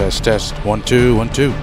Test, test. 1, 2, 1, 2.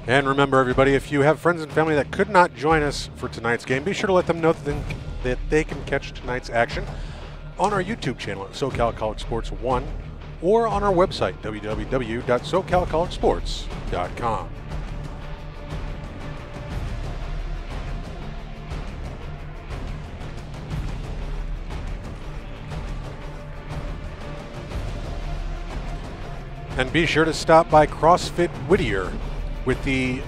And remember, everybody, if you have friends and family that could not join us for tonight's game, be sure to let them know that they can catch tonight's action on our YouTube channel at SoCal College Sports 1 or on our website, www.socalcollegesports.com. And be sure to stop by CrossFit Whittier with the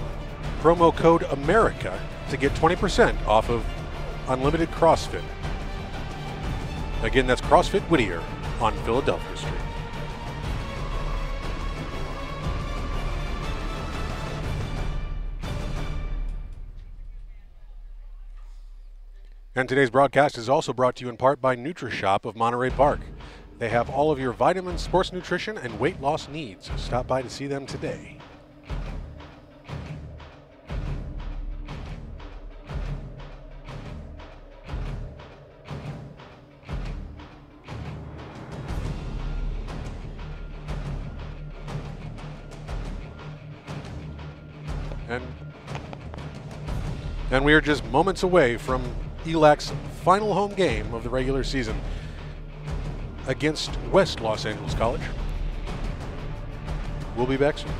promo code AMERICA to get 20% off of unlimited CrossFit. Again, that's CrossFit Whittier on Philadelphia Street. And today's broadcast is also brought to you in part by NutriShop of Monterey Park. They have all of your vitamins, sports nutrition, and weight loss needs. Stop by to see them today. And we are just moments away from ELAC's final home game of the regular season against West Los Angeles College. We'll be back soon.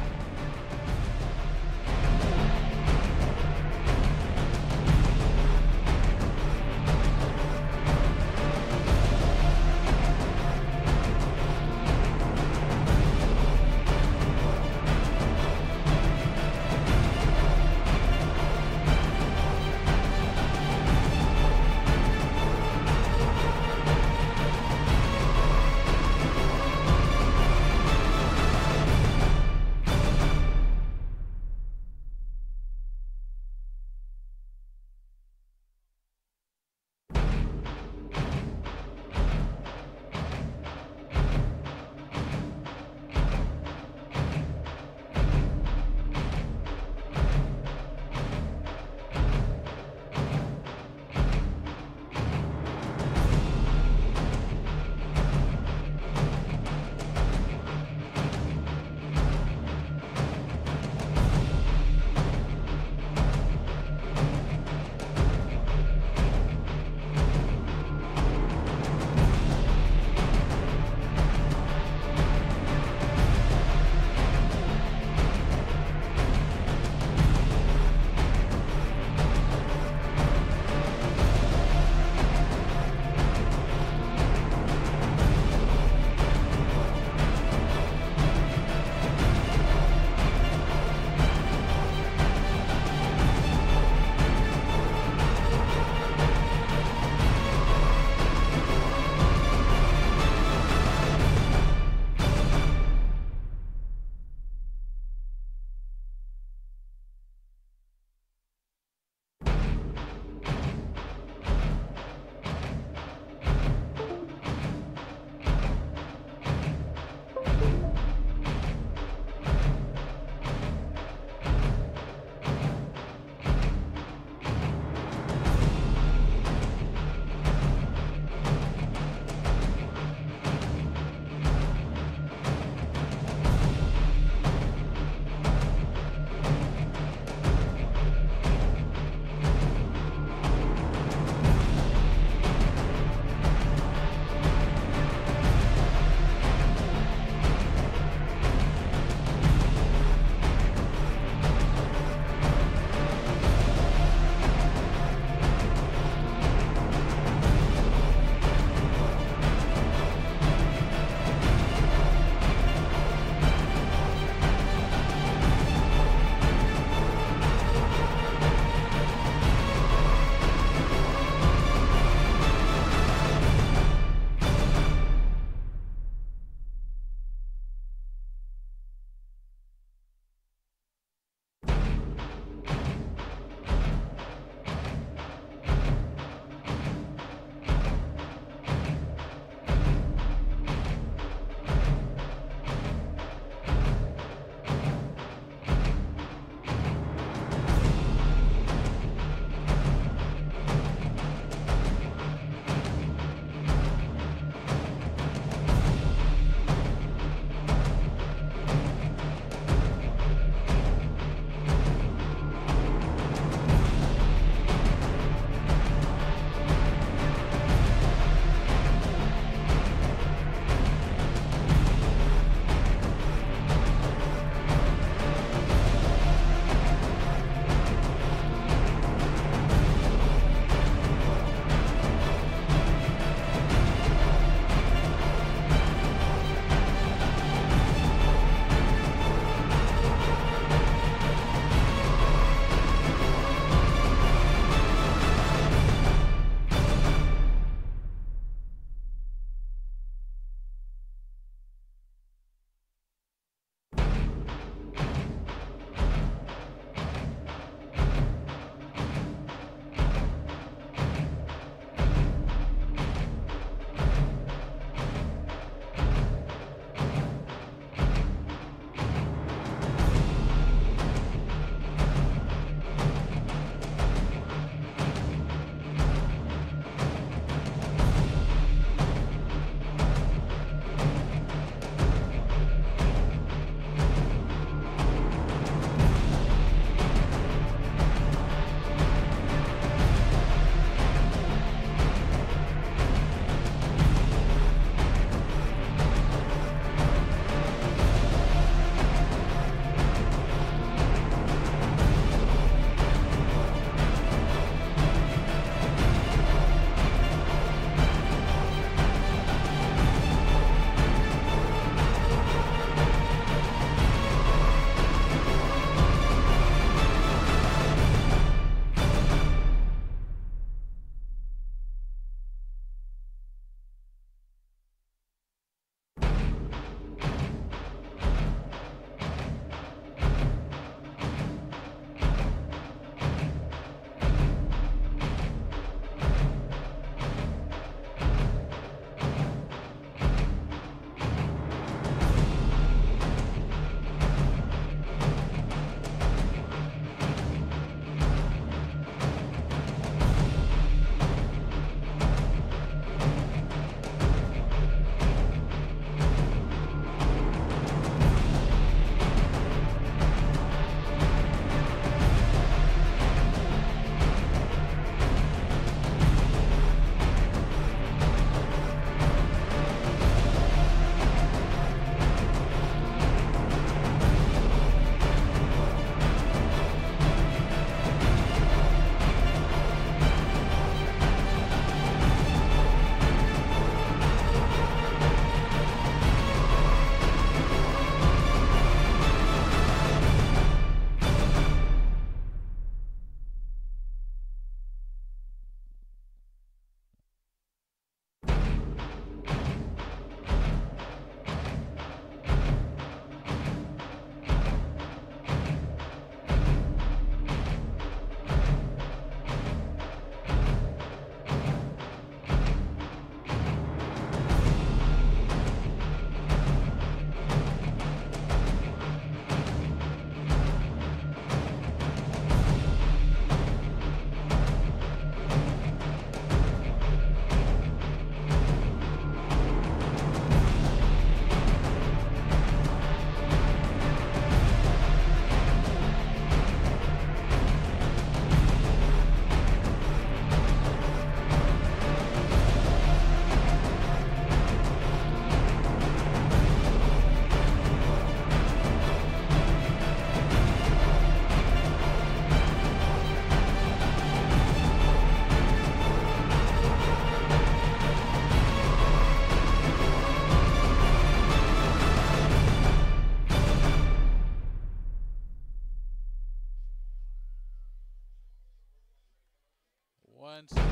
on Sunday.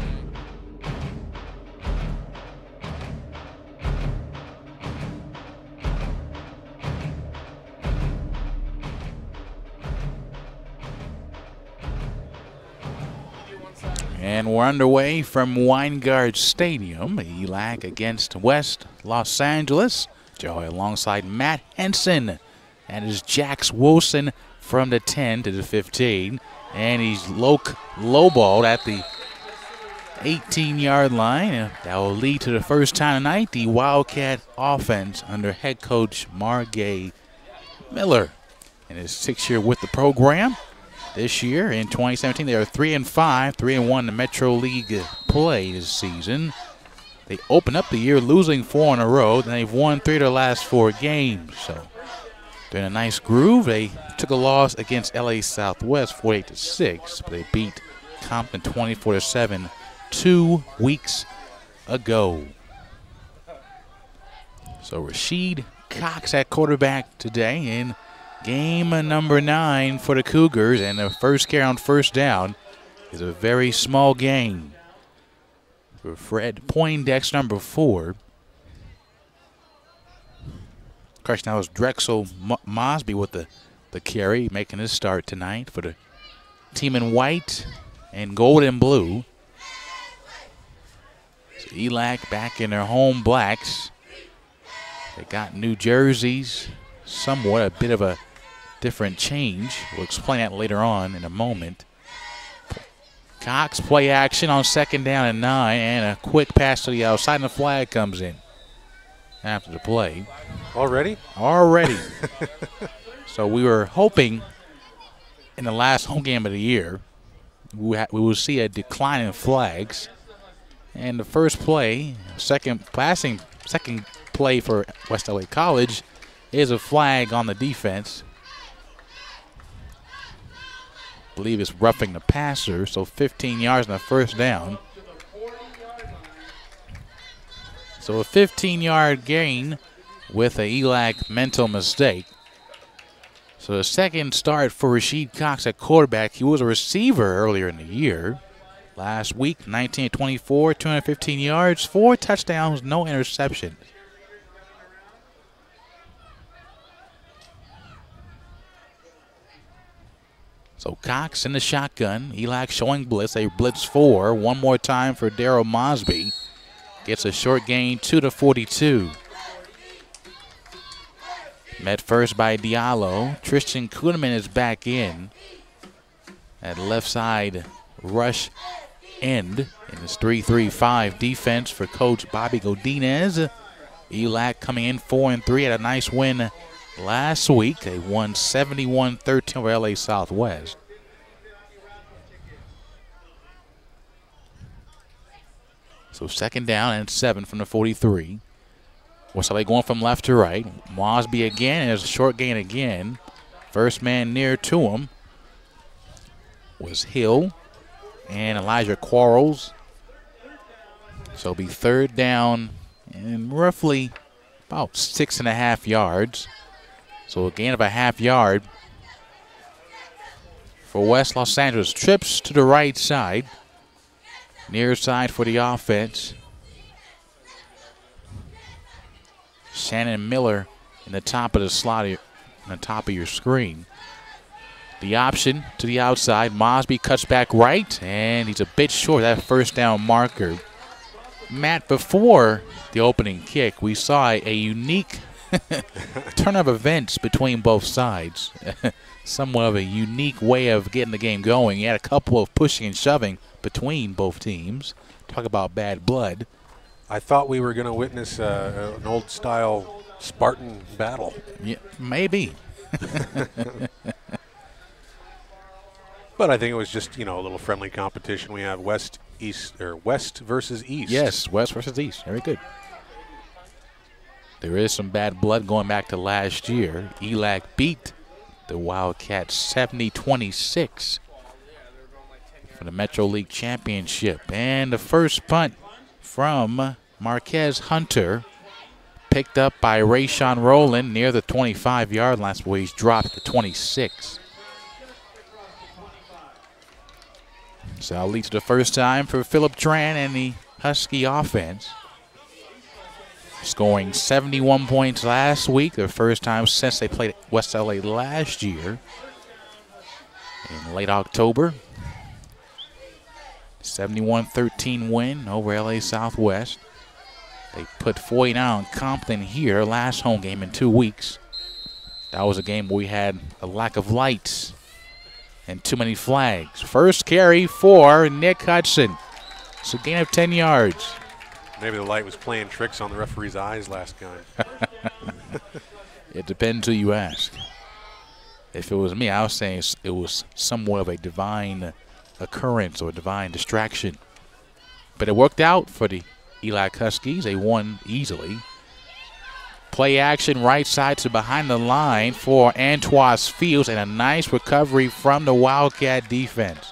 And we're underway from Weingart Stadium. ELAC against West Los Angeles. Joey alongside Matt Henson. And is Jax Wilson from the 10 to the 15. And he's lowballed at the 18-yard line. That will lead to the first time tonight, the Wildcat offense under head coach Margay Miller. In his 6th year with the program. This year, in 2017, they are 3-5, 3-1 in the Metro League play this season. They opened up the year losing 4 in a row, then they've won 3 of their last 4 games. So they're in a nice groove. They took a loss against LA Southwest 48-6, but they beat Compton 24-7 2 weeks ago. So Rashid Cox at quarterback today in game number 9 for the Cougars, and the first carry on first down is a very small gain for Fred Poindexter, number 4. Of course, now is Drexel Mosby with the carry, making his start tonight for the team in white and gold and blue. So ELAC back in their home blacks. They got new jerseys, somewhat a bit of a different change. We'll explain that later on in a moment. Cox play action on 2nd down and 9, and a quick pass to the outside, and the flag comes in after the play. Already? Already. So we were hoping in the last home game of the year we will see a decline in flags. And the first play, second play for West LA College is a flag on the defense. I believe it's roughing the passer, so 15 yards on the first down. So a 15-yard gain with a ELAC mental mistake. So the second start for Rashid Cox at quarterback. He was a receiver earlier in the year. Last week, 19-24, 215 yards, 4 touchdowns, no interceptions. So Cox in the shotgun. ELAC showing blitz. They blitz 4. One more time for Darryl Mosby. Gets a short gain, 2 to 42. Met first by Diallo. Tristan Kuhneman is back in at left side rush end in this 3-3-5 defense for Coach Bobby Godinez. ELAC coming in 4-3, had a nice win last week. They won 71-13 over LA Southwest. So 2nd down and 7 from the 43. What's LA going from left to right? Mosby again, and there's a short gain again. First man near to him was Hill and Elijah Quarles. So it'll be 3rd down and roughly about 6.5 yards. So a gain of a half yard for West Los Angeles. Trips to the right side. Near side for the offense. Shannon Miller in the top of the slot, on the top of your screen. The option to the outside. Mosby cuts back right, and he's a bit short of that first down marker. Matt, before the opening kick, we saw a unique turn of events between both sides. Somewhat of a unique way of getting the game going. You had a couple of pushing and shoving between both teams. Talk about bad blood. I thought we were going to witness an old-style Spartan battle. Yeah, maybe. But I think it was just, a little friendly competition. We have West versus East. Yes, West versus East. Very good. There is some bad blood going back to last year. ELAC beat the Wildcats 70-26 for the Metro League Championship. And the first punt from Marquez Hunter, picked up by Rayshawn Rowland near the 25-yard line, where he's dropped to 26. So that leads to the first time for Philip Tran and the Husky offense. Scoring 71 points last week, their first time since they played West LA last year in late October. 71-13 win over LA Southwest. They put 49 on Compton here, last home game in 2 weeks. That was a game where we had a lack of lights and too many flags. First carry for Nick Hudson. It's a gain of 10 yards. Maybe the light was playing tricks on the referee's eyes last game. It depends who you ask. If it was me, I was saying it was somewhat of a divine occurrence or divine distraction. But it worked out for the ELAC Huskies. They won easily. Play action right side to behind the line for Antoine Fields, and a nice recovery from the Wildcat defense.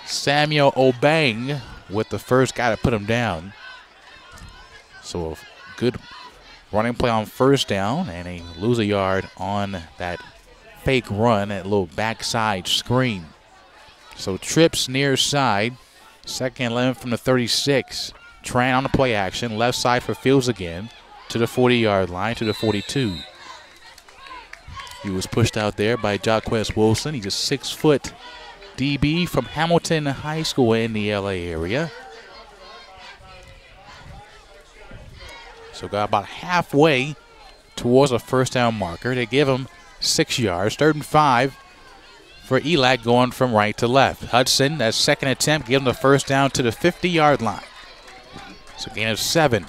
Samuel Obang with the first guy to put him down. So a good running play on first down, and a lose a yard on that fake run, that little backside screen. So trips near side, second and 11 from the 36. Tran on the play action, left side for Fields again, to the 40-yard line, to the 42. He was pushed out there by Jaquez Wilson. He's a 6-foot DB from Hamilton High School in the LA area. So got about halfway towards a first down marker. They give him 6 yards, 3rd and 5 for ELAC going from right to left. Hudson, that second attempt, give him the first down to the 50-yard line. So gain of 7.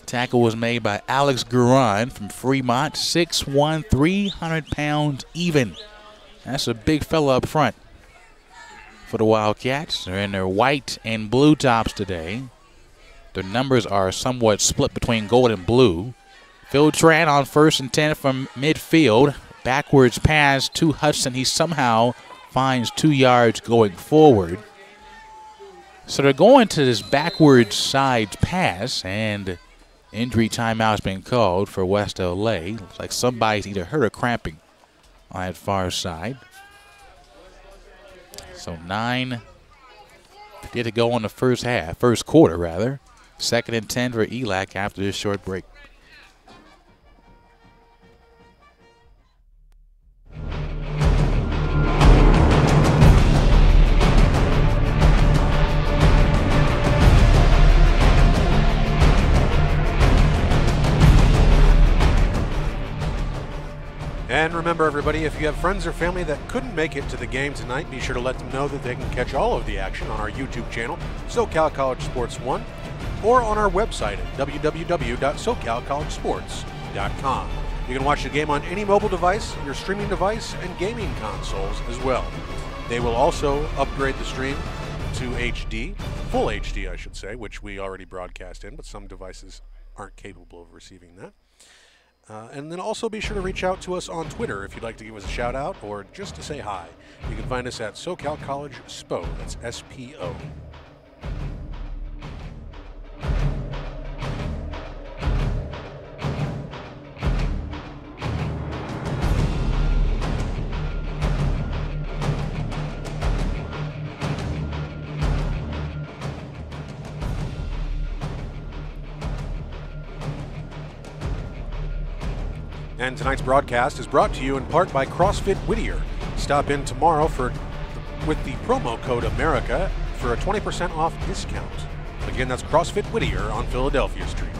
Tackle was made by Alex Guran from Fremont, 6'1", 300 pounds even. That's a big fella up front for the Wildcats. They're in their white and blue tops today. Their numbers are somewhat split between gold and blue. Phil Tran on 1st and 10 from midfield. Backwards pass to Hudson. He somehow finds 2 yards going forward. So they're going to this backwards side pass, and injury timeout's been called for West LA. Looks like somebody's either hurt or cramping on that far side. So 9:50 to go on the first quarter rather. 2nd and 10 for ELAC after this short break. And remember, everybody, if you have friends or family that couldn't make it to the game tonight, be sure to let them know that they can catch all of the action on our YouTube channel, SoCal College Sports 1, or on our website at www.socalcollegesports.com. You can watch the game on any mobile device, your streaming device, and gaming consoles as well. They will also upgrade the stream to HD, full HD, I should say, which we already broadcast in, but some devices aren't capable of receiving that. And then also be sure to reach out to us on Twitter if you'd like to give us a shout out or just to say hi. You can find us at SoCal College SPO. That's S-P-O. And tonight's broadcast is brought to you in part by CrossFit Whittier. Stop in tomorrow with the promo code AMERICA for a 20% off discount. Again, that's CrossFit Whittier on Philadelphia Street.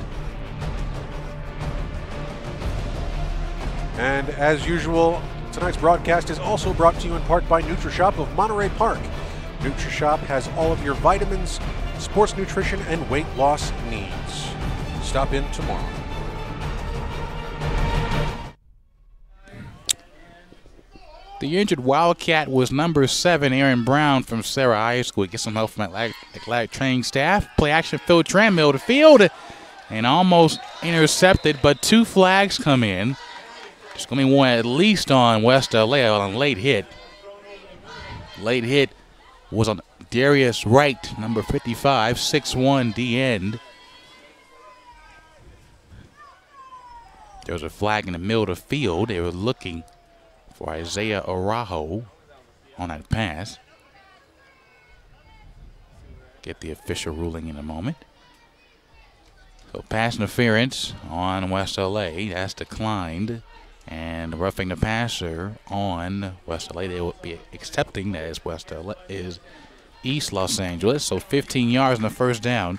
And as usual, tonight's broadcast is also brought to you in part by NutriShop of Monterey Park. NutriShop has all of your vitamins, sports nutrition, and weight loss needs. Stop in tomorrow. The injured Wildcat was number 7, Aaron Brown from Sarah High School. Get some help from athletic training staff. Play action, Phil Tran, middle of the field, and almost intercepted, but 2 flags come in. There's going to be one at least on West LA on a late hit. Late hit was on Darius Wright, number 55, 6'1", D-end. There was a flag in the middle of the field. They were looking for Isaiah Araujo on that pass. Get the official ruling in a moment. So pass interference on West LA. That's declined. And roughing the passer on West LA. They will be accepting that as West LA is East Los Angeles. So 15 yards on the first down.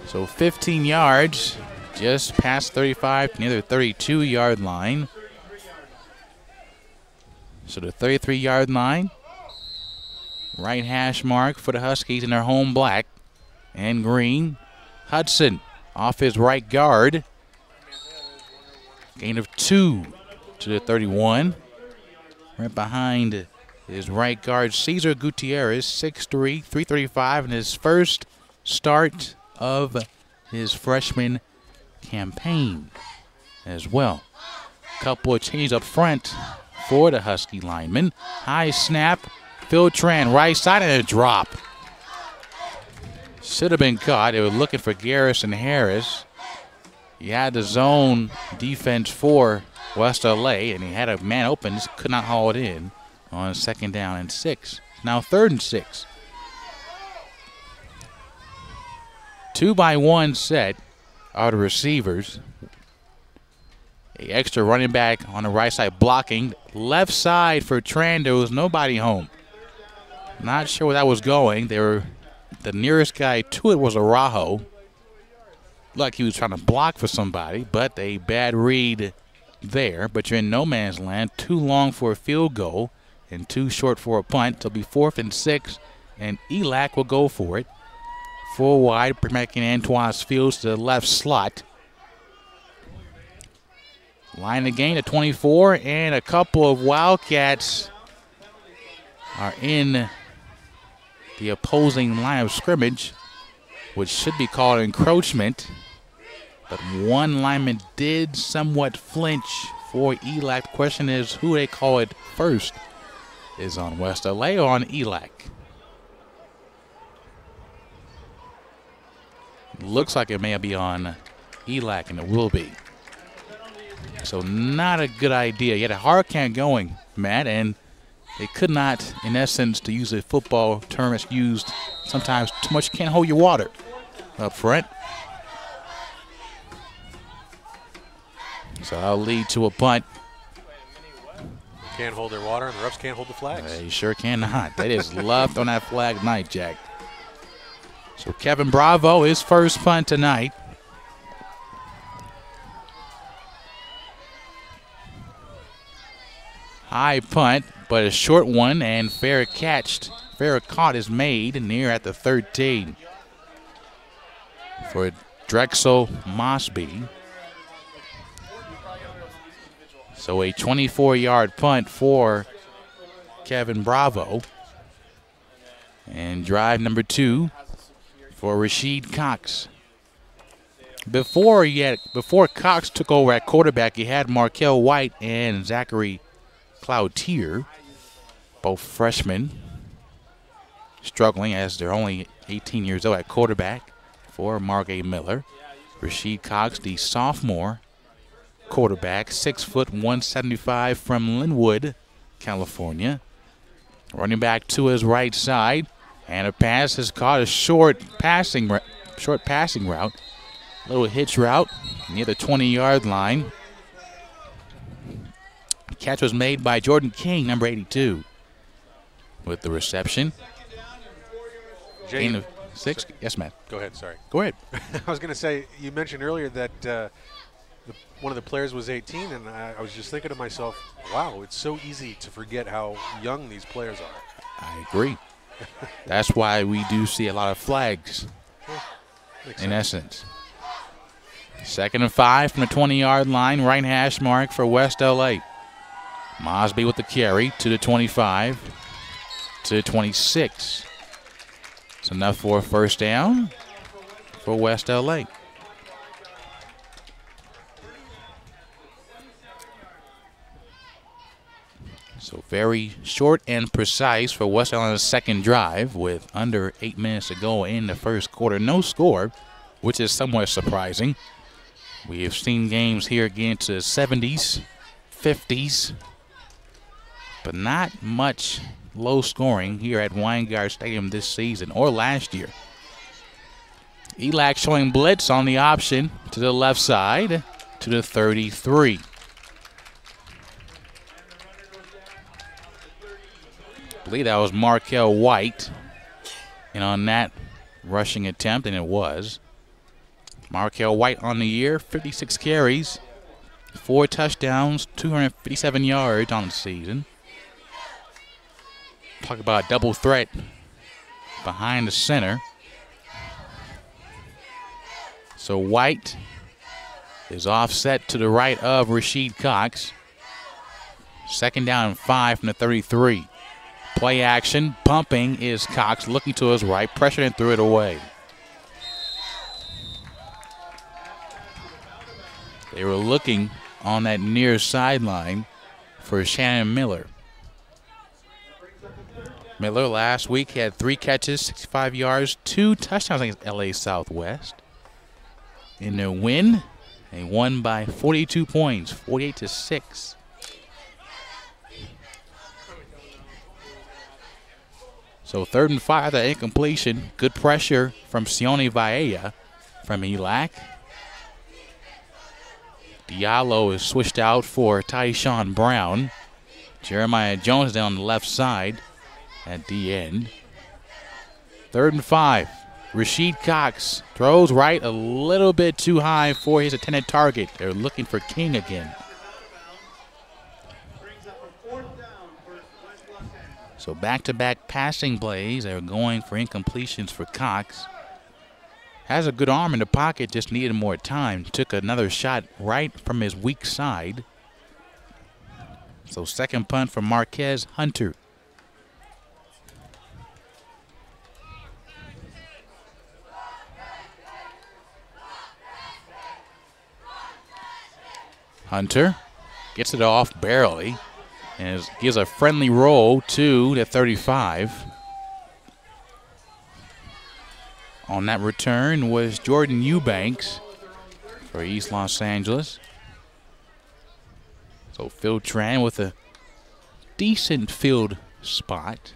So 15 yards, just past 35, near the 32-yard line. So the 33-yard line, right hash mark for the Huskies in their home black and green. Hudson off his right guard. Gain of 2 to the 31. Right behind his right guard, Cesar Gutierrez, 6'3", 335 in his first start of his freshman campaign as well. Couple of changes up front for the Husky linemen. High snap, Phil Tran right side and a drop. Should have been caught. They were looking for Garrison Harris. He had the zone defense for West LA, and he had a man open, just could not haul it in on 2nd down and 6. Now 3rd and 6. 2-by-1 set are the receivers. A extra running back on the right side blocking. Left side for Tran, there was nobody home. Not sure where that was going. The nearest guy to it was Araujo. Like he was trying to block for somebody, but a bad read there. But you're in no man's land. Too long for a field goal and too short for a punt. It'll be 4th and 6, and ELAC will go for it. 4 wide, making Antoine Fields to the left slot. Line the gain to 24, and a couple of Wildcats are in the opposing line of scrimmage, which should be called encroachment. But one lineman did somewhat flinch for ELAC. The question is who they call it first. Is on West LA or on ELAC? Looks like it may be on ELAC, and it will be. So not a good idea. You had a hard count going, Matt, and they could not, in essence, to use a football term that's used sometimes too much, you can't hold your water up front. So that'll lead to a punt. They can't hold their water, and the refs can't hold the flags. They sure cannot. They just left on that flag tonight, Jack. So Kevin Bravo, his first punt tonight. High punt, but a short one, and fair caught is made near at the 13 for Drexel Mosby. So a 24-yard punt for Kevin Bravo. And drive number 2 for Rasheed Cox. Before Cox took over at quarterback, he had Markel White and Zachary Cloutier, both freshmen, struggling as they're only 18 years old at quarterback for Mark A. Miller. Rasheed Cox, the sophomore quarterback, 6 foot 175 from Linwood, California. Running back to his right side, and a pass has caught a short passing route, little hitch route near the 20-yard line. Catch was made by Jordan King, number 82, with the reception. Gain of 6. Yes, Matt. Go ahead, sorry. Go ahead. I was going to say, you mentioned earlier that one of the players was 18, and I was just thinking to myself, wow, it's so easy to forget how young these players are. I agree. That's why we do see a lot of flags, in essence. 2nd and 5 from the 20-yard line, right hash mark for West LA. Mosby with the carry to the 25, to the 26. It's enough for a first down for West LA. So very short and precise for West LA on the second drive with under 8 minutes to go in the first quarter. No score which is somewhat surprising. We have seen games here get into the 70s, 50s, but not much low scoring here at Weingart Stadium this season or last year. ELAC showing blitz on the option to the left side to the 33. I believe that was Markel White. And on that rushing attempt, and it was. Markel White on the year, 56 carries, 4 touchdowns, 257 yards on the season. Talk about a double threat behind the center. So White is offset to the right of Rasheed Cox. 2nd down and 5 from the 33. Play action, pumping is Cox, looking to his right, pressured and threw it away. They were looking on that near sideline for Shannon Miller. Miller last week had 3 catches, 65 yards, 2 touchdowns against LA Southwest. In their win, they won by 42 points, 48-6. So 3rd and 5, the incompletion. Good pressure from Sione Vaea from ELAC. Diallo is switched out for Tyshawn Brown. Jeremiah Jones down the left side at the end. 3rd and 5. Rasheed Cox throws right a little bit too high for his intended target. They're looking for King again. So back-to-back passing plays. They're going for incompletions for Cox. Has a good arm in the pocket, just needed more time. Took another shot right from his weak side. So 2nd punt for Marquez Hunter. Hunter gets it off barely and gives a friendly roll to the 35. On that return was Jordan Eubanks for East Los Angeles. So Phil Tran with a decent field spot.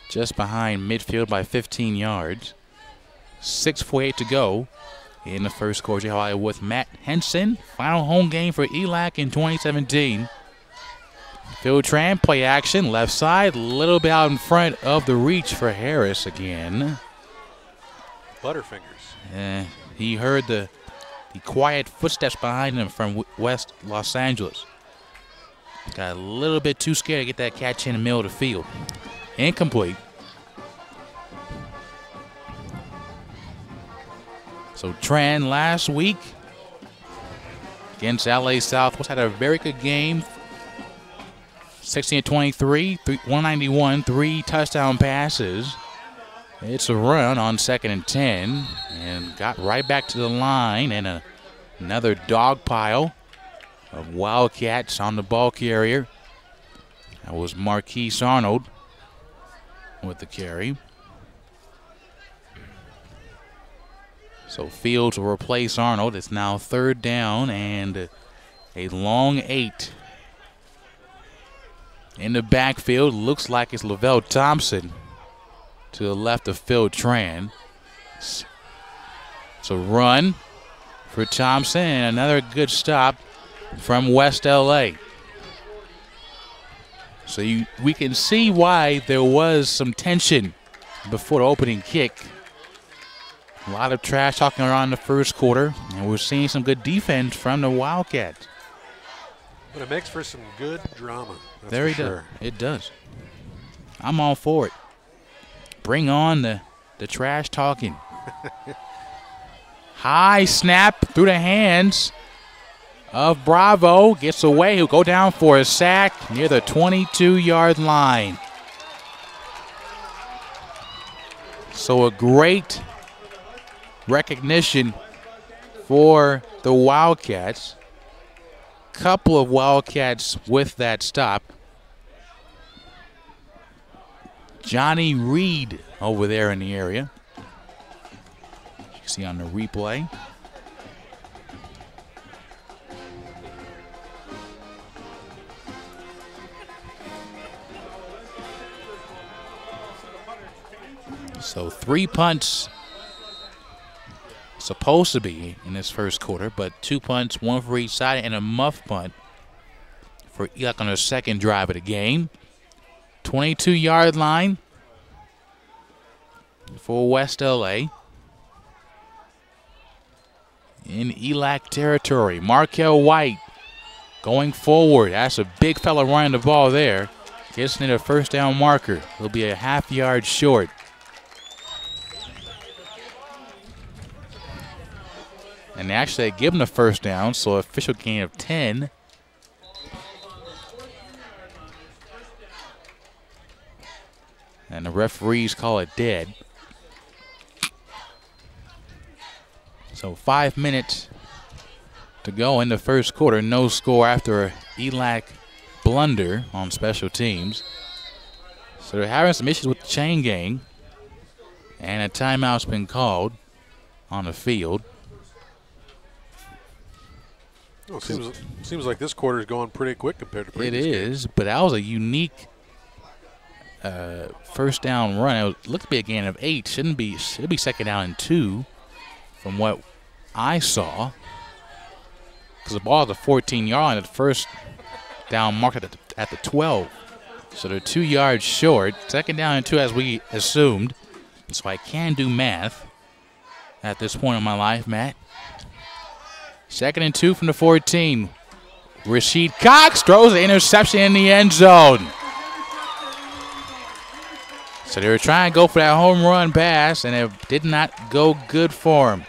Just behind midfield by 15 yards. 6:48 to go in the first quarter. Highlighted with Matt Henson. Final home game for ELAC in 2017. Phil Tran, play action, left side, a little bit out in front of the reach for Harris again. Butterfingers. He heard the quiet footsteps behind him from West Los Angeles. Got a little bit too scared to get that catch in the middle of the field. Incomplete. So Tran last week against LA Southwest had a very good game. 16-23, 191, 3 touchdown passes. It's a run on 2nd and 10 and got right back to the line, and another dog pile of Wildcats on the ball carrier. That was Marquise Arnold with the carry. So Fields will replace Arnold. It's now 3rd down and a long 8. In the backfield, looks like it's Lavelle Thompson to the left of Phil Tran. It's a run for Thompson and another good stop from West LA. So we can see why there was some tension before the opening kick. A lot of trash talking around the first quarter, and we're seeing some good defense from the Wildcats. But it makes for some good drama. Very good. It does. I'm all for it. Bring on the trash talking. High snap through the hands of Bravo. Gets away. He'll go down for a sack near the 22-yard line. So a great recognition for the Wildcats. Couple of Wildcats with that stop. Johnny Reed over there in the area. You can see on the replay. So 3 punts supposed to be in this first quarter, but 2 punts, 1 for each side, and a muff punt for ELAC on their second drive of the game. 22-yard line for West LA. In ELAC territory, Markel White going forward. That's a big fella running the ball there. Gets in a first down marker. He'll be a half-yard short. And actually, they give him the first down, so official gain of 10. And the referees call it dead. So 5 minutes to go in the first quarter. No score after a ELAC blunder on special teams. So they're having some issues with the chain gang. And a timeout's been called on the field. Oh, seems like this quarter is going pretty quick compared to previous games. It is, but that was a unique first down run. It looked to be a gain of 8. Should be second down and 2 from what I saw. Because the ball is a 14-yard line at the first down mark at the 12. So they're 2 yards short. Second down and 2 as we assumed. So I can do math at this point in my life, Matt. Second and 2 from the 14. Rasheed Cox throws an interception in the end zone. So they were trying to go for that home run pass, and it did not go good for him.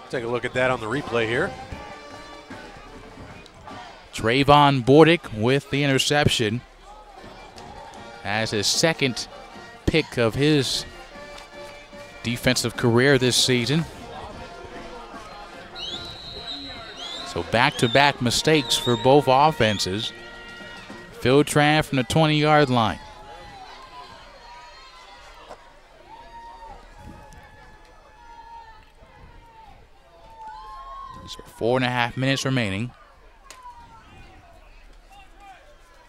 Take a look at that on the replay here. Trayvon Bordick with the interception as his second pick of his defensive career this season. So back-to-back mistakes for both offenses. Phil Tran from the 20-yard line. So 4.5 minutes remaining.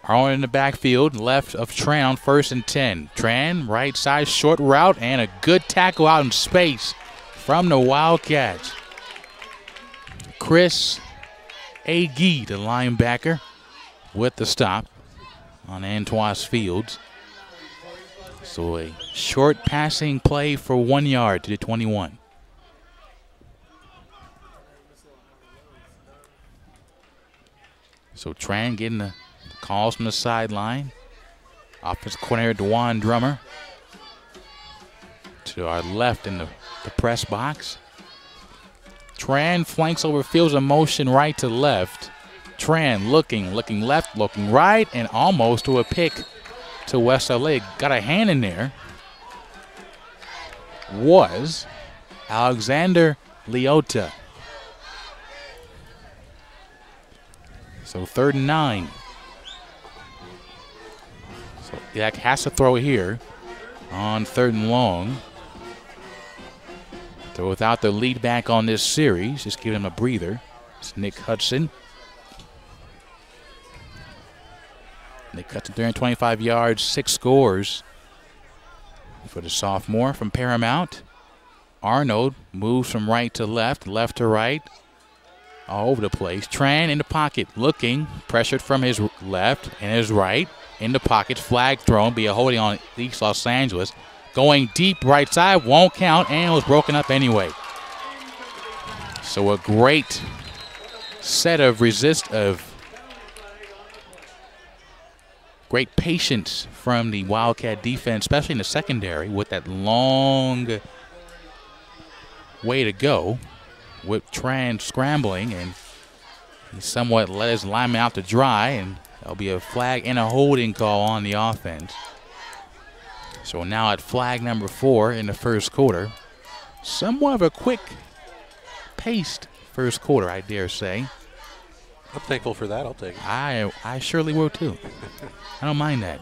Arlen in the backfield, left of Tran on 1st and 10. Tran, right side, short route, and a good tackle out in space from the Wildcats. Chris Agee, the linebacker, with the stop on Antoine Fields. So a short passing play for 1 yard to the 21. So Tran getting the calls from the sideline. Offensive coordinator DeJuan Drummer to our left in the press box. Tran flanks over Fields in motion right to left. Tran looking left, looking right, and almost to a pick to West LA. Got a hand in there. Was Alexander Leota. So 3rd and 9. So ELAC has to throw here on 3rd and long. So without the lead back on this series, just give him a breather. It's Nick Hudson. Nick Hudson, 325 yards, 6 scores for the sophomore from Paramount. Arnold moves from right to left, left to right, all over the place. Tran in the pocket, looking, pressured from his left and his right. In the pocket, flag thrown, be a holding on East Los Angeles. Going deep right side, won't count, and was broken up anyway. So a great set of great patience from the Wildcat defense, especially in the secondary, with that long way to go with Tran scrambling, and he somewhat let his lineman out to dry, and there'll be a flag and a holding call on the offense. So now at flag number 4 in the first quarter. Somewhat of a quick-paced first quarter, I dare say. I'm thankful for that. I'll take it. I surely will too. I don't mind that.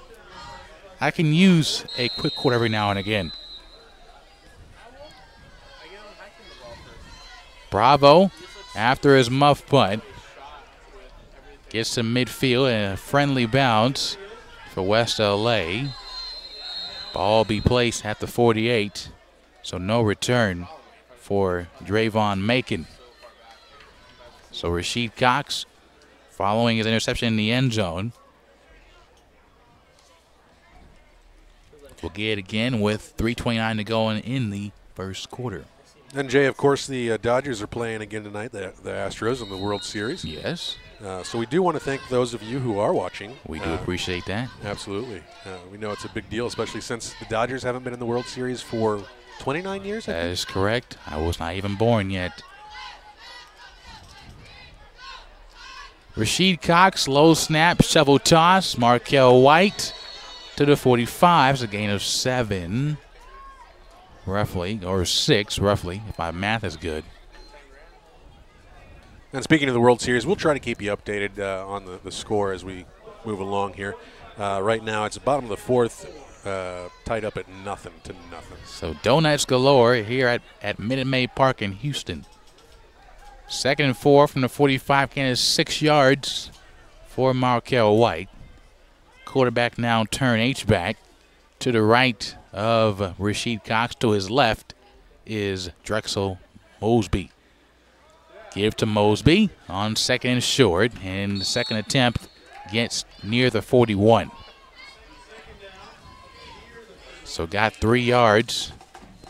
I can use a quick quarter every now and again. Bravo, after his muff punt, gets to midfield and a friendly bounce for West LA. Ball be placed at the 48, so no return for Drayvon Macon. So Rasheed Cox, following his interception in the end zone, will get it again with 3:29 to go in the first quarter. And Jay, of course, the Dodgers are playing again tonight, the Astros in the World Series. Yes. So we do want to thank those of you who are watching. We do appreciate that. Absolutely. We know it's a big deal, especially since the Dodgers haven't been in the World Series for 29 years, I think? That is correct. I was not even born yet. Rasheed Cox, low snap, shovel toss. Markel White to the 45. It's a gain of 7, roughly, or 6, roughly, if my math is good. And speaking of the World Series, we'll try to keep you updated on the score as we move along here. Right now, it's the bottom of the fourth, tied up at 0-0. So donuts galore here at Minute Maid Park in Houston. 2nd and 4 from the 45, gain is 6 yards for Markel White. Quarterback now turn H-back. To the right of Rasheed Cox. To his left is Drexel Mosby. Give to Mosby on 2nd and short, and the second attempt gets near the 41. So got 3 yards,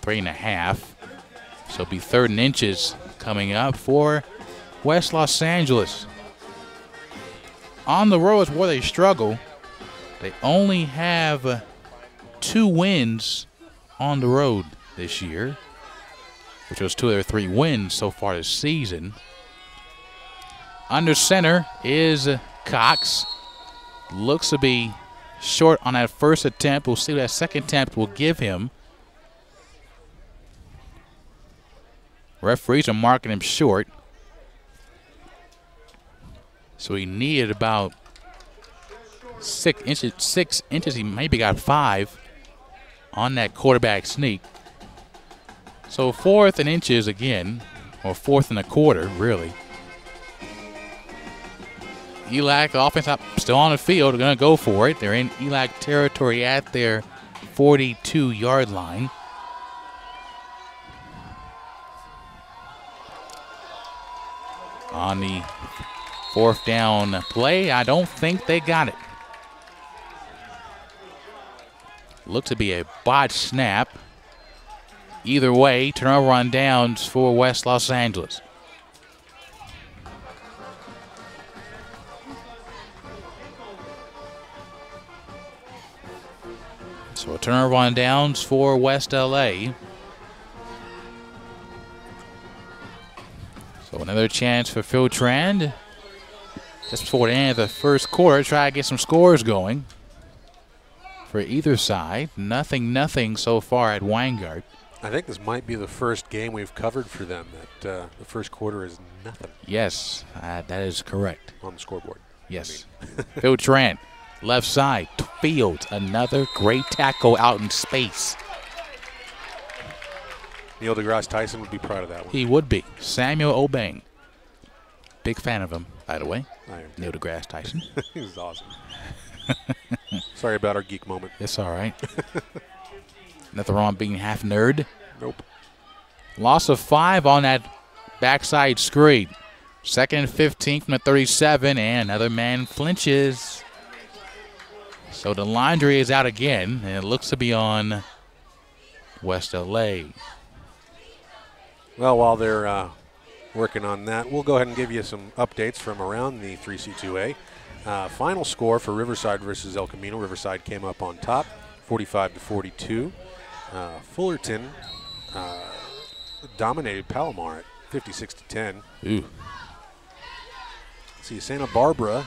3.5. So it'll be 3rd and inches coming up for West Los Angeles. On the road is where they struggle. They only have 2 wins on the road this year, which was 2 of their 3 wins so far this season. Under center is Cox. Looks to be short on that first attempt. We'll see what that second attempt will give him. Referees are marking him short. So he needed about 6 inches. He maybe got 5 on that quarterback sneak. So 4th and inches again, or 4th and a quarter, really. ELAC offense still on the field. They're going to go for it. They're in ELAC territory at their 42-yard line. On the 4th down play, I don't think they got it. Looked to be a botched snap. Either way, turnover on downs for West Los Angeles. So a turnover on downs for West LA. So another chance for Phil Trand. Just before the end of the first quarter, try to get some scores going for either side. Nothing so far at Weingart. I think this might be the first game we've covered for them that the first quarter is nothing. Yes, that is correct. On the scoreboard. Yes. Phil Trant, left side, fields another great tackle out in space. Neil deGrasse Tyson would be proud of that one. He would be. Samuel Obang. Big fan of him, by the way. I am. Neil deGrasse Tyson. He's awesome. Sorry about our geek moment. It's all right. Nothing wrong being half nerd. Nope. Loss of 5 on that backside screen. 2nd and 15 from the 37, and another man flinches. So the laundry is out again, and it looks to be on West LA. Well, while they're working on that, we'll go ahead and give you some updates from around the 3C2A. Final score for Riverside versus El Camino. Riverside came up on top, 45-42. Fullerton dominated Palomar at 56-10. Ooh. Let's see, Santa Barbara.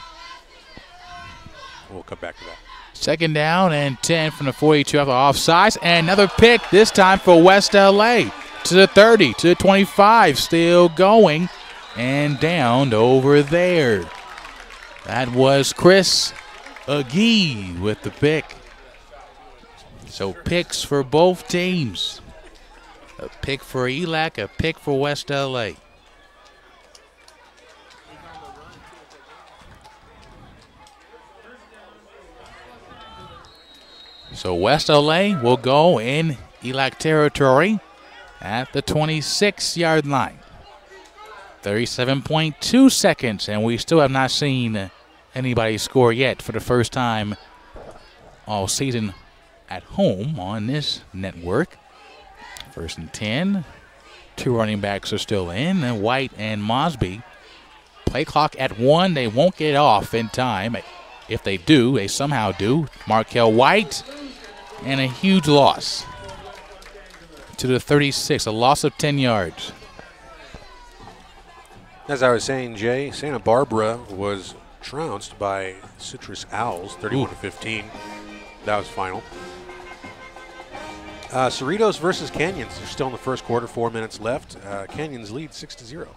We'll come back to that. 2nd down and 10 from the 42 after offsides. And another pick, this time for West LA. To the 30, to the 25, still going. And down over there. That was Chris Agee with the pick. So picks for both teams. A pick for ELAC, a pick for West LA. So West LA will go in ELAC territory at the 26-yard line. 37.2 seconds, and we still have not seen anybody score yet for the first time all season at home on this network. 1st and 10. 2 running backs are still in, and White and Mosby. Play clock at 1. They won't get off in time. If they do, they somehow do. Markel White, and a huge loss to the 36, a loss of 10 yards. As I was saying, Jay, Santa Barbara was trounced by Citrus Owls, 31-15. That was final. Cerritos versus Canyons. They're still in the first quarter, 4 minutes left. Canyons lead 6-0.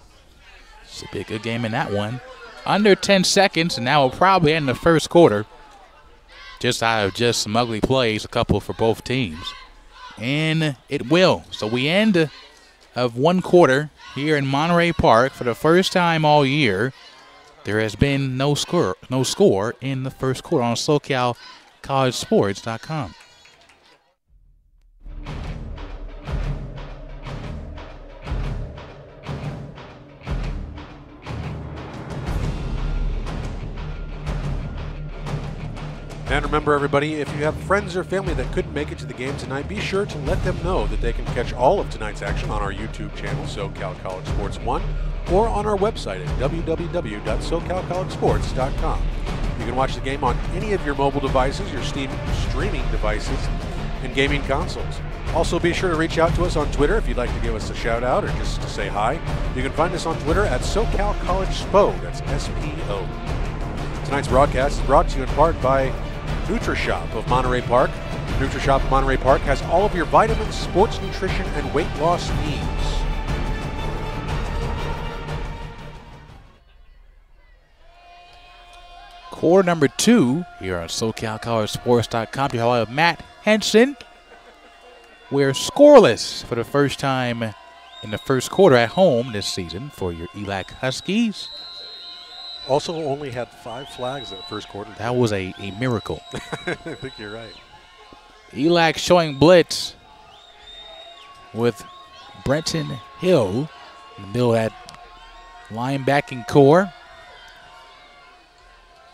Should be a good game in that one. Under 10 seconds, and now we'll probably end the first quarter. Just out of just some ugly plays, a couple for both teams. And it will. So we end of one quarter here in Monterey Park for the first time all year. There has been no score in the first quarter on SoCalCollegeSports.com. And remember, everybody, if you have friends or family that couldn't make it to the game tonight, be sure to let them know that they can catch all of tonight's action on our YouTube channel, SoCal College Sports 1, or on our website at www.socalcollegesports.com. You can watch the game on any of your mobile devices, your streaming devices, and gaming consoles. Also, be sure to reach out to us on Twitter if you'd like to give us a shout-out or just to say hi. You can find us on Twitter at SoCal College SPO, that's S-P-O. Tonight's broadcast is brought to you in part by NutriShop of Monterey Park. NutriShop of Monterey Park has all of your vitamins, sports nutrition, and weight loss needs. Quarter number 2 here on SoCalCollegeSports.com. You have Matt Henson. We're scoreless for the first time in the first quarter at home this season for your ELAC Huskies. Also only had 5 flags in the first quarter. That was a miracle. I think you're right. ELAC showing blitz with Brenton Hill in the middle of that linebacking core.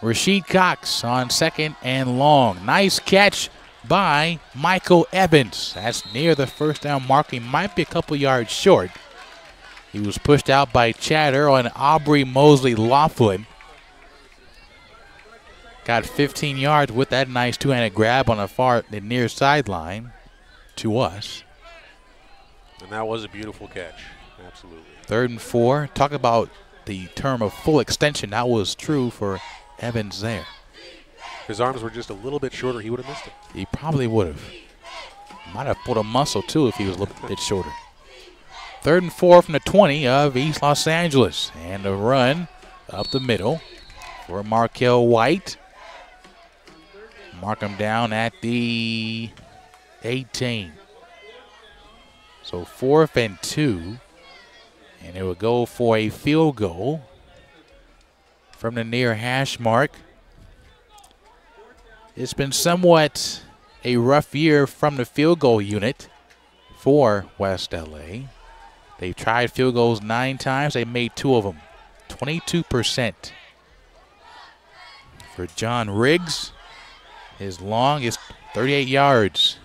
Rasheed Cox on 2nd and long. Nice catch by Michael Evans. That's near the first down mark. He might be a couple yards short. He was pushed out by Chatter on Aubrey Mosley Laughlin. Got 15 yards with that nice two-handed grab on the near sideline to us. And that was a beautiful catch. Absolutely. 3rd and 4. Talk about the term of full extension. That was true for Evans there. If his arms were just a little bit shorter, he would have missed it. He probably would have. Might have pulled a muscle, too, if he was a little bit shorter. 3rd and 4 from the 20 of East Los Angeles. And a run up the middle for Markel White. Mark him down at the 18. So 4th and 2. And it will go for a field goal from the near hash mark. It's been somewhat a rough year from the field goal unit for West LA. They've tried field goals 9 times. They made 2 of them. 22%. For John Riggs, his long is 38 yards.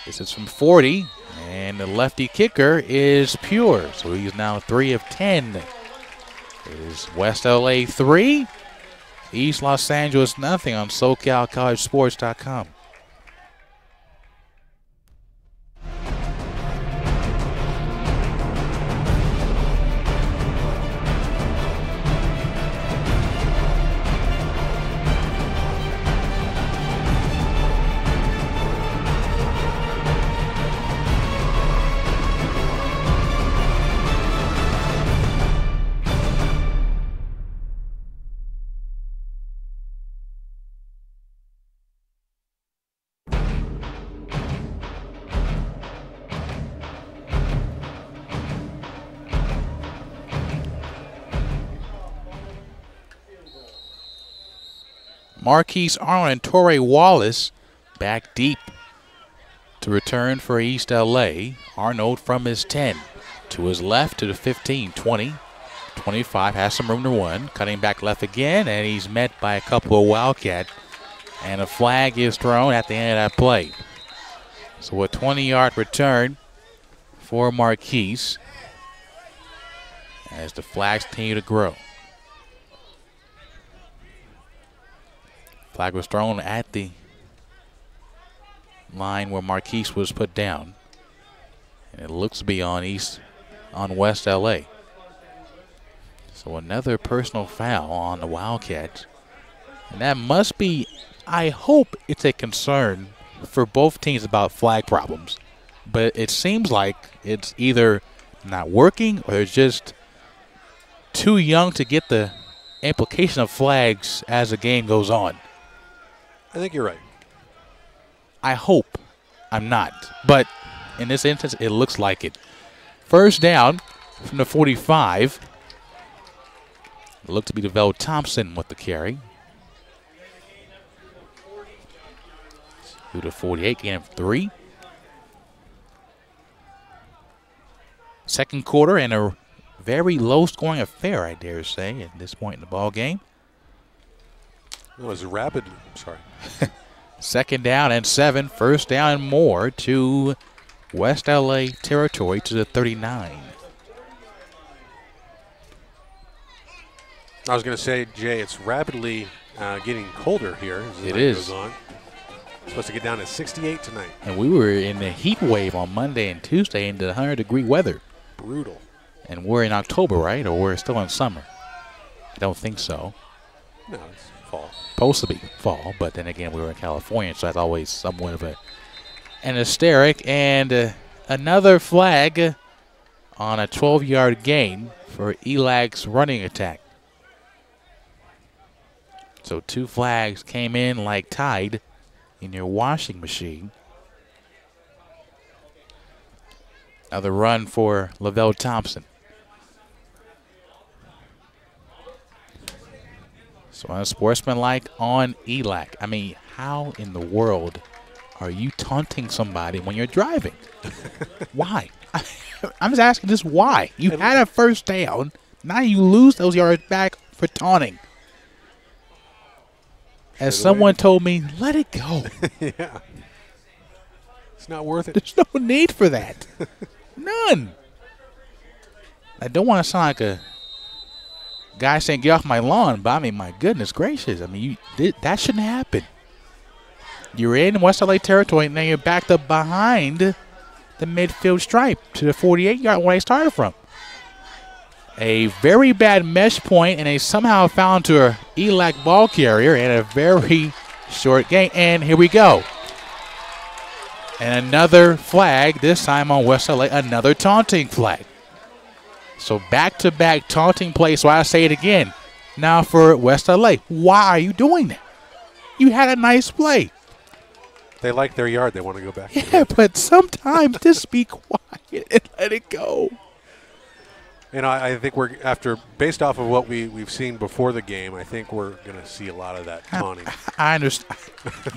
This is from 40, and the lefty kicker is Pure. So he's now 3 of 10. It is West LA 3, East Los Angeles nothing on SoCalCollegeSports.com. Marquise Arnold and Torrey Wallace back deep to return for East LA. Arnold from his 10 to his left to the 15, 20, 25, has some room to run. Cutting back left again, and he's met by a couple of Wildcat. And a flag is thrown at the end of that play. So a 20-yard return for Marquise as the flags continue to grow. Flag was thrown at the line where Marquise was put down. And it looks to be on West LA. So another personal foul on the Wildcats. And that must be, I hope it's a concern for both teams about flag problems. But it seems like it's either not working or they're just too young to get the implication of flags as the game goes on. I think you're right. I hope I'm not. But in this instance, it looks like it. First down from the 45. It looked to be Lavelle Thompson with the carry. To the 48, gain of 3. Second quarter and a very low-scoring affair, I dare say, at this point in the ball game. It was rapid. Sorry. Second down and 7. First down and more to West LA territory to the 39. I was going to say, Jay, it's rapidly getting colder here as the night goes on. It's supposed to get down to 68 tonight. And we were in the heat wave on Monday and Tuesday into 100-degree weather. Brutal. And we're in October, right? Or we're still in summer? I don't think so. No, it's fall. Supposed to be fall, but then again, we were in California, so that's always somewhat of an hysteric. And another flag on a 12-yard gain for ELAC's running attack. So 2 flags came in like Tide in your washing machine. Another run for Lavelle Thompson. So unsportsmanlike on ELAC. I mean, how in the world are you taunting somebody when you're driving? Why? I'm just asking this why. You had a first down. Now you lose those yards back for taunting. As someone told me, let it go. Yeah. It's not worth it. There's no need for that. None. I don't want to sound like a guy saying, get off my lawn, but I mean, my goodness gracious. I mean, that shouldn't happen. You're in West LA territory, and then you're backed up behind the midfield stripe to the 48-yard where they started from. A very bad mesh point, and they somehow found to a ELAC ball carrier and a very short gain. And here we go. And another flag, this time on West LA, another taunting flag. So back-to-back taunting plays, so I say it again. Now for West LA, why are you doing that? You had a nice play. They like their yard. They want to go back. Yeah, but sometimes just be quiet and let it go. And I think based off of what we've seen before the game, I think we're going to see a lot of that taunting. I understand.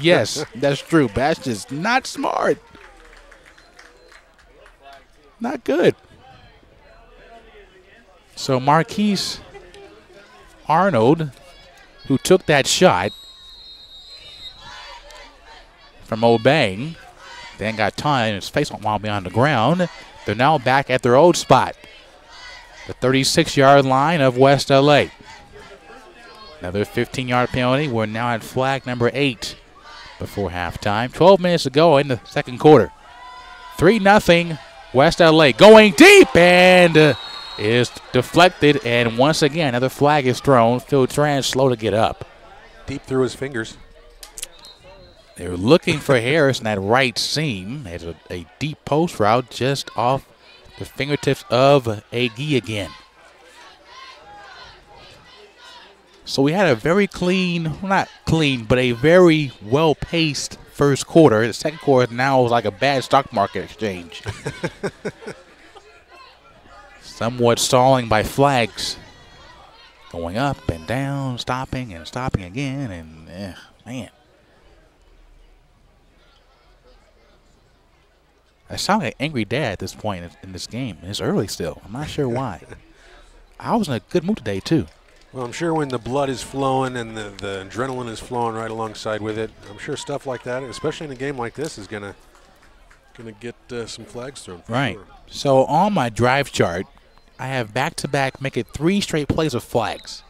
Yes, that's true. But that's just not smart. Not good. So Marquise Arnold, who took that shot from Obang, then got taunted and his face went while on the ground. They're now back at their old spot. The 36-yard line of West LA. Another 15-yard penalty. We're now at flag number 8 before halftime. 12 minutes to go in the second quarter. 3-0 West LA. Going deep and is deflected. And once again, another flag is thrown. Phil Tran slow to get up. Deep through his fingers. They're looking for Harris in that right seam. There's a deep post route just off the fingertips of Agee again. So we had a very clean, well, not clean, but a very well-paced first quarter. The second quarter now was like a bad stock market exchange. Somewhat stalling by flags Going up and down, stopping and stopping again, and man. I sound like an angry dad at this point in this game. It's early still. I'm not sure why. I was in a good mood today, too. Well, I'm sure when the blood is flowing and the adrenaline is flowing right alongside with it, I'm sure stuff like that, especially in a game like this, is gonna get some flags thrown. Right. Sure. So on my drive chart, I have back-to-back, make it 3 straight plays of flags.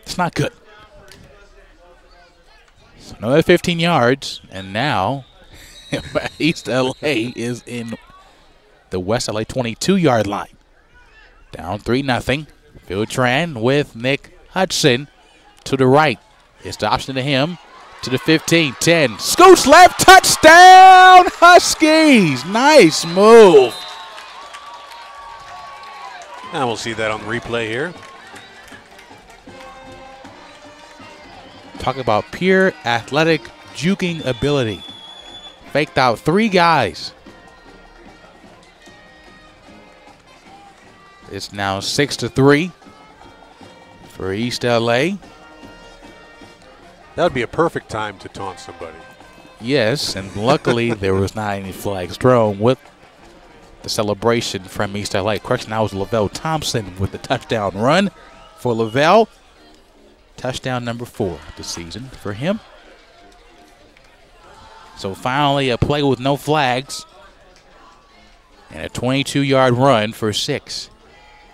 It's not good. So another 15 yards, and now East LA is in the West LA 22-yard line. Down 3-0. Filtran with Nick Hudson to the right. It's the option to him to the 15, 10. Scoots left, touchdown, Huskies. Nice move. And we'll see that on the replay here. Talk about pure athletic juking ability. Faked out 3 guys. It's now 6-3 for East LA. That would be a perfect time to taunt somebody. Yes, and luckily there was not any flags thrown with the celebration from East LA. Question now was Lavelle Thompson with the touchdown run for Lavelle. Touchdown number 4 of the season for him. So finally a play with no flags and a 22-yard run for 6.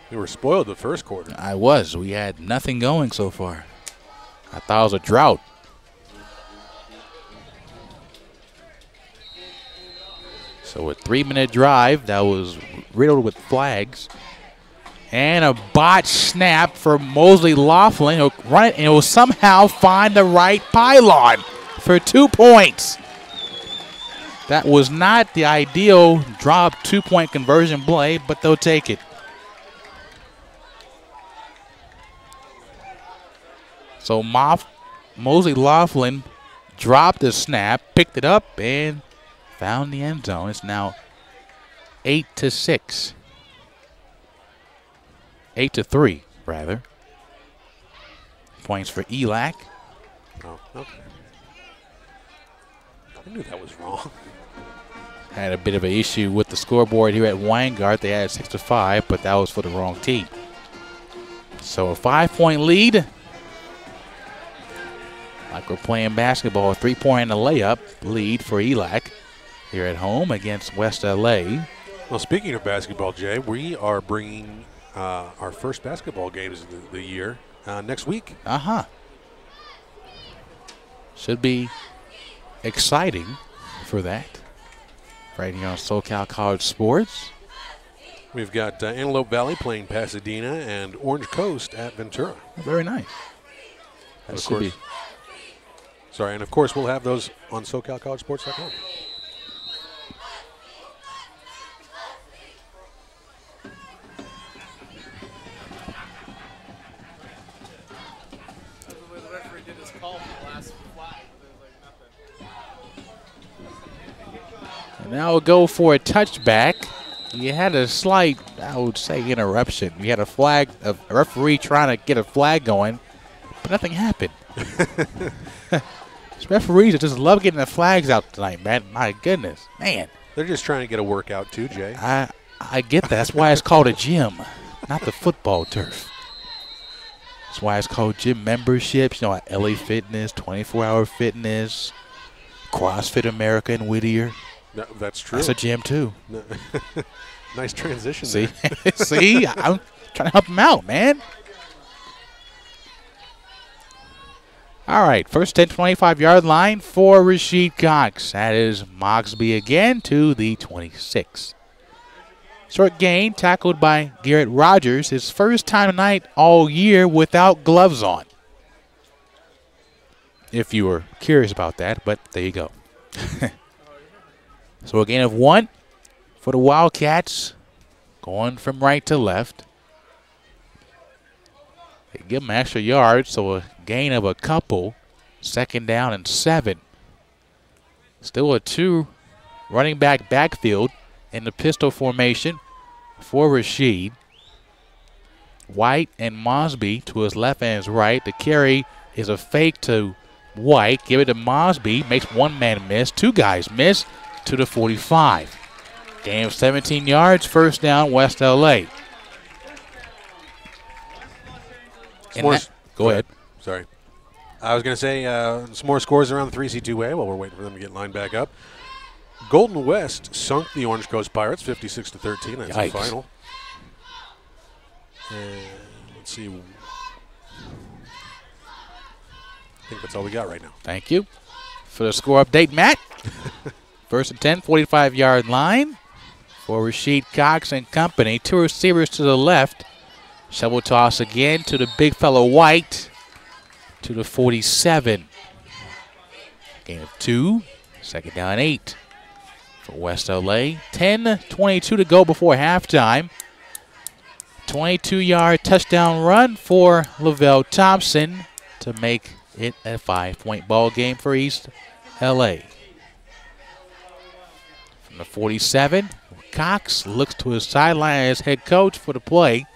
We were spoiled the first quarter. I was. We had nothing going so far. I thought it was a drought. So a 3-minute drive that was riddled with flags. And a botched snap for Mosley Laughlin. He'll run it and he'll somehow find the right pylon for 2 points. That was not the ideal drop 2-point conversion play, but they'll take it. So Mosley Laughlin dropped the snap, picked it up, and found the end zone. It's now 8-6. 8-3, rather. Points for ELAC. Oh, okay. I knew that was wrong. Had a bit of an issue with the scoreboard here at Weingart. They had 6-5, but that was for the wrong team. So a 5-point lead. Like we're playing basketball, a 3-point and a layup lead for ELAC here at home against West LA. Well, speaking of basketball, Jay, we are bringing our first basketball games of the year next week. Should be exciting for that. Right here on SoCal College Sports. We've got Antelope Valley playing Pasadena and Orange Coast at Ventura. Very nice. And of course, we'll have those on SoCalCollegeSports.com. And now we'll go for a touchback. You had a slight, I would say, interruption. You had a flag, a referee trying to get a flag going, but nothing happened. These referees just love getting the flags out tonight, man. My goodness, man. They're just trying to get a workout too, Jay. I get that. That's why it's called a gym, not the football turf. That's why it's called gym memberships. You know, like LA Fitness, 24-Hour Fitness, CrossFit America in Whittier. No, that's true. That's a gym too. Nice transition. See, there. see, I'm trying to help him out, man. All right, first 10, 25-yard line for Rasheed Cox. That is Moxby again to the 26. Short gain tackled by Garrett Rogers. His first time tonight all year without gloves on. If you were curious about that, but there you go. So a gain of 1 for the Wildcats, going from right to left. They give them extra yards, so a gain of a couple. Second down and 7. Still a 2 running back backfield in the pistol formation for Rasheed. White and Mosby to his left and his right. The carry is a fake to White. Give it to Mosby. Makes one man miss. Two guys miss to the 45. Gain of 17 yards. First down, West LA. Go ahead. Sorry. I was going to say some more scores around the 3C2A while we're waiting for them to get lined back up. Golden West sunk the Orange Coast Pirates 56-13. That's the final. And let's see. I think that's all we got right now. Thank you for the score update, Matt. First and 10, 45-yard line for Rasheed Cox and company. Two receivers to the left. Shovel toss again to the big fellow White to the 47. Gain of 2. Second down 8 for West LA. 10:22 to go before halftime. 22-yard touchdown run for Lavelle Thompson to make it a 5-point ball game for East LA. From the 47, Cox looks to his sideline as head coach for the play.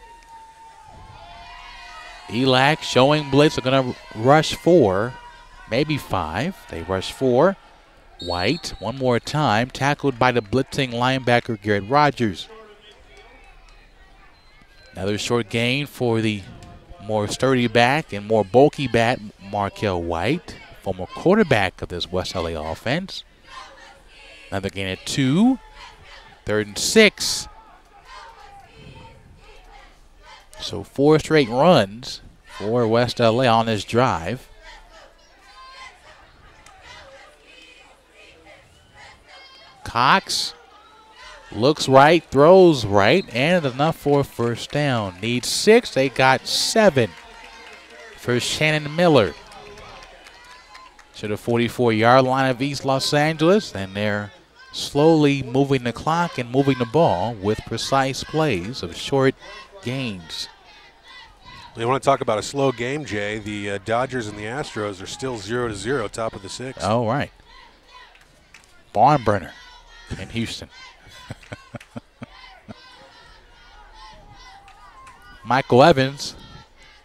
ELAC showing blitz are going to rush 4, maybe 5. They rush 4. White, one more time, tackled by the blitzing linebacker Garrett Rogers. Another short gain for the more sturdy back and more bulky back, Markel White, former quarterback of this West LA offense. Another gain at 2. 3rd and 6. So 4 straight runs for West LA on this drive. Cox looks right, throws right, and enough for a first down. Needs 6, they got 7 for Shannon Miller. To the 44-yard line of East Los Angeles, and they're slowly moving the clock and moving the ball with precise plays of short gains. You want to talk about a slow game, Jay? The Dodgers and the Astros are still 0-0, top of the 6th. Oh, right. Barn burner in Houston. Michael Evans,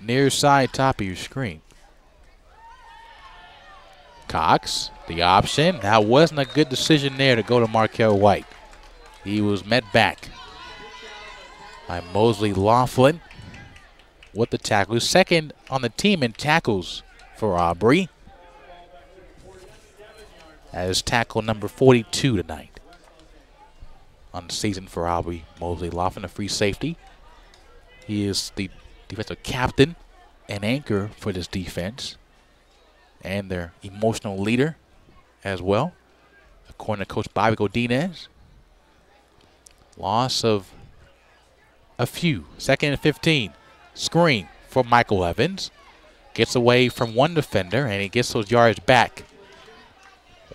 near side top of your screen. Cox, the option. That wasn't a good decision there to go to Markel White. He was met back by Mosley Laughlin with the tackle. Second on the team in tackles for Aubrey. That is tackle number 42 tonight on the season for Aubrey Mosley Laughlin, a free safety. He is the defensive captain and anchor for this defense and their emotional leader as well, according to Coach Bobby Godinez. Loss of a few. 2nd and 15. Screen for Michael Evans. Gets away from one defender, and he gets those yards back.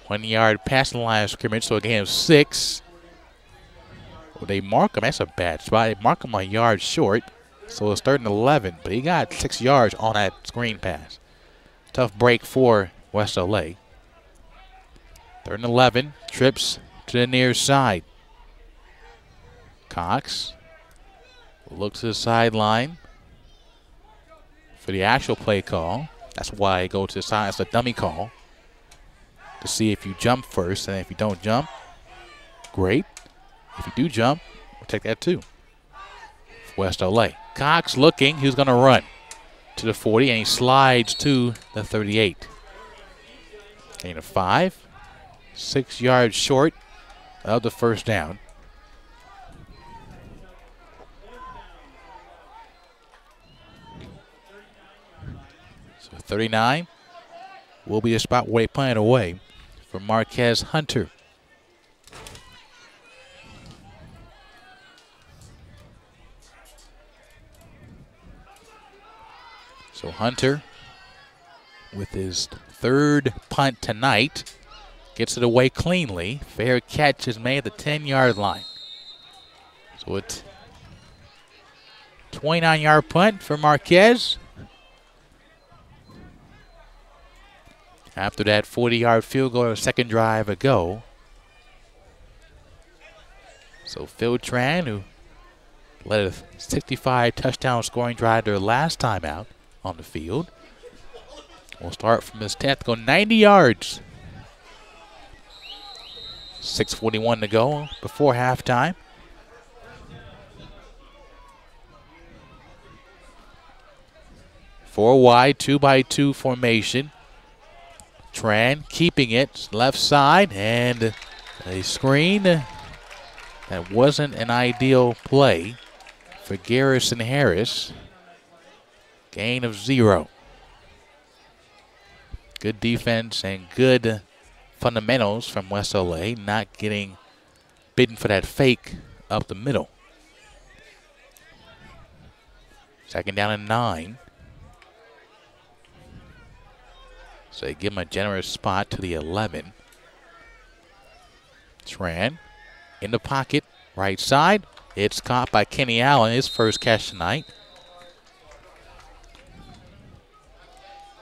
1 yard past the line of scrimmage, so a gain of 6. Well, they mark him. That's a bad spot. They mark him a yard short, so it's 3rd and 11. But he got 6 yards on that screen pass. Tough break for West LA. 3rd and 11. Trips to the near side. Cox looks to the sideline for the actual play call. That's why I go to the side. It's a dummy call to see if you jump first, and if you don't jump, great. If you do jump, we'll take that too. West LA. Cox looking. He's going to run to the 40, and he slides to the 38. Gain of 5. 6 yards short of the first down. So 39 will be the spot where they punt it away for Marquez Hunter. So Hunter, with his 3rd punt tonight, gets it away cleanly. Fair catch is made at the 10-yard line. So it's 29-yard punt for Marquez. After that 40-yard field goal, second drive ago. So Phil Tran, who led a 65 touchdown scoring drive their last time out on the field. We'll start from his 10th, go 90 yards. 6:41 to go before halftime. Four wide, 2-by-2 formation. Tran keeping it left side, and a screen that wasn't an ideal play for Garrison Harris. Gain of 0. Good defense and good fundamentals from West LA, not getting bitten for that fake up the middle. 2nd down and 9. So they give him a generous spot to the 11. Tran in the pocket, right side. It's caught by Kenny Allen, his first catch tonight.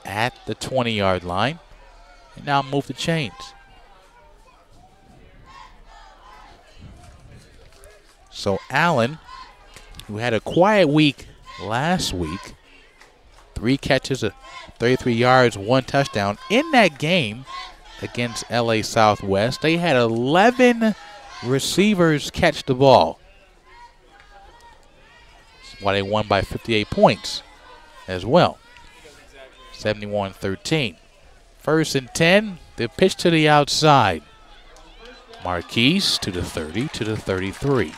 At the 20-yard line. And now move the chains. So Allen, who had a quiet week last week, 3 catches, 33 yards, 1 touchdown. In that game against LA Southwest, they had 11 receivers catch the ball. That's why they won by 58 points as well. 71-13. 1st and 10, the pitch to the outside. Marquise to the 30, to the 33.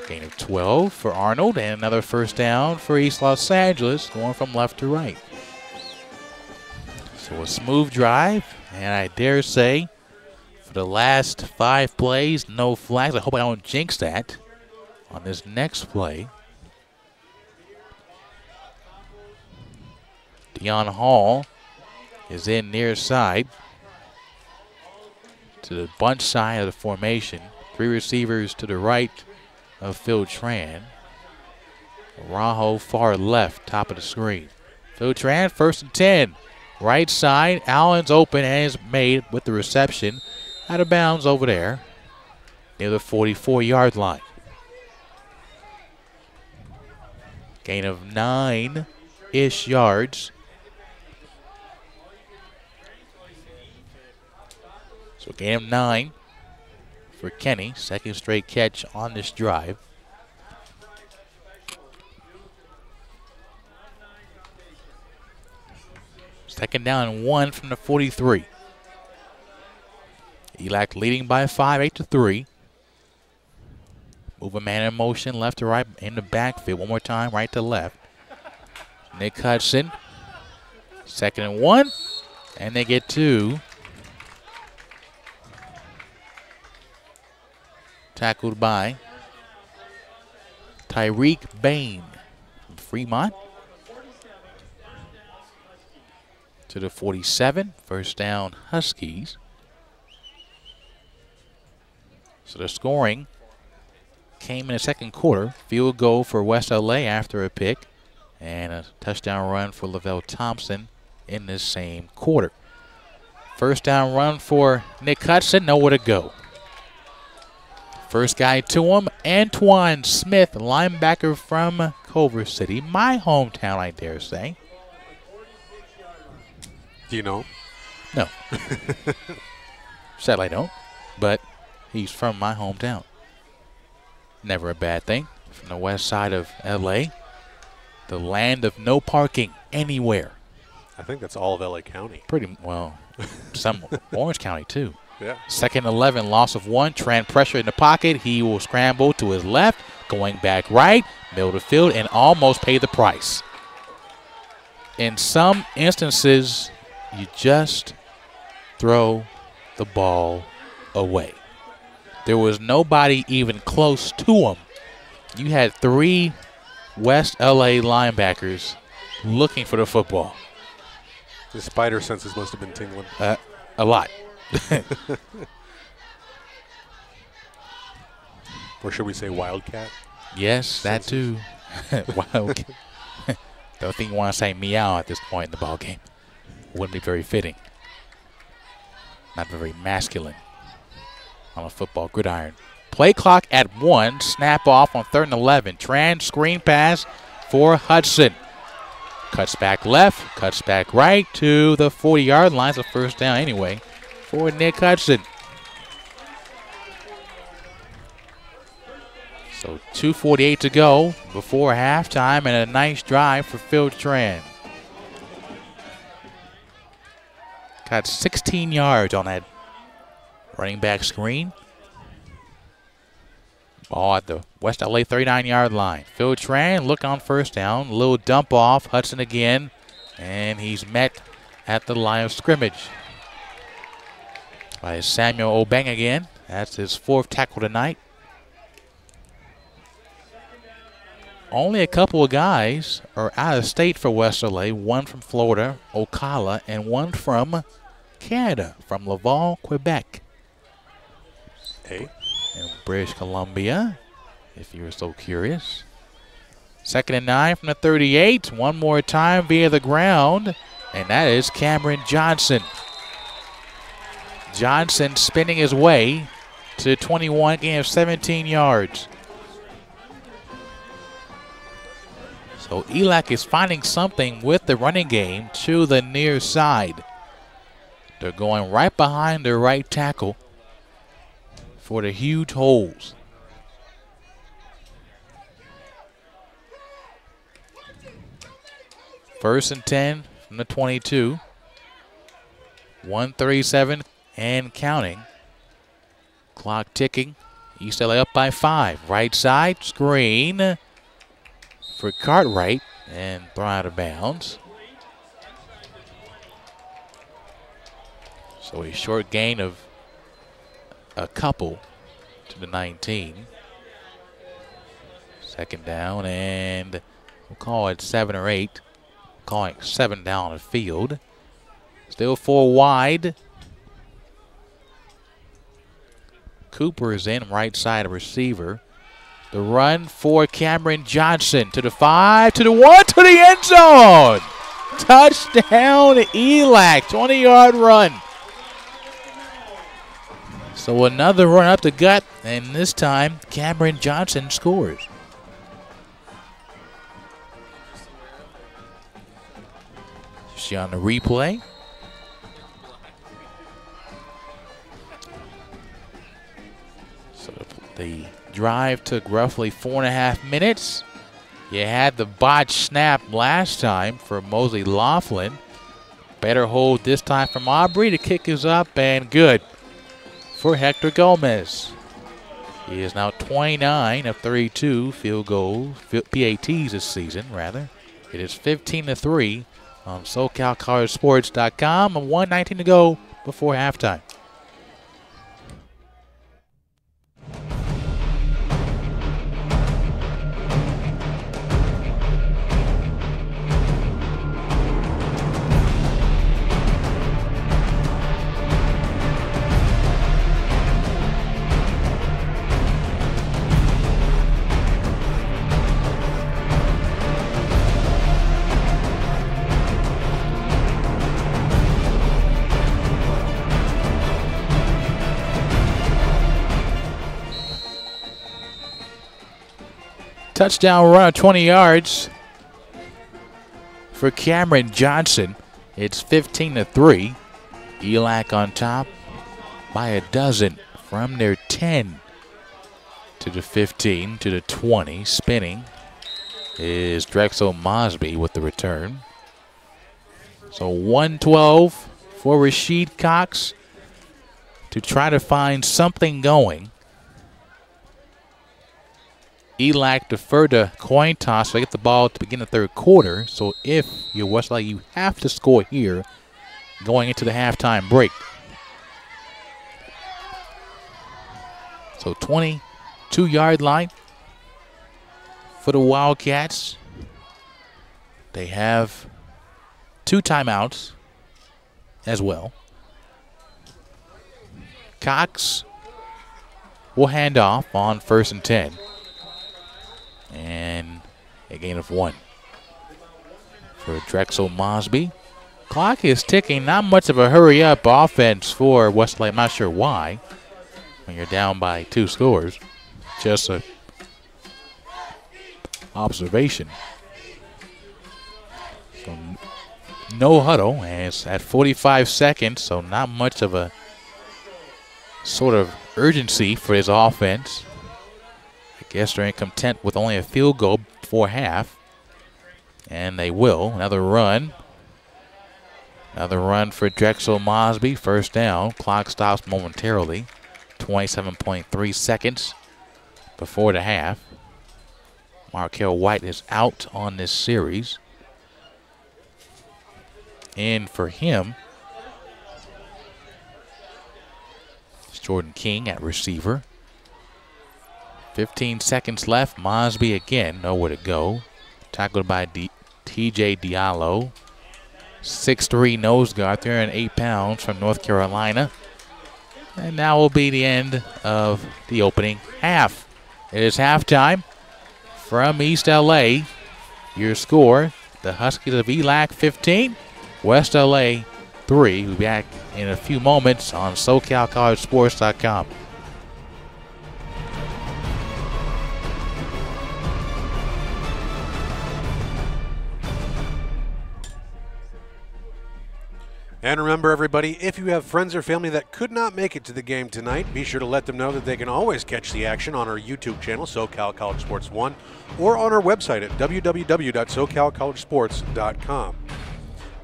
Gain of 12 for Arnold, and another 1st down for East Los Angeles, going from left to right. So a smooth drive, and I dare say, for the last 5 plays, no flags. I hope I don't jinx that on this next play. Deion Hall is in near side to the bunch side of the formation. 3 receivers to the right of Phil Tran. Rajo far left, top of the screen. Phil Tran, 1st and 10. Right side, Allen's open and is made with the reception. Out of bounds over there near the 44-yard line. Gain of 9-ish yards. So gain of 9 for Kenny. 2nd straight catch on this drive. Second down and 1 from the 43. ELAC leading by 5, 8-3. Move a man in motion, left to right in the backfield. One more time, right to left. Nick Hudson. 2nd and 1. And they get 2. Tackled by Tyreek Bain from Fremont. To the 47, 1st down Huskies. So the scoring came in the 2nd quarter. Field goal for West LA after a pick, and a touchdown run for Lavelle Thompson in this same quarter. 1st down run for Nick Hudson, nowhere to go. First guy to him, Antoine Smith, linebacker from Culver City, my hometown, I dare say. Do you know? No. Sadly, I don't. But he's from my hometown. Never a bad thing. From the west side of L.A., the land of no parking anywhere. I think that's all of LA County. Pretty well. Some Orange County, too. Yeah. 2nd 11, loss of 1. Tran pressure in the pocket. He will scramble to his left, going back right, middle of the field, and almost pay the price. In some instances, you just throw the ball away. There was nobody even close to him. You had 3 West LA linebackers looking for the football. The spider senses must have been tingling. A lot. Or should we say wildcat? Yes, that too. Wildcat. Don't think you want to say meow at this point in the ball game. Wouldn't be very fitting. Not very masculine on a football gridiron. Play clock at 1. Snap off on 3rd and 11. Tran screen pass for Hudson. Cuts back left, cuts back right to the 40-yard line. It's a first down anyway for Nick Hudson. So 2:48 to go before halftime, and a nice drive for Phil Tran. Got 16 yards on that running back screen. Ball at the West LA 39-yard line. Phil Tran look on first down. A little dump off. Hudson again. And he's met at the line of scrimmage by Samuel Obeng again. That's his 4th tackle tonight. Only a couple of guys are out of state for West LA. One from Florida, Ocala, and one from Canada, from Laval, Quebec. Hey. In British Columbia, if you're so curious. 2nd and 9 from the 38. One more time via the ground, and that is Cameron Johnson. Johnson spinning his way to 21, gain of 17 yards. So ELAC is finding something with the running game to the near side. They're going right behind their right tackle for the huge holes. First and 10 from the 22. 1:37 and counting. Clock ticking. East LA up by 5. Right side screen for Cartwright and thrown out of bounds. So a short gain of a couple to the 19. 2nd down, and we'll call it 7 or 8. Calling 7 down the field. Still 4 wide. Cooper is in, right side of receiver. The run for Cameron Johnson to the 5, to the 1, to the end zone. Touchdown ELAC, 20-yard run. So another run up the gut, and this time Cameron Johnson scores. See on the replay. So the drive took roughly 4.5 minutes. You had the botch snap last time for Mosley Laughlin. Better hold this time from Aubrey. The kick is up and good for Hector Gomez. He is now 29 of 32 field goals, PATs this season, rather. It is 15-3 on SoCalCollegeSports.com, and 1:19 to go before halftime. Touchdown run of 20 yards for Cameron Johnson. It's 15-3. ELAC on top by a dozen from their 10 to the 15 to the 20. Spinning is Drexel Mosby with the return. So 112 for Rasheed Cox to try to find something going. ELAC deferred the coin toss, so they get the ball to begin the 3rd quarter. So if you're Westlake, you have to score here going into the halftime break. So 22-yard line for the Wildcats. They have 2 timeouts as well. Cox will hand off on 1st and 10. And a gain of 1 for Drexel Mosby. Clock is ticking. Not much of a hurry-up offense for Westlake. I'm not sure why. when you're down by 2 scores. Just a observation. So no huddle, and it's at 45 seconds, so not much of a sort of urgency for his offense. I guess they're content with only a field goal before half, and they will. Another run for Drexel Mosby, first down. Clock stops momentarily. 27.3 seconds before the half. Markel White is out on this series. In for him, it's Jordan King at receiver. 15 seconds left. Mosby again, nowhere to go. Tackled by TJ Diallo. 6'3" nose guard, 308 pounds from North Carolina. And now will be the end of the opening half. It is halftime from East LA. Your score, the Huskies of ELAC 15, West LA 3. We'll be back in a few moments on SoCalCollegeSports.com. And remember, everybody, if you have friends or family that could not make it to the game tonight, be sure to let them know that they can always catch the action on our YouTube channel, SoCal College Sports 1, or on our website at www.socalcollegesports.com.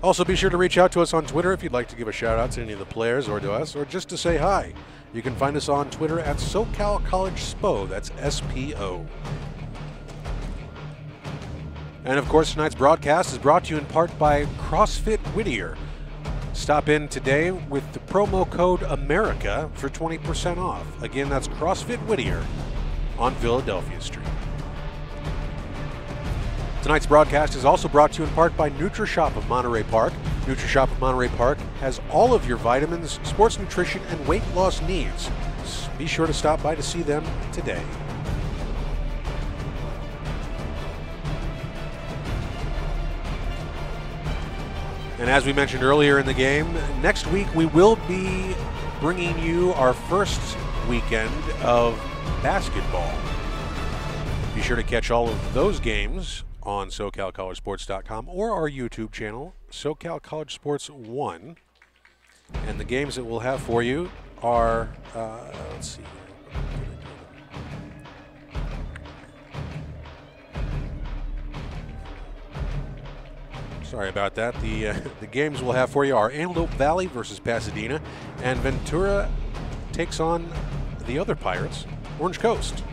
Also, be sure to reach out to us on Twitter if you'd like to give a shout-out to any of the players or to us, or just to say hi. You can find us on Twitter at SoCal College Spo. That's S-P-O. And, of course, tonight's broadcast is brought to you in part by CrossFit Whittier. Stop in today with the promo code AMERICA for 20% off. Again, that's CrossFit Whittier on Philadelphia Street. Tonight's broadcast is also brought to you in part by NutriShop of Monterey Park. NutriShop of Monterey Park has all of your vitamins, sports nutrition, and weight loss needs. Be sure to stop by to see them today. And as we mentioned earlier in the game, next week we will be bringing you our first weekend of basketball. Be sure to catch all of those games on SoCalCollegeSports.com or our YouTube channel, SoCal College Sports 1. And the games that we'll have for you are, let's see. Sorry about that. The games we'll have for you are Antelope Valley versus Pasadena, and Ventura takes on the other Pirates, Orange Coast.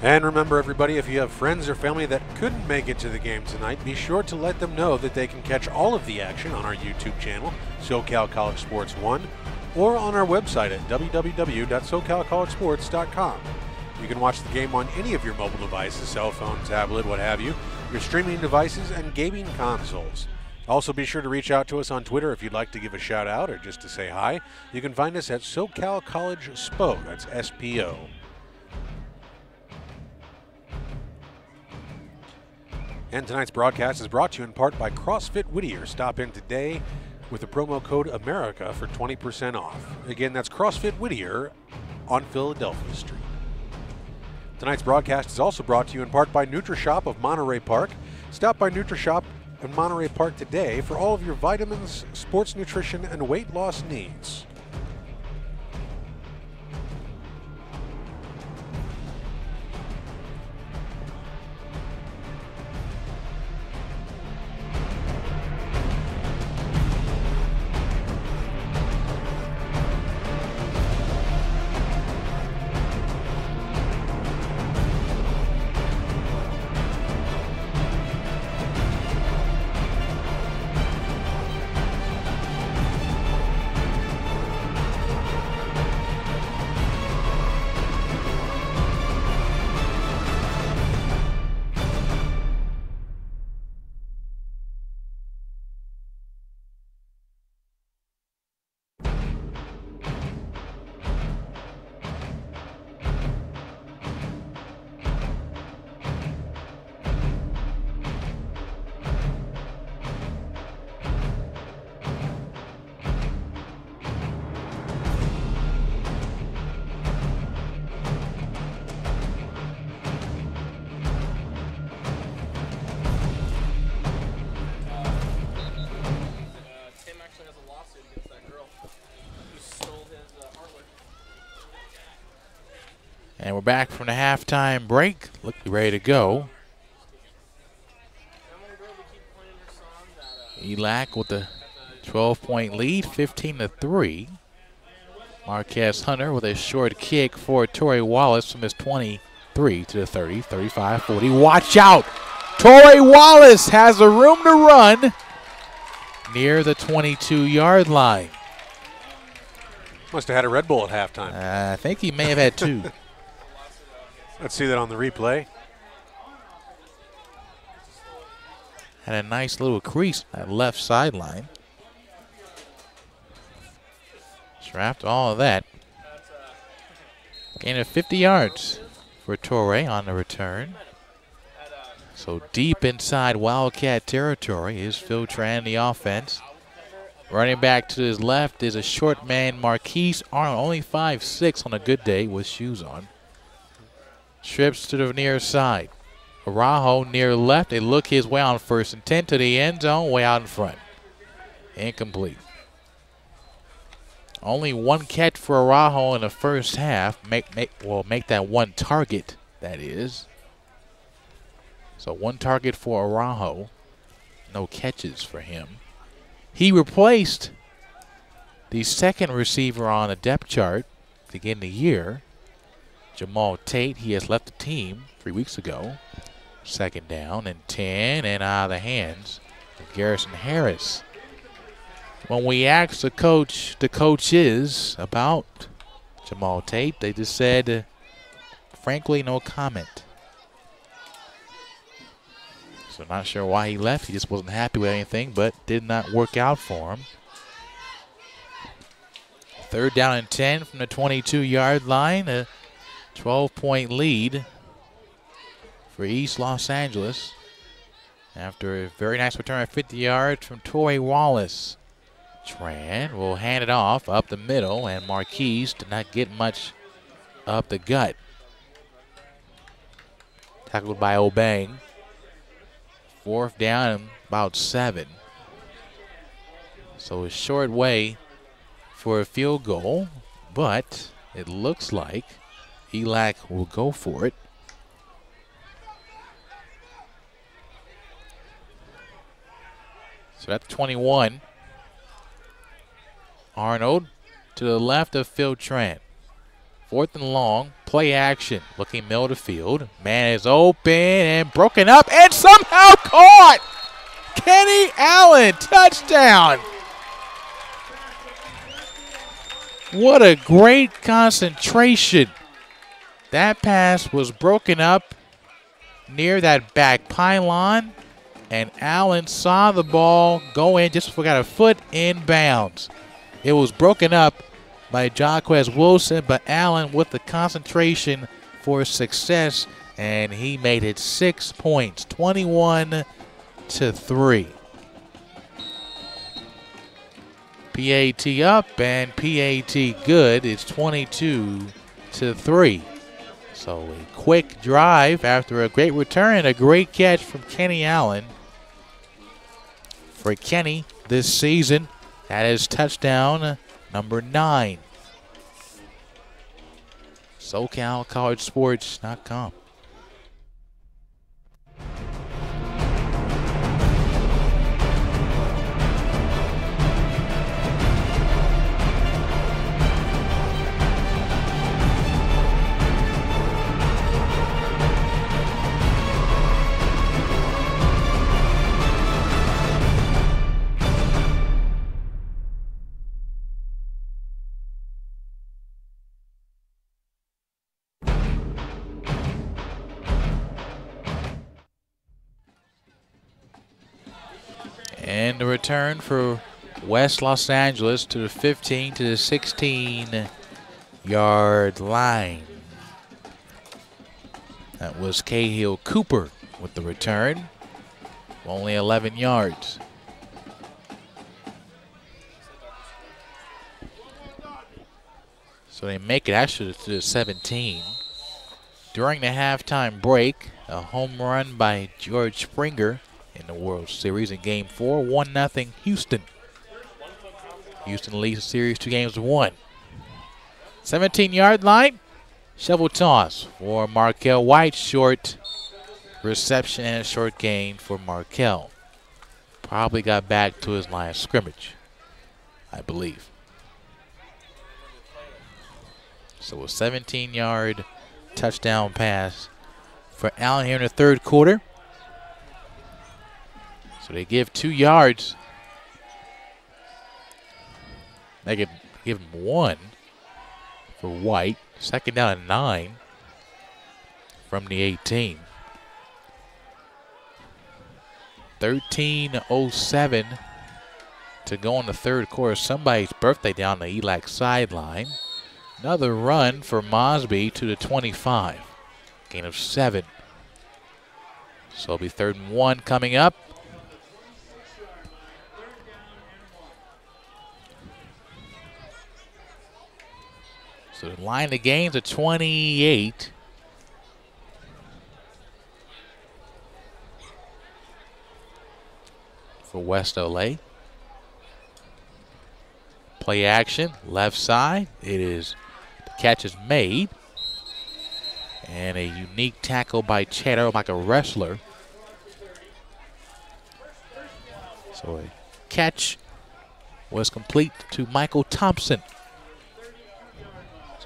And remember, everybody, if you have friends or family that couldn't make it to the game tonight, be sure to let them know that they can catch all of the action on our YouTube channel, SoCal College Sports 1, or on our website at www.socalcollegesports.com. You can watch the game on any of your mobile devices, cell phone, tablet, what have you, your streaming devices, and gaming consoles. Also, be sure to reach out to us on Twitter if you'd like to give a shout out or just to say hi. You can find us at SoCal College SPO, that's S-P-O. And tonight's broadcast is brought to you in part by CrossFit Whittier. Stop in today with the promo code AMERICA for 20% off. Again, that's CrossFit Whittier on Philadelphia Street. Tonight's broadcast is also brought to you in part by NutriShop of Monterey Park. Stop by NutriShop in Monterey Park today for all of your vitamins, sports nutrition, and weight loss needs. And we're back from the halftime break. Looking ready to go. ELAC with the 12-point lead, 15-3. Marquez Hunter with a short kick for Torrey Wallace from his 23 to the 30, 35, 40. Watch out! Torrey Wallace has the room to run near the 22-yard line. Must have had a Red Bull at halftime. I think he may have had two. Let's see that on the replay. Had a nice little crease at left sideline. Strapped all of that. Gain of 50 yards for Torrey on the return. So deep inside Wildcat territory is Phil Tran, the offense. Running back to his left is a short man, Marquise Arnold, only 5'6" on a good day with shoes on. Trips to the near side. Araujo near left. They look his way on 1st and 10 to the end zone, way out in front. Incomplete. Only one catch for Araujo in the first half. Make that one target, that is. So one target for Araujo. No catches for him. He replaced the second receiver on the depth chart to begin the year. Jamal Tate, he has left the team 3 weeks ago. 2nd down and 10 and out of the hands of Garrison Harris. When we asked the coaches about Jamal Tate, they just said, frankly, no comment. So not sure why he left. He just wasn't happy with anything, but did not work out for him. 3rd down and 10 from the 22-yard line. A 12-point lead for East Los Angeles after a very nice return of 50 yards from Torrey Wallace. Tran will hand it off up the middle, and Marquise did not get much up the gut. Tackled by Obang. 4th down and about 7. So a short way for a field goal, but it looks like ELAC will go for it. So that's 21. Arnold to the left of Phil Tran. 4th and long, play action, looking middle to field. Man is open and broken up and somehow caught. Kenny Allen, touchdown. What a great concentration. That pass was broken up near that back pylon, and Allen saw the ball go in, just forgot a foot in bounds. It was broken up by Jaquez Wilson, but Allen with the concentration for success, and he made it 6 points, 21-3. PAT up and PAT good. It's 22-3. So a quick drive after a great return and a great catch from Kenny Allen. For Kenny this season, that is touchdown number 9. SoCalCollegeSports.com. And the return for West Los Angeles to the 15 to the 16-yard line. That was Cahill Cooper with the return. Only 11 yards. So they make it actually to the 17. During the halftime break, a home run by George Springer in the World Series in Game 4, 1-0 Houston. Houston leads the series 2-1. 17-yard line, shovel toss for Markel White. Short reception and a short gain for Markel. Probably got back to his line of scrimmage, I believe. So a 17-yard touchdown pass for Allen here in the third quarter. So they give 2 yards. They give him 1 for White. 2nd down and 9 from the 18. 13:07 to go in the third quarter. Somebody's birthday down the ELAC sideline. Another run for Mosby to the 25. Gain of 7. So it'll be 3rd and 1 coming up. So the line of gains at 28. For West LA. Play action, left side. It is, the catch is made. And a unique tackle by Cheddar like a wrestler. So a catch was complete to Michael Thompson.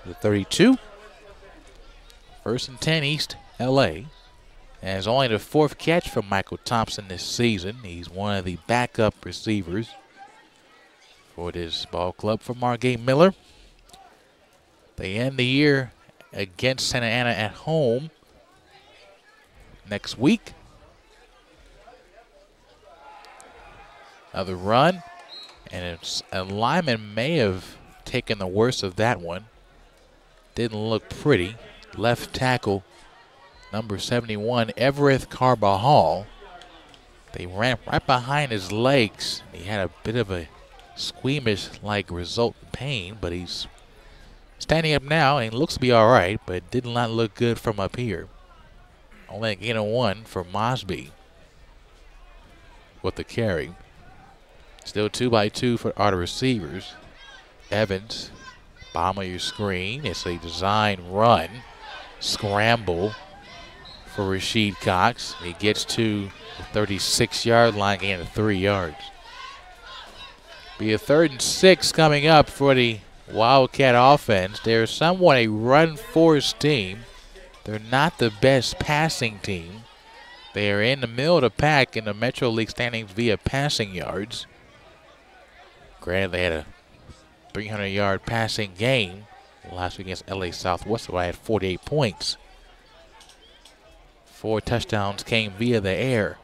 The 32. 1st and 10 East LA. And it's only the 4th catch from Michael Thompson this season. He's one of the backup receivers for this ball club for Margate Miller. They end the year against Santa Ana at home next week. Another run. And a lineman may have taken the worst of that one. Didn't look pretty. Left tackle, number 71, Everett Carbajal. They ran right behind his legs. He had a bit of a squeamish-like result in pain, but he's standing up now and looks to be all right, but it did not look good from up here. Only a gain of 1 for Mosby with the carry. Still 2-by-2 for our receivers. Evans. Bottom of your screen. It's a design run. Scramble for Rasheed Cox. He gets to the 36-yard line, gain of 3 yards. Be a 3rd and 6 coming up for the Wildcat offense. They're somewhat a run-forced team. They're not the best passing team. They are in the middle of the pack in the Metro League standings via passing yards. Granted, they had a 300-yard passing game last week against LA Southwest, where I had 48 points. 4 touchdowns came via the air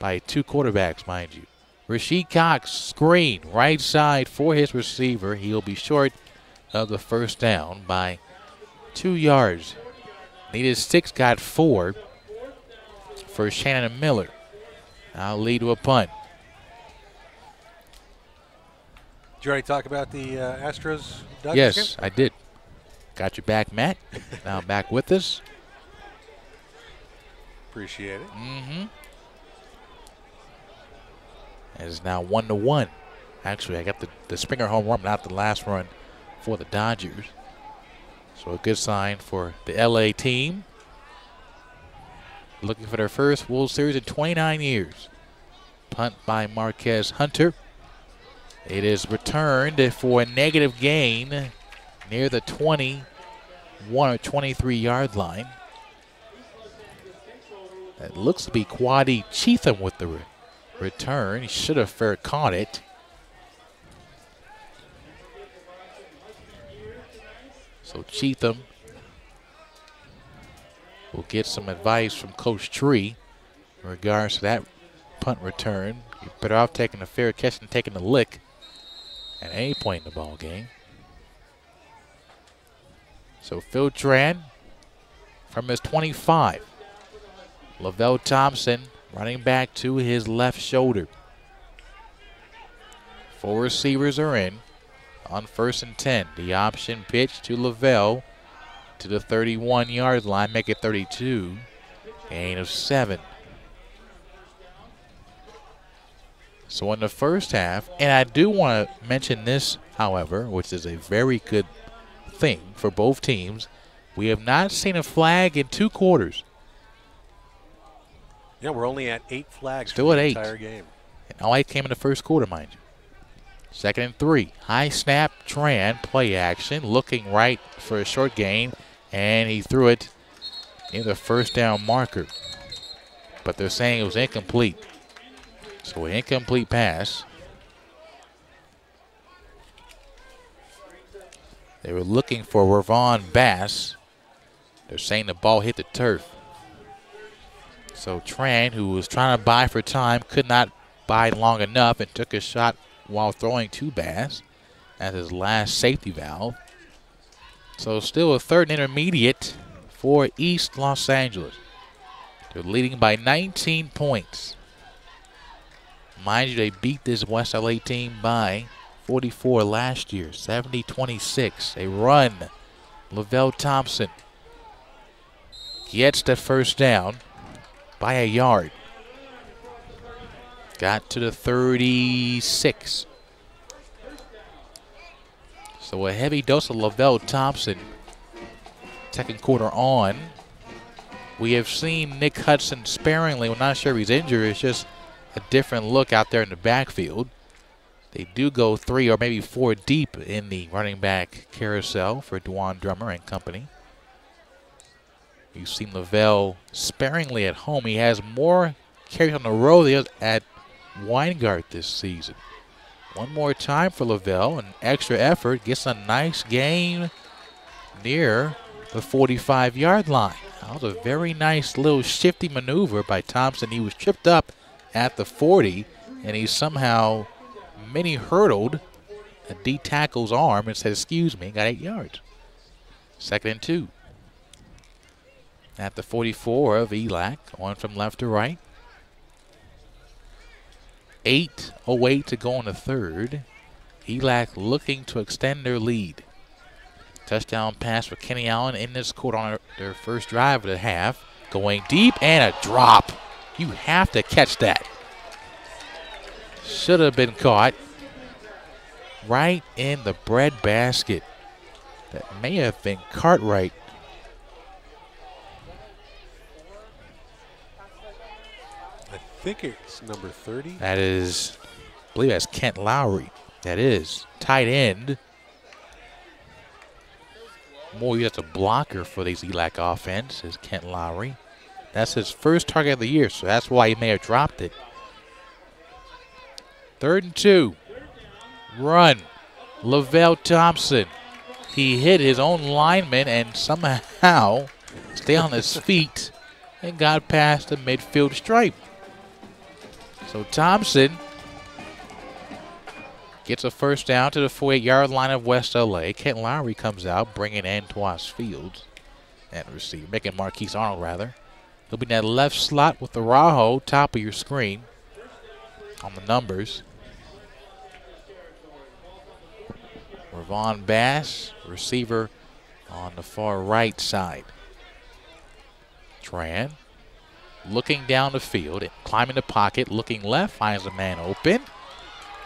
by 2 quarterbacks, mind you. Rasheed Cox, screen, right side for his receiver. He'll be short of the first down by 2 yards. Needed 6, got 4 for Shannon Miller. Now lead to a punt. Did you already talk about the Astros? Yes, game? I did. Got your back, Matt. Now back with us. Appreciate it. It's now 1-1. Actually, I got the Springer home run, not the last run for the Dodgers. So a good sign for the LA team. Looking for their first World Series in 29 years. Punt by Marquez Hunter. It is returned for a negative gain near the 21 or 23-yard line. That looks to be Quadi Cheatham with the return. He should have fair caught it. So Cheatham will get some advice from Coach Tree in regards to that punt return. You're better off taking a fair catch than taking a lick at any point in the ball game. So Phil Tran from his 25. Lavelle Thompson running back to his left shoulder. 4 receivers are in on 1st and 10. The option pitch to Lavelle to the 31-yard line, make it 32. Gain of 7. So in the first half, and I do want to mention this, however, which is a very good thing for both teams, we have not seen a flag in 2 quarters. Yeah, we're only at 8 flags Still for at the 8. entire game. And all 8 came in the first quarter, mind you. 2nd and 3. High snap, Tran, play action, looking right for a short gain, and he threw it near the first down marker. But they're saying it was incomplete. So an incomplete pass. They were looking for Ravon Bass. They're saying the ball hit the turf. So Tran, who was trying to buy for time, could not buy long enough and took a shot while throwing to Bass as his last safety valve. So still a 3rd and intermediate for East Los Angeles. They're leading by 19 points. Mind you, they beat this West LA team by 44 last year, 70-26. A run. Lavelle Thompson gets the first down by a yard. Got to the 36. So a heavy dose of Lavelle Thompson. 2nd quarter on. We have seen Nick Hudson sparingly. We're not sure if he's injured. It's just a different look out there in the backfield. They do go 3 or maybe 4 deep in the running back carousel for Dwan Drummer and company. You've seen Lavelle sparingly at home. He has more carries on the road than he does at Weingart this season. One more time for Lavelle, an extra effort, gets a nice gain near the 45-yard line. That was a very nice little shifty maneuver by Thompson. He was tripped up at the 40, and he somehow mini hurdled a D tackle's arm and said, "Excuse me," got 8 yards. 2nd and 2. At the 44 of ELAC, going from left to right. 8:08 to go in the 3rd. ELAC looking to extend their lead. Touchdown pass for Kenny Allen in this quarter on their first drive of the half. Going deep and a drop. You have to catch that. Should have been caught right in the bread basket. That may have been Cartwright. I think it's number 30. That is, I believe that's Kent Lowry. That is tight end more as a blocker for these ELAC offense is Kent Lowry. That's his first target of the year, so that's why he may have dropped it. 3rd and 2. Run. Lavelle Thompson. He hit his own lineman and somehow stayed on his feet and got past the midfield stripe. So Thompson gets a first down to the 48-yard line of West LA. Kent Lowry comes out, bringing Antoine Fields at receiver, making Marquise Arnold rather. He'll be in that left slot with the Rajo, top of your screen on the numbers. Ravon Bass, receiver on the far right side. Tran looking down the field, climbing the pocket, looking left, finds a man open.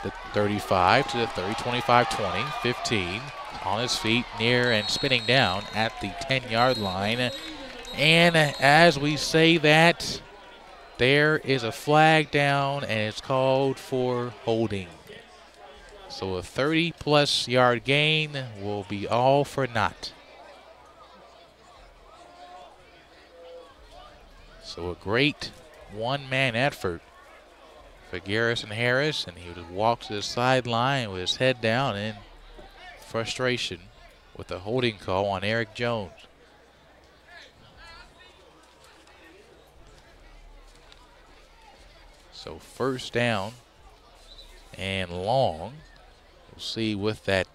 The 35 to the 30, 25, 20, 15. On his feet, near and spinning down at the 10-yard line. And as we say that, there is a flag down, and it's called for holding. So a 30-plus yard gain will be all for naught. So a great one-man effort for Garrison Harris, and he would walk to the sideline with his head down in frustration with a holding call on Eric Jones. So first down and long. We'll see with that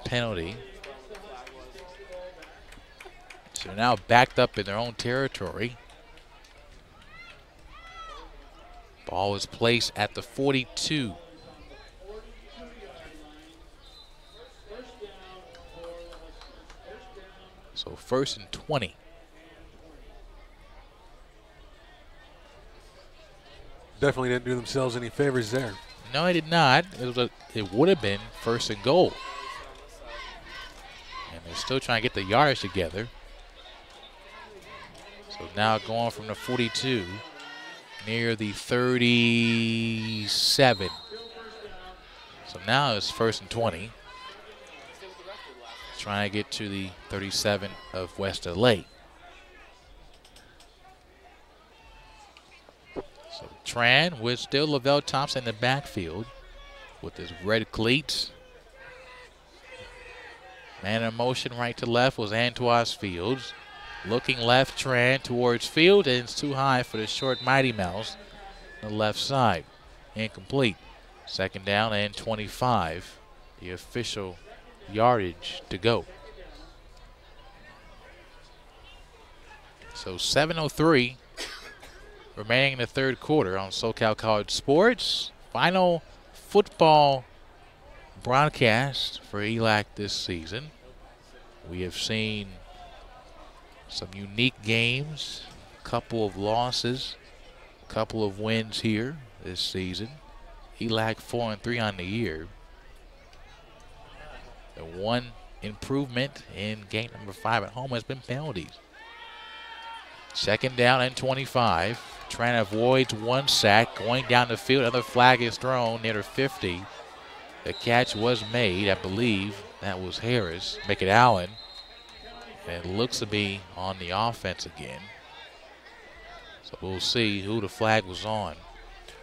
penalty. So they're now backed up in their own territory. Ball is placed at the 42. So 1st and 20. Definitely didn't do themselves any favors there. No, it did not. It would have been 1st and goal. And they're still trying to get the yards together. So now going from the 42 near the 37. So now it's 1st and 20. Trying to get to the 37 of West LA. So Tran with still Lavelle Thompson in the backfield with his red cleats. Man in motion right to left was Antoine Fields. Looking left, Tran towards Field, and it's too high for the short Mighty Mouse on the left side. Incomplete. 2nd down and 25. The official yardage to go. So 7:03 remaining in the 3rd quarter on SoCal College Sports. Final football broadcast for ELAC this season. We have seen some unique games, a couple of losses, a couple of wins here this season. ELAC 4-3 on the year. The one improvement in game number 5 at home has been penalties. 2nd down and 25. Trying to avoid one sack. Going down the field, another flag is thrown near the 50. The catch was made, I believe that was Harris, make it Allen. And it looks to be on the offense again. So we'll see who the flag was on.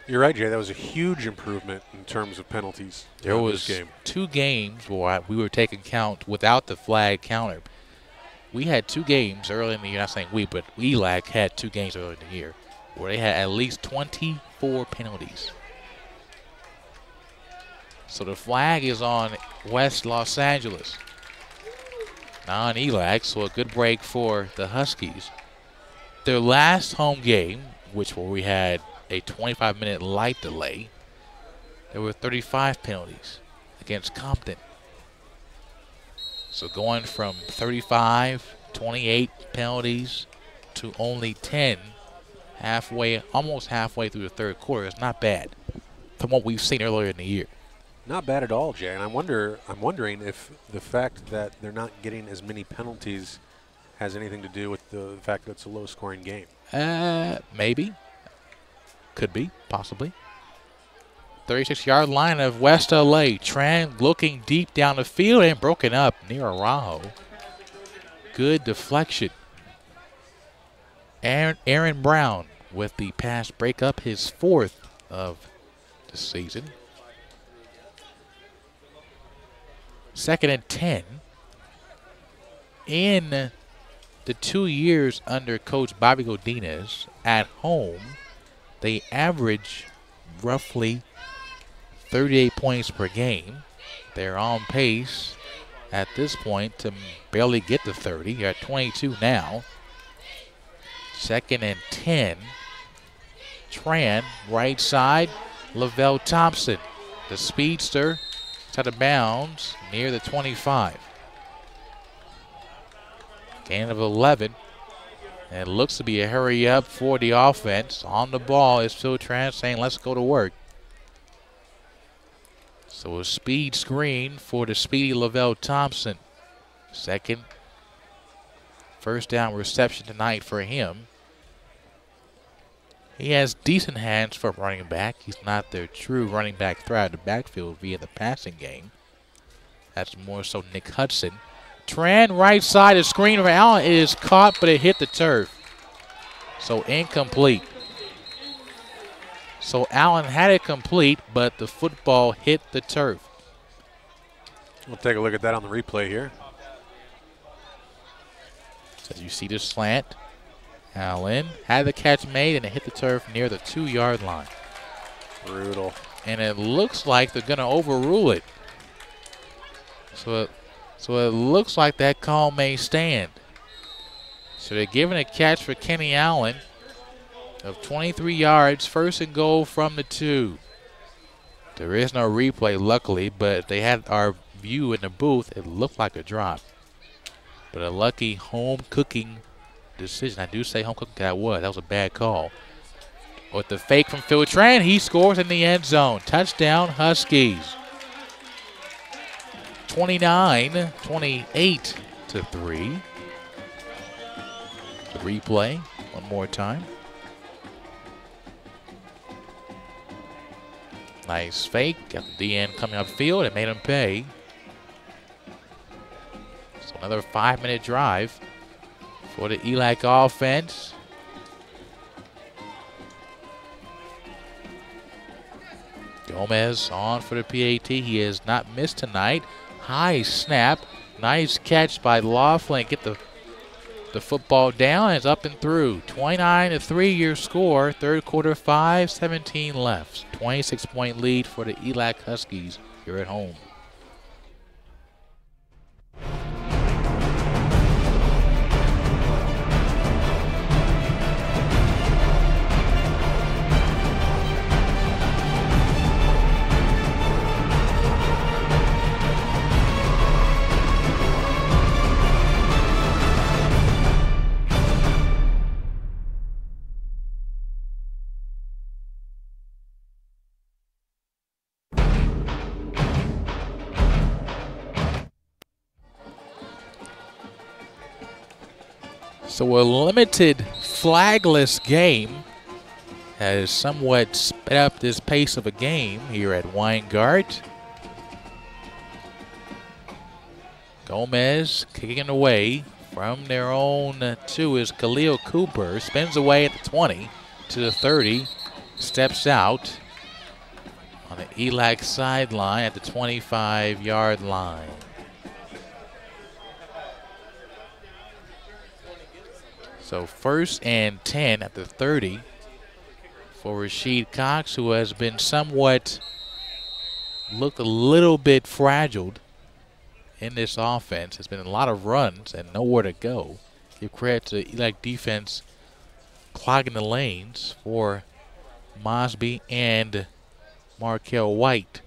You're right, Jay. That was a huge improvement in terms of penalties. There was this game. 2 games where we were taking count without the flag counter. We had 2 games early in the year, not saying we, but ELAC had 2 games early in the year where they had at least 24 penalties. So the flag is on West Los Angeles. Non-ELAC, so a good break for the Huskies. Their last home game, where we had a 25-minute light delay, there were 35 penalties against Compton. So going from 35, 28 penalties to only 10 almost halfway through the 3rd quarter is not bad from what we've seen earlier in the year. Not bad at all, Jay. And I'm wondering if the fact that they're not getting as many penalties has anything to do with the fact that it's a low-scoring game. Maybe. Could be, possibly. 36-yard line of West LA. Tran looking deep down the field and broken up near Araujo. good deflection. Aaron Brown with the pass breakup, his 4th of the season. 2nd and 10. In the 2 years under Coach Bobby Godinez at home, they average roughly 38 points per game. They're on pace at this point to barely get to 30. You're at 22 now. 2nd and 10. Tran, right side. Lavelle Thompson, the speedster, out of bounds near the 25. Gain of 11. And it looks to be a hurry up for the offense. On the ball is Phil Tran saying, let's go to work. So a speed screen for the speedy Lavelle Thompson. 2nd first down reception tonight for him. He has decent hands for running back. He's not their true running back threat out of the backfield via the passing game. That's more so Nick Hudson. Tran, right side, a screen for Allen. It is caught, but it hit the turf. So incomplete. So Allen had it complete, but the football hit the turf. We'll take a look at that on the replay here. As you see the slant, Allen had the catch made, and it hit the turf near the 2-yard line. Brutal. And it looks like they're going to overrule it. So it looks like that call may stand. So they're giving a catch for Kenny Allen of 23 yards, 1st and goal from the 2. There is no replay, luckily, but if they had our view in the booth, it looked like a drop. But a lucky home cooking decision. I do say home cooking, that was a bad call. With the fake from Phil Tran, he scores in the end zone. Touchdown, Huskies. 29-28 to 3. The replay one more time. Nice fake. Got the DN coming upfield. It made him pay. So another 5-minute drive for the ELAC offense. Gomez on for the PAT. He has not missed tonight. High snap. Nice catch by Laughlin. Get the football down. It's up and through. 29-3 your score. 3rd quarter, 5:17 left. 26-point lead for the ELAC Huskies here at home. So a limited flagless game has somewhat sped up this pace of a game here at Weingart. Gomez kicking away from their own 2 is Khalil Cooper. Spins away at the 20 to the 30. Steps out on the ELAC sideline at the 25-yard line. So 1st and 10 at the 30 for Rasheed Cox, who has been somewhat looked a little bit frazzled in this offense. There's been a lot of runs and nowhere to go. Give credit to the ELAC defense clogging the lanes for Mosby and Markel White.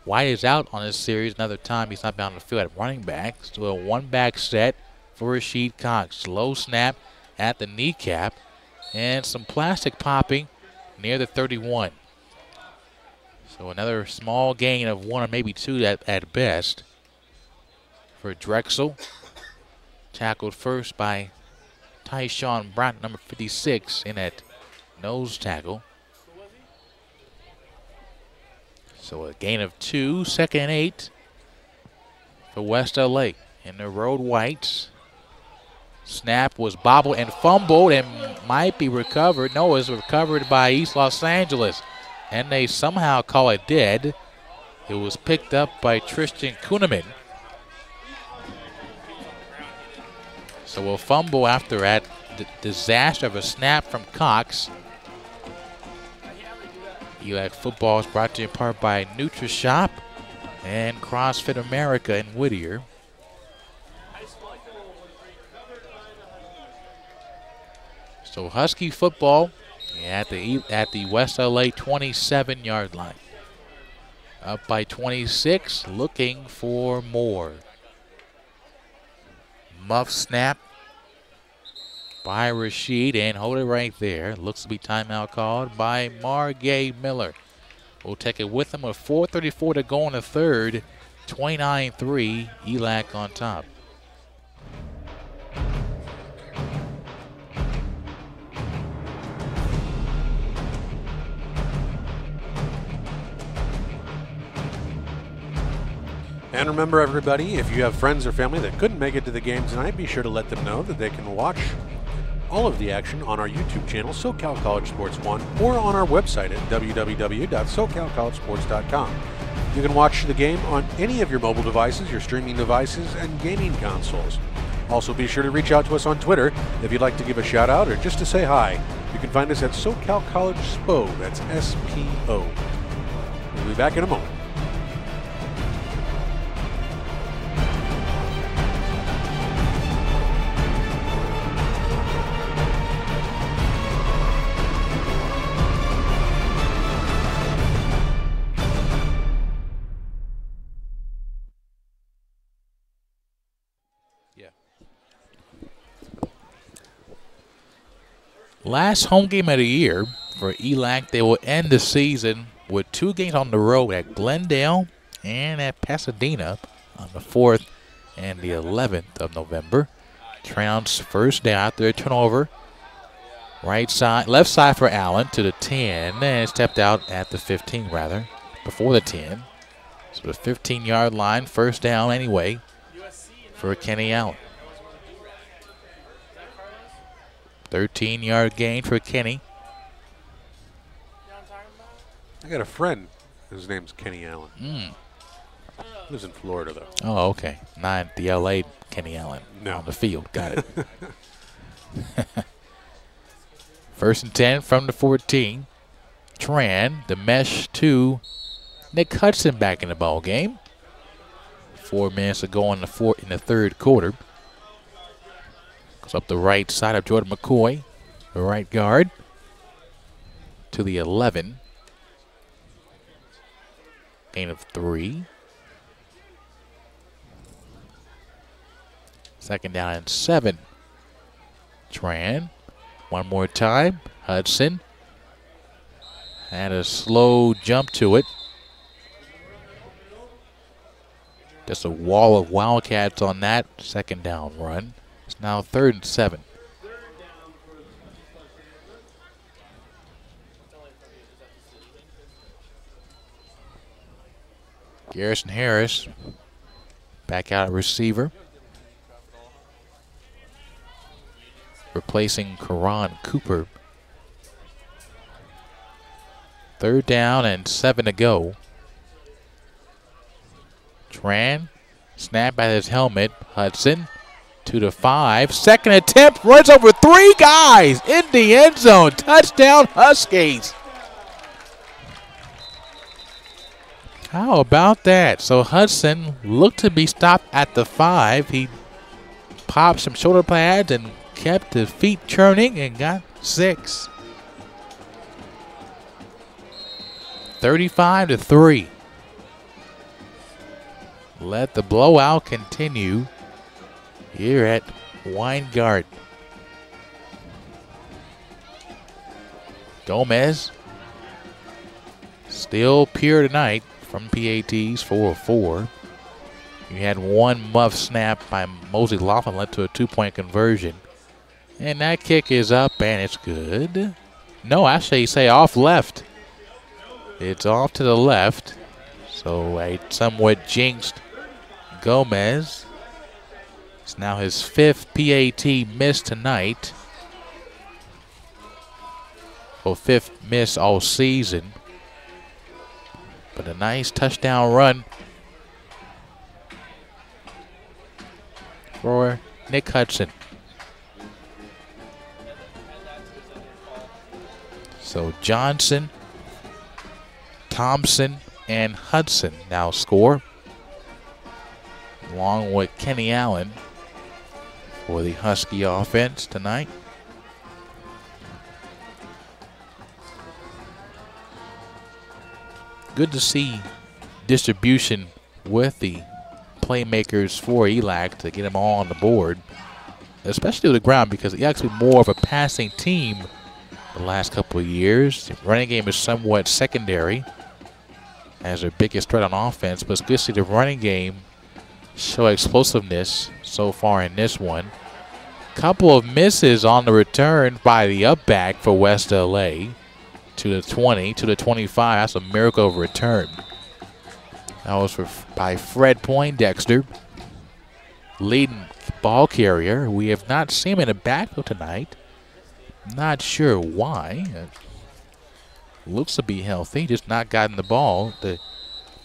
White is out on this series. Another time he's not been on the field at running back. So a one-back set for Rasheed Cox. Low snap at the kneecap and some plastic popping near the 31. So another small gain of 1 or maybe 2 at best for Drexel. Tackled first by Tyshawn Brown, number 56, in that nose tackle. So a gain of 2, 2nd and 8 for West LA in the road whites. Snap was bobbled and fumbled and might be recovered. No, it was recovered by East Los Angeles. And they somehow call it dead. It was picked up by Tristan Kuhneman. So a fumble after that disaster of a snap from Cox. ELAC football is brought to you in part by NutriShop and CrossFit America in Whittier. So Husky football at the West LA 27-yard line. Up by 26, looking for more. Muff snap by Rashid, and hold it right there. Looks to be timeout called by Margay Miller. We'll take it with him with 4:34 to go in the third. 29-3, ELAC on top. And remember, everybody, if you have friends or family that couldn't make it to the game tonight, be sure to let them know that they can watch all of the action on our YouTube channel, SoCal College Sports 1, or on our website at www.socalcollegesports.com. You can watch the game on any of your mobile devices, your streaming devices, and gaming consoles. Also, be sure to reach out to us on Twitter if you'd like to give a shout out or just to say hi. You can find us at SoCal College SPO, that's S-P-O. We'll be back in a moment. Last home game of the year for ELAC. They will end the season with 2 games on the road at Glendale and at Pasadena on the 4th and the 11th of November. Trounce first down after a turnover. Left side for Allen to the 10, and stepped out at the 15 rather, before the 10. So the 15-yard line, first down anyway for Kenny Allen. 13-yard gain for Kenny. I got a friend. His name's Kenny Allen. Lives in Florida, though. Oh, okay. Not the L.A. Kenny Allen. No. On the field. Got it. First and 10 from the 14. Tran, the mesh to Nick Hudson back in the ball game. 4 minutes to go in the third quarter. Goes up the right side of Jordan McCoy, the right guard, to the 11. Gain of 3. Second down and 7. Tran, one more time. Hudson had a slow jump to it. Just a wall of Wildcats on that second down run. It's now 3rd and 7. Garrison Harris back out at receiver, replacing Karan Cooper. 3rd down and 7 to go. Tran, snap at his helmet. Hudson to the 5. Second attempt, runs over 3 guys in the end zone. Touchdown, Huskies. How about that? So Hudson looked to be stopped at the 5. He popped some shoulder pads and kept his feet churning and got 6. 35-3. Let the blowout continue here at Weingart. Gomez still pure tonight from PATs, 4 of 4. You had one muff snap by Mosey Laughlin, led to a 2-point conversion. And that kick is up and it's good. No, actually you say off left. It's off to the left. So a somewhat jinxed Gomez It's now his 5th PAT miss tonight. Or 5th miss all season. But a nice touchdown run for Nick Hudson. So Johnson, Thompson, and Hudson now score, along with Kenny Allen for the Husky offense tonight. Good to see distribution with the playmakers for ELAC to get them all on the board, especially to the ground, because ELAC's been more of a passing team the last couple of years. The running game is somewhat secondary as their biggest threat on offense, but it's good to see the running game show explosiveness so far in this one. Couple of misses on the return by the up back for West LA. To the 20, to the 25. That's a miracle of a return. That was by Fred Poindexter, leading ball carrier. We have not seen him in the backfield tonight. Not sure why. Looks to be healthy, just not gotten the ball the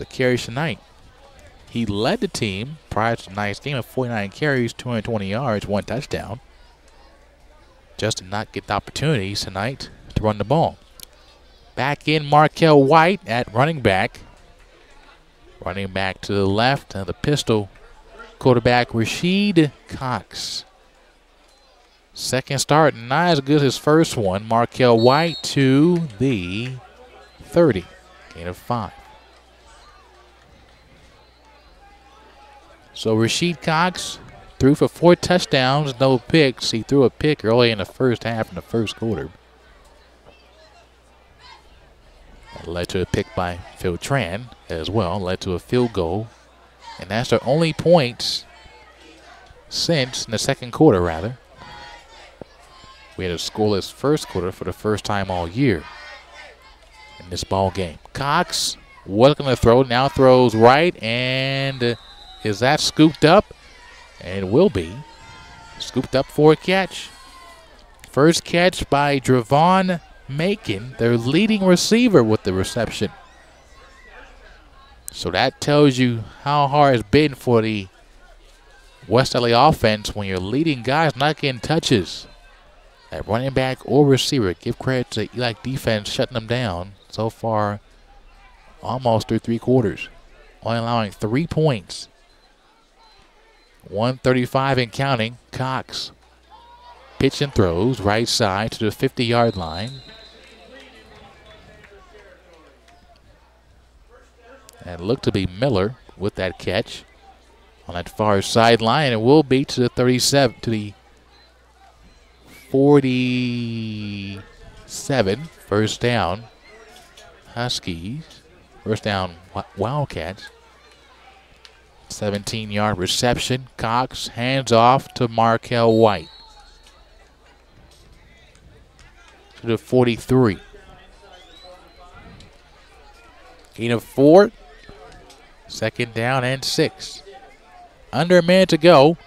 carries tonight. He led the team prior to tonight's game of 49 carries, 220 yards, 1 touchdown. Just did not get the opportunities tonight to run the ball. Back in Markel White at running back. Running back to the left of the pistol quarterback Rashid Cox. Second start, not as good as his first one. Markel White to the 30. Gain of 5. So Rashid Cox threw for 4 touchdowns, no picks. He threw a pick early in the first half in the first quarter. That led to a pick by Phil Tran as well, led to a field goal. And that's their only points since, in the second quarter rather. We had a scoreless first quarter for the first time all year in this ball game. Cox was going to throw, now throws right, and is that scooped up? And it will be. Scooped up for a catch. First catch by Dravon Macon, their leading receiver, with the reception. So that tells you how hard it's been for the West LA offense when your leading guys not getting touches at running back or receiver. Give credit to ELAC defense shutting them down so far almost through 3 quarters. Only allowing 3 points. 135 and counting. Cox pitch and throws right side to the 50-yard line. And looked to be Miller with that catch on that far sideline. It will be to the 37, to the 47. First down, Huskies. First down, Wildcats. 17-yard reception. Cox hands off to Markel White. To the 43. Gain of 4. Second down and 6. Under a minute to go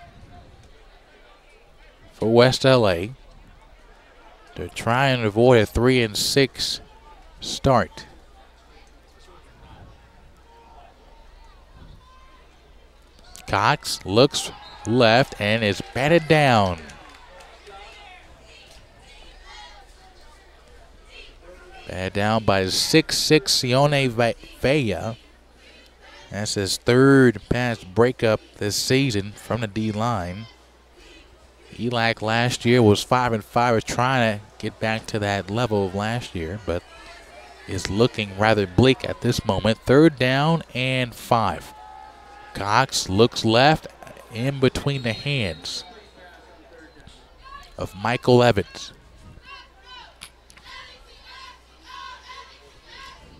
for West LA. They're trying to avoid a 3-6 start. Cox looks left and is batted down. Batted down by 6'6" Sione Vea. That's his 3rd pass breakup this season from the D-line. ELAC last year was 5-5, was trying to get back to that level of last year, but is looking rather bleak at this moment. 3rd down and 5. Cox looks left, in between the hands of Michael Evans.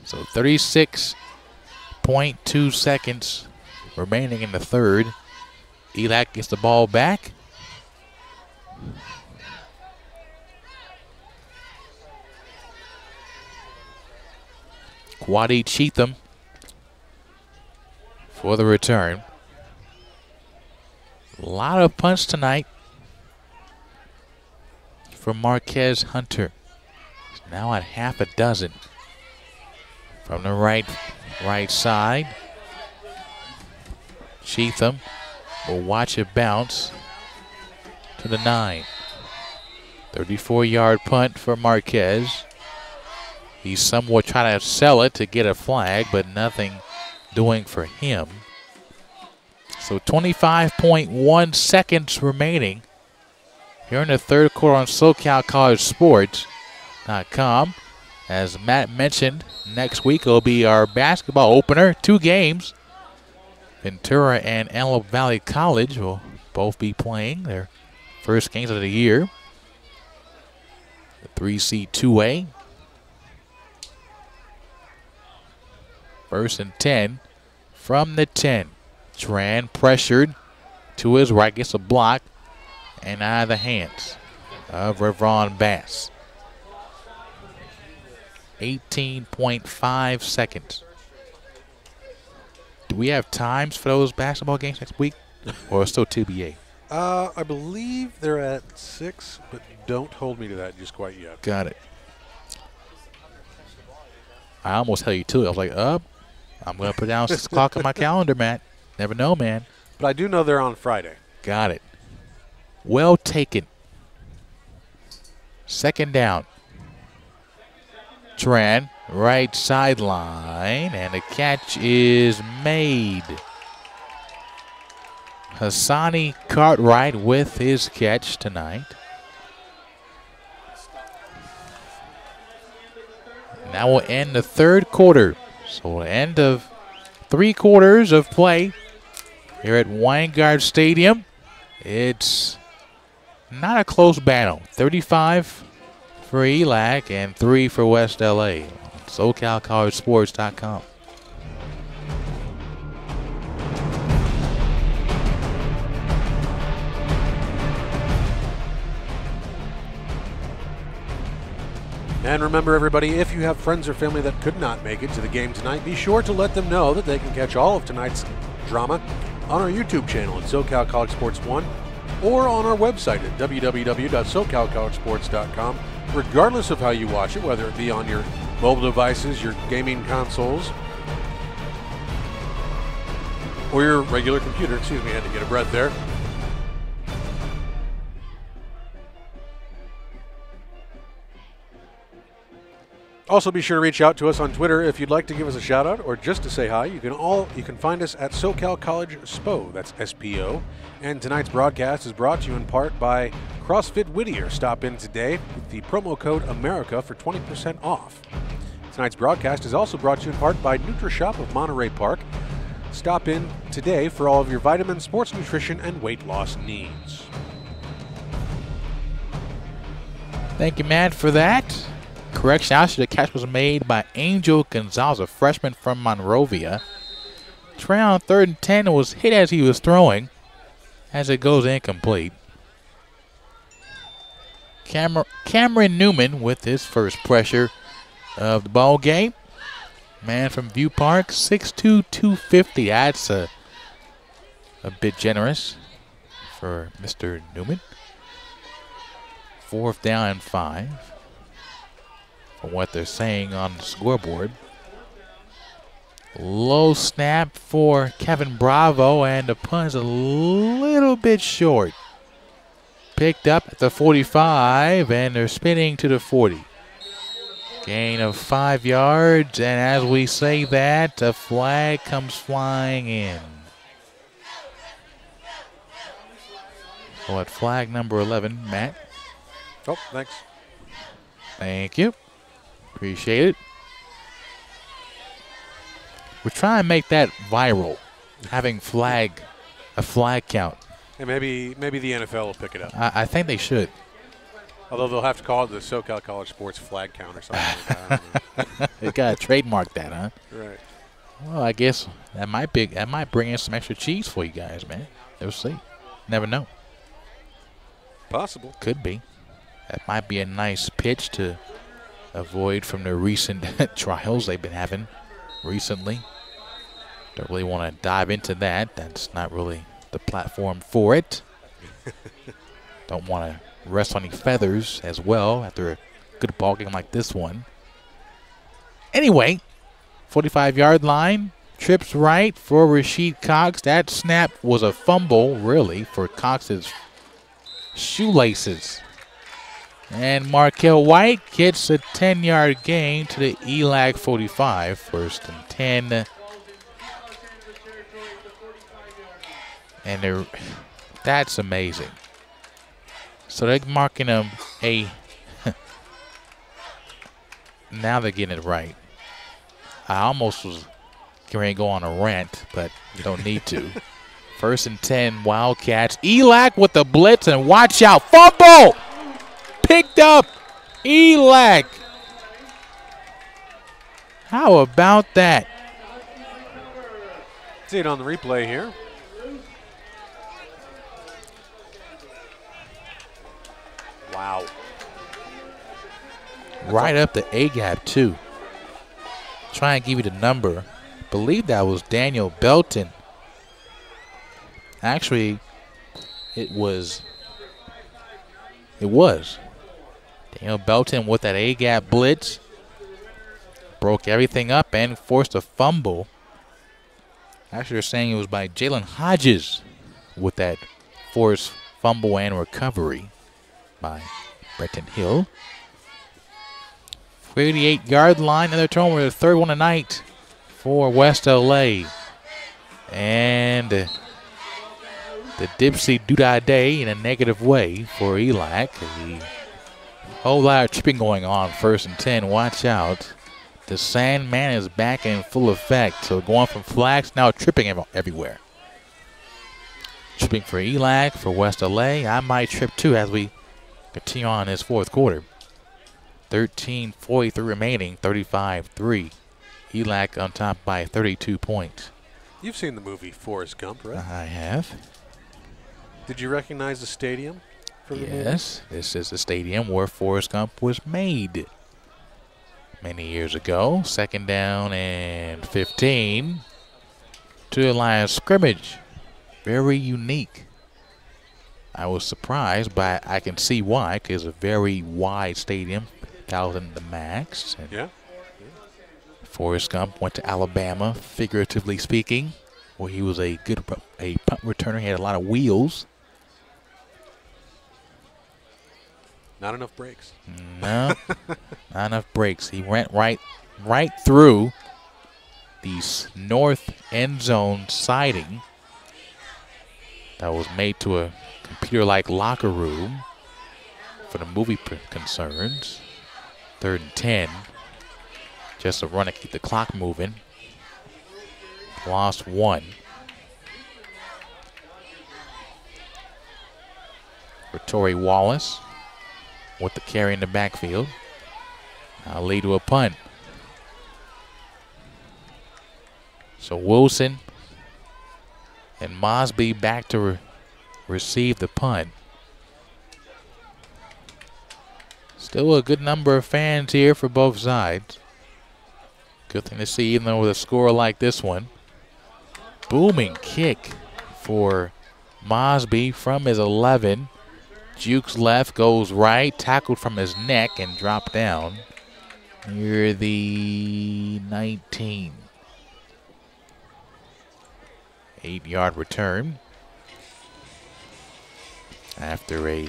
So 36.2 seconds remaining in the 3rd. ELAC gets the ball back. Quadi Cheatham for the return. A lot of punts tonight for Marquez Hunter. He's now at half a dozen. From the right side, Cheatham will watch it bounce to the 9. 34-yard punt for Marquez. He's somewhat trying to sell it to get a flag, but nothing doing for him. So 25.1 seconds remaining here in the third quarter on SoCalCollegeSports.com. As Matt mentioned, next week will be our basketball opener. 2 games. Ventura and Antelope Valley College will both be playing their first games of the year. The 3C 2A. 1st and 10 from the 10. Tran pressured to his right, gets a block and out of the hands of Revron Bass. 18.5 seconds. Do we have times for those basketball games next week, or still TBA? I believe they're at 6, but don't hold me to that just quite yet. Got it. I almost held you to it. I was like, I'm going to put down 6 o'clock on my calendar, Matt. Never know, man. But I do know they're on Friday. Got it. Well taken. 2nd down. Tran, right sideline, and the catch is made. Hassani Cartwright with his catch tonight. And that will end the third quarter. So end of 3 quarters of play here at Weingart Stadium. It's not a close battle. 35 for ELAC and 3 for West LA. SoCalCollegeSports.com. And remember, everybody, if you have friends or family that could not make it to the game tonight, be sure to let them know that they can catch all of tonight's drama on our YouTube channel at SoCal College Sports 1 or on our website at www.socalcollegesports.com. Regardless of how you watch it, whether it be on your mobile devices, your gaming consoles, or your regular computer. Excuse me, I had to get a breath there. Also, be sure to reach out to us on Twitter if you'd like to give us a shout out or just to say hi. You can find us at SoCal College SPO, that's SPO. And tonight's broadcast is brought to you in part by CrossFit Whittier. Stop in today with the promo code America for 20% off. Tonight's broadcast is also brought to you in part by NutriShop of Monterey Park. Stop in today for all of your vitamin, sports nutrition, and weight loss needs. Thank you, Matt, for that. Correction, actually, the catch was made by Angel Gonzalez, a freshman from Monrovia. Try on 3rd and 10 was hit as he was throwing, as it goes incomplete. Cameron Newman with his first pressure of the ball game. Man from View Park, 6'2", 250. That's a bit generous for Mr. Newman. 4th down and 5. From what they're saying on the scoreboard. Low snap for Kevin Bravo, and the punt is a little bit short. Picked up at the 45, and they're spinning to the 40. Gain of 5 yards, and as we say that, a flag comes flying in. So at flag number 11, Matt. Oh, thanks. Thank you. Appreciate it. We're trying to make that viral, having a flag count. And maybe the NFL will pick it up. I think they should. Although they'll have to call it the SoCal College Sports flag count or something like that. I don't know. They got to trademark that, huh? Right. Well, I guess that might bring in some extra cheese for you guys, man. We'll see. Never know. Possible. Could be. That might be a nice pitch to avoid from the recent trials they've been having recently. Don't really want to dive into that. That's not really the platform for it. Don't want to rest on any feathers as well after a good ball game like this one. Anyway, 45-yard line, trips right for Rasheed Cox. That snap was a fumble, really, for Cox's shoelaces. And Markel White gets a 10-yard gain to the ELAC 45, 1st and 10. And that's amazing. So they're marking him a now they're getting it right. I almost was going to go on a rant, but you don't need to. 1st and 10, Wildcats. ELAC with the blitz, and watch out. Fumble! Picked up. ELAC. How about that? See it on the replay here. Wow. Right up the A-gap, too. Try and give you the number. Believe that was Daniel Belton. Actually, it was. Daniel Belton with that A-gap blitz. Broke everything up and forced a fumble. Actually, they're saying it was by Jalen Hodges with that forced fumble and recovery by Breton Hill. 38-yard line, another turnover, the 3rd one tonight for West LA. And the Dipsy Doodah Day in a negative way for ELAC. A whole lot of tripping going on, 1st and 10. Watch out. The Sandman is back in full effect. So going from flags, now tripping everywhere. Tripping for ELAC, for West LA. I might trip too as we continue on this 4th quarter. 13:43 remaining, 35-3. ELAC on top by 32 points. You've seen the movie Forrest Gump, right? I have. Did you recognize the stadium from the movie? Yes, this is the stadium where Forrest Gump was made many years ago. 2nd down and 15 to the line of scrimmage. Very unique. I was surprised, but I can see why, because it's a very wide stadium, 1,000 the max. And yeah. Forrest Gump went to Alabama, figuratively speaking, where he was a punt returner. He had a lot of wheels. Not enough breaks. No, not enough breaks. He went right through the north end zone siding that was made to a computer-like locker room for the movie concerns. 3rd and 10. Just a run to keep the clock moving. Lost 1. For Torrey Wallace with the carry in the backfield. Now lead to a punt. So Wilson and Mosby back to receive the punt. Still a good number of fans here for both sides. Good thing to see, even though with a score like this one. Booming kick for Mosby from his 11. Jukes left, goes right, tackled from his neck and dropped down near the 19. 8-yard return after a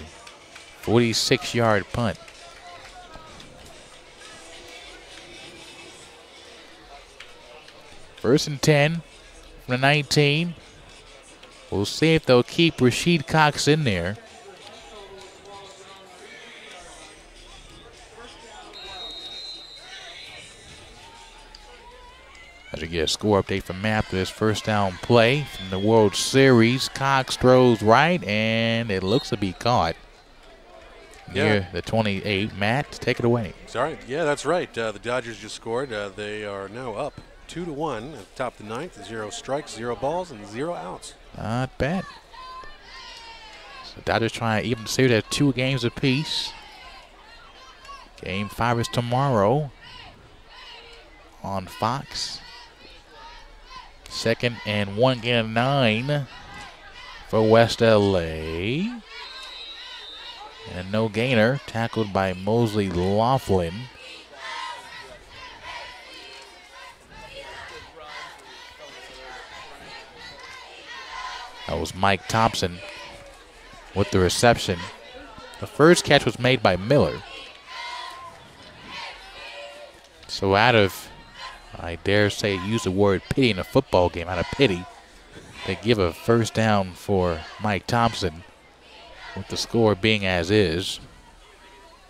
46-yard punt. First and 10 from the 19. We'll see if they'll keep Rasheed Cox in there. As we get a score update from Matt after this first down play from the World Series. Cox throws right, and it looks to be caught near the 28. Matt, take it away. Sorry. Yeah, that's right. The Dodgers just scored. They are now up 2-1 at the top of the 9th. 0 strikes, 0 balls, and 0 outs. Not bad. So Dodgers trying to even the series at 2 games apiece. Game 5 is tomorrow on Fox. 2nd and 1, gain of 9 for West LA. And a no gainer tackled by Mosley Laughlin. That was Mike Thompson with the reception. The first catch was made by Miller. So out of, I dare say, use the word pity in a football game, out of pity, they give a first down for Mike Thompson with the score being as is.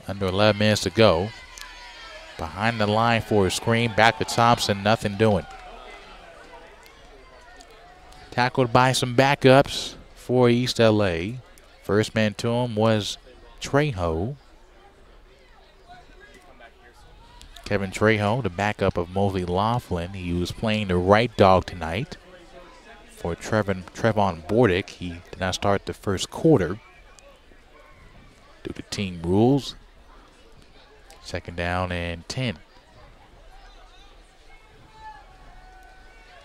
Under 11 minutes to go. Behind the line for a screen, back to Thompson, nothing doing. Tackled by some backups for East LA. First man to him was Trejo. Kevin Trejo, the backup of Mosley Laughlin. He was playing the right dog tonight for Trevon Bordick. He did not start the first quarter due to team rules. Second down and 10.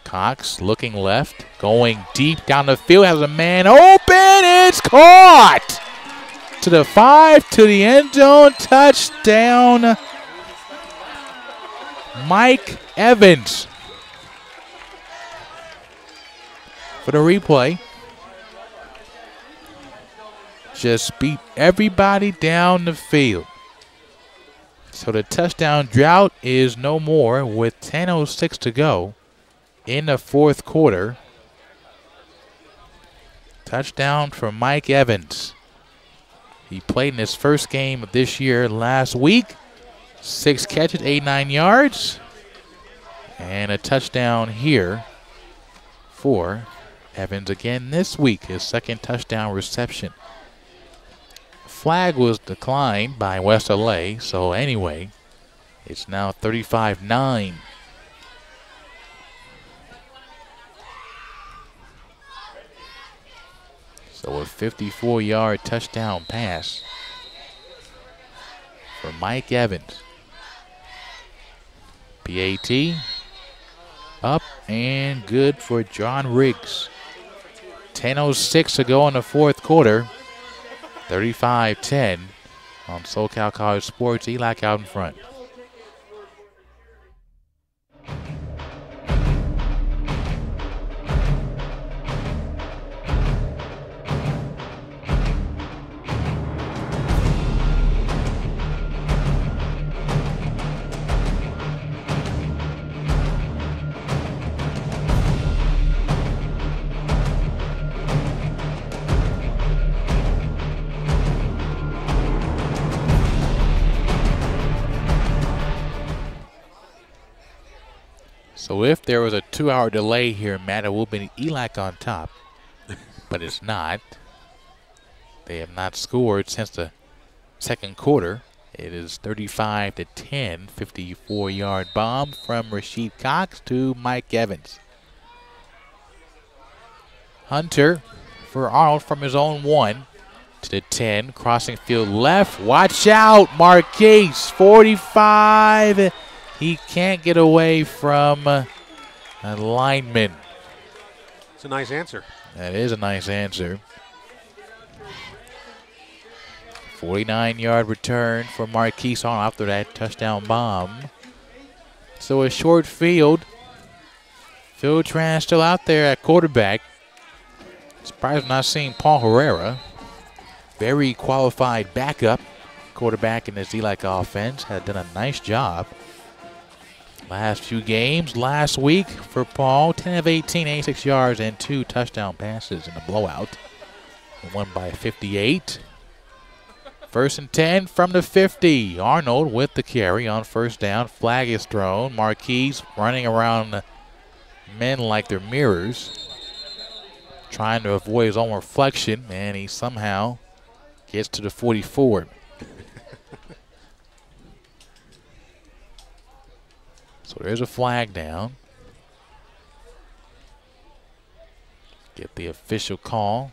Cox looking left, going deep down the field, has a man open, it's caught! To the 5, to the end zone, touchdown, Mike Evans. For the replay, just beat everybody down the field. So the touchdown drought is no more with 10:06 to go in the fourth quarter. Touchdown for Mike Evans. He played in his first game of this year last week. 6 catches, 89 yards. And a touchdown here for Evans again this week, his second touchdown reception. Flag was declined by West LA, so anyway, it's now 35-9. So a 54-yard touchdown pass for Mike Evans. PAT up and good for John Riggs. 10:06 to go in the fourth quarter. 35-10 on SoCal College Sports. ELAC out in front. So if there was a 2-hour delay here, Matt, it would have been ELAC on top. But it's not. They have not scored since the second quarter. It is 35-10, 54-yard bomb from Rasheed Cox to Mike Evans. Hunter for Arnold from his own 1 to the 10, crossing field left. Watch out, Marquise, 45. He can't get away from a lineman. It's a nice answer. That is a nice answer. 49-yard return for Marquise on after that touchdown bomb. So a short field. Phil Tran still out there at quarterback. Surprised not seeing Paul Herrera. Very qualified backup quarterback in this ELAC offense. Had done a nice job. Last few games, last week for Paul, 10 of 18, 86 yards, and 2 touchdown passes in a blowout. He won by 58. First and 10 from the 50. Arnold with the carry on first down. Flag is thrown. Marquise running around men like they're mirrors, trying to avoid his own reflection, and he somehow gets to the 44. So there's a flag down. Get the official call.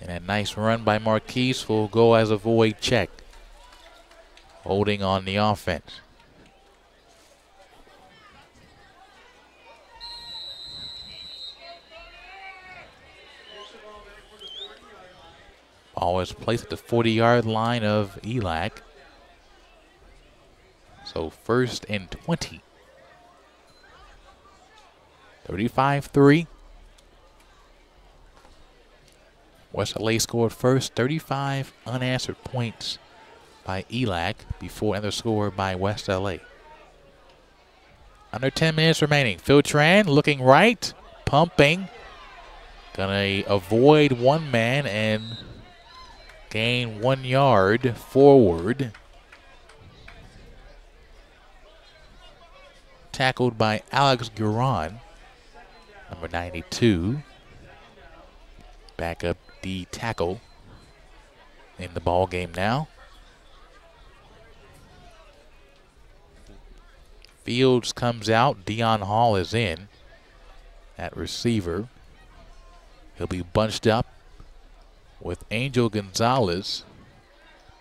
And a nice run by Marquise will go as a void check. Holding on the offense. Ball is placed at the 40-yard line of ELAC. So 1st and 20. 35-3. West LA scored first. 35 unanswered points by ELAC before another score by West LA. Under 10 minutes remaining. Phil Tran looking right, pumping. Gonna avoid one man and gain 1 yard forward. Tackled by Alex Guran, number 92. Back up the tackle in the ball game now. Fields comes out. Dion Hall is in at receiver. He'll be bunched up with Angel Gonzalez.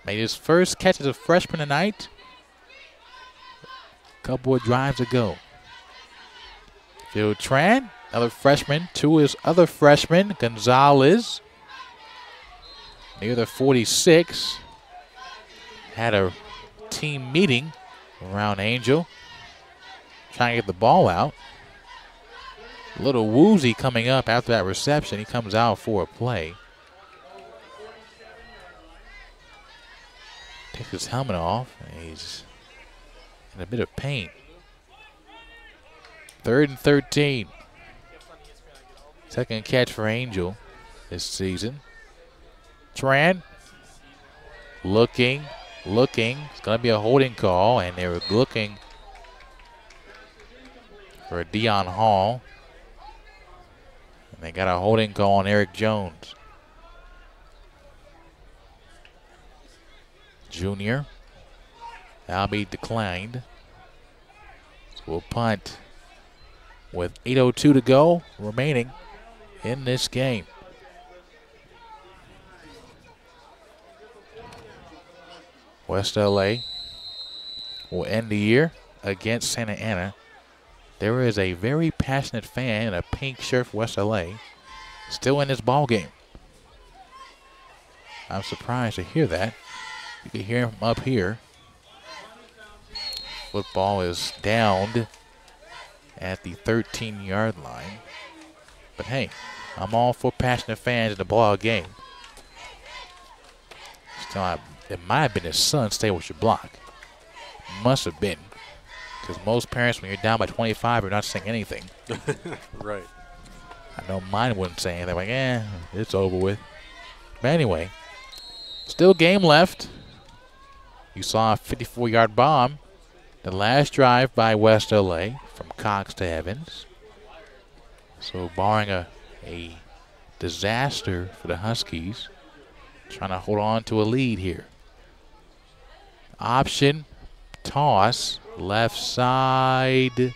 Made his first catch as a freshman tonight. Couple of drives ago. Phil Tran, another freshman, to his other freshman, Gonzalez. Near the 46. Had a team meeting around Angel. Trying to get the ball out. A little woozy coming up after that reception. He comes out for a play. Takes his helmet off. And he's in a bit of pain. 3rd and 13. Second catch for Angel this season. Tran looking. It's going to be a holding call, and they were looking for Dion Hall. And they got a holding call on Eric Jones. Junior. That'll be declined. So we'll punt with 8:02 to go remaining in this game. West LA will end the year against Santa Ana. There is a very passionate fan in a pink shirt for West LA still in this ball game. I'm surprised to hear that. You can hear him up here. Football is downed at the 13-yard line. But hey, I'm all for passionate fans in the ball game. Still, it might have been his son, stay with your block. Must have been. Because most parents, when you're down by 25, are not saying anything. Right. I know mine wouldn't say anything. Like, it's over with. But anyway, still game left. You saw a 54-yard bomb. The last drive by West LA from Cox to Evans. So barring a disaster for the Huskies, trying to hold on to a lead here. Option, toss, left side.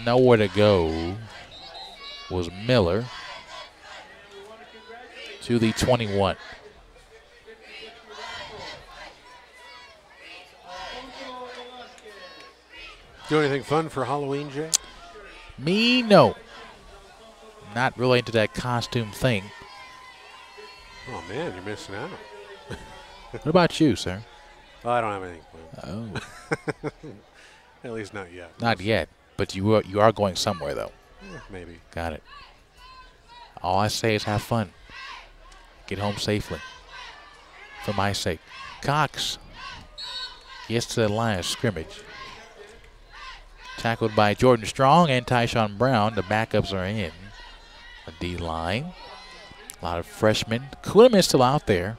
Nowhere to go was Miller to the 21. Do anything fun for Halloween, Jay? Me, no. Not really into that costume thing. Oh, man, you're missing out. What about you, sir? Well, I don't have anything planned. Oh. At least not yet. Not yet, but you are going somewhere, though. Yeah, maybe. Got it. All I say is have fun. Get home safely. For my sake. Cox gets to the line of scrimmage. Tackled by Jordan Strong and Tyshawn Brown. The backups are in. A D-line. A lot of freshmen. Kuhlman is still out there,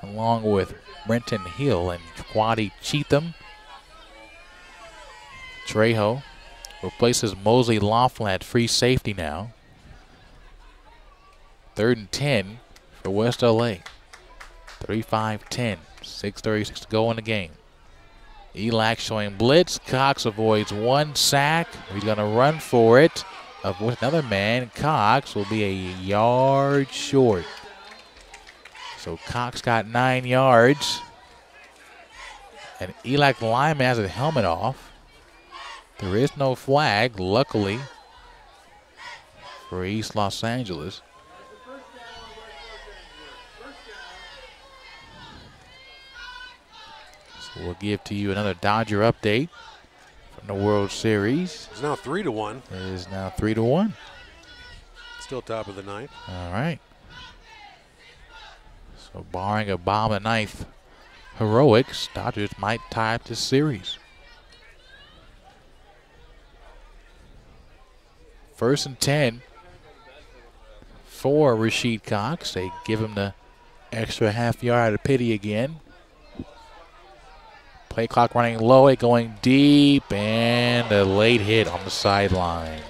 along with Brenton Hill and Quaddy Cheatham. Trejo replaces Mosley Laughlin at free safety now. 3rd and 10 for West LA. 35-10. 6:36 to go in the game. ELAC showing blitz. Cox avoids one sack. He's going to run for it. Avoids another man. Cox will be a yard short. So Cox got 9 yards. And ELAC lineman has his helmet off. There is no flag, luckily, for East Los Angeles. We'll give to you another Dodger update from the World Series. It's now 3-1. It is now 3-1. Still top of the ninth. All right. So barring a bottom of the ninth heroics, Dodgers might tie up this series. 1st and 10 for Rashid Cox. They give him the extra half yard of pity again. Play clock running low, it going deep, and a late hit on the sideline.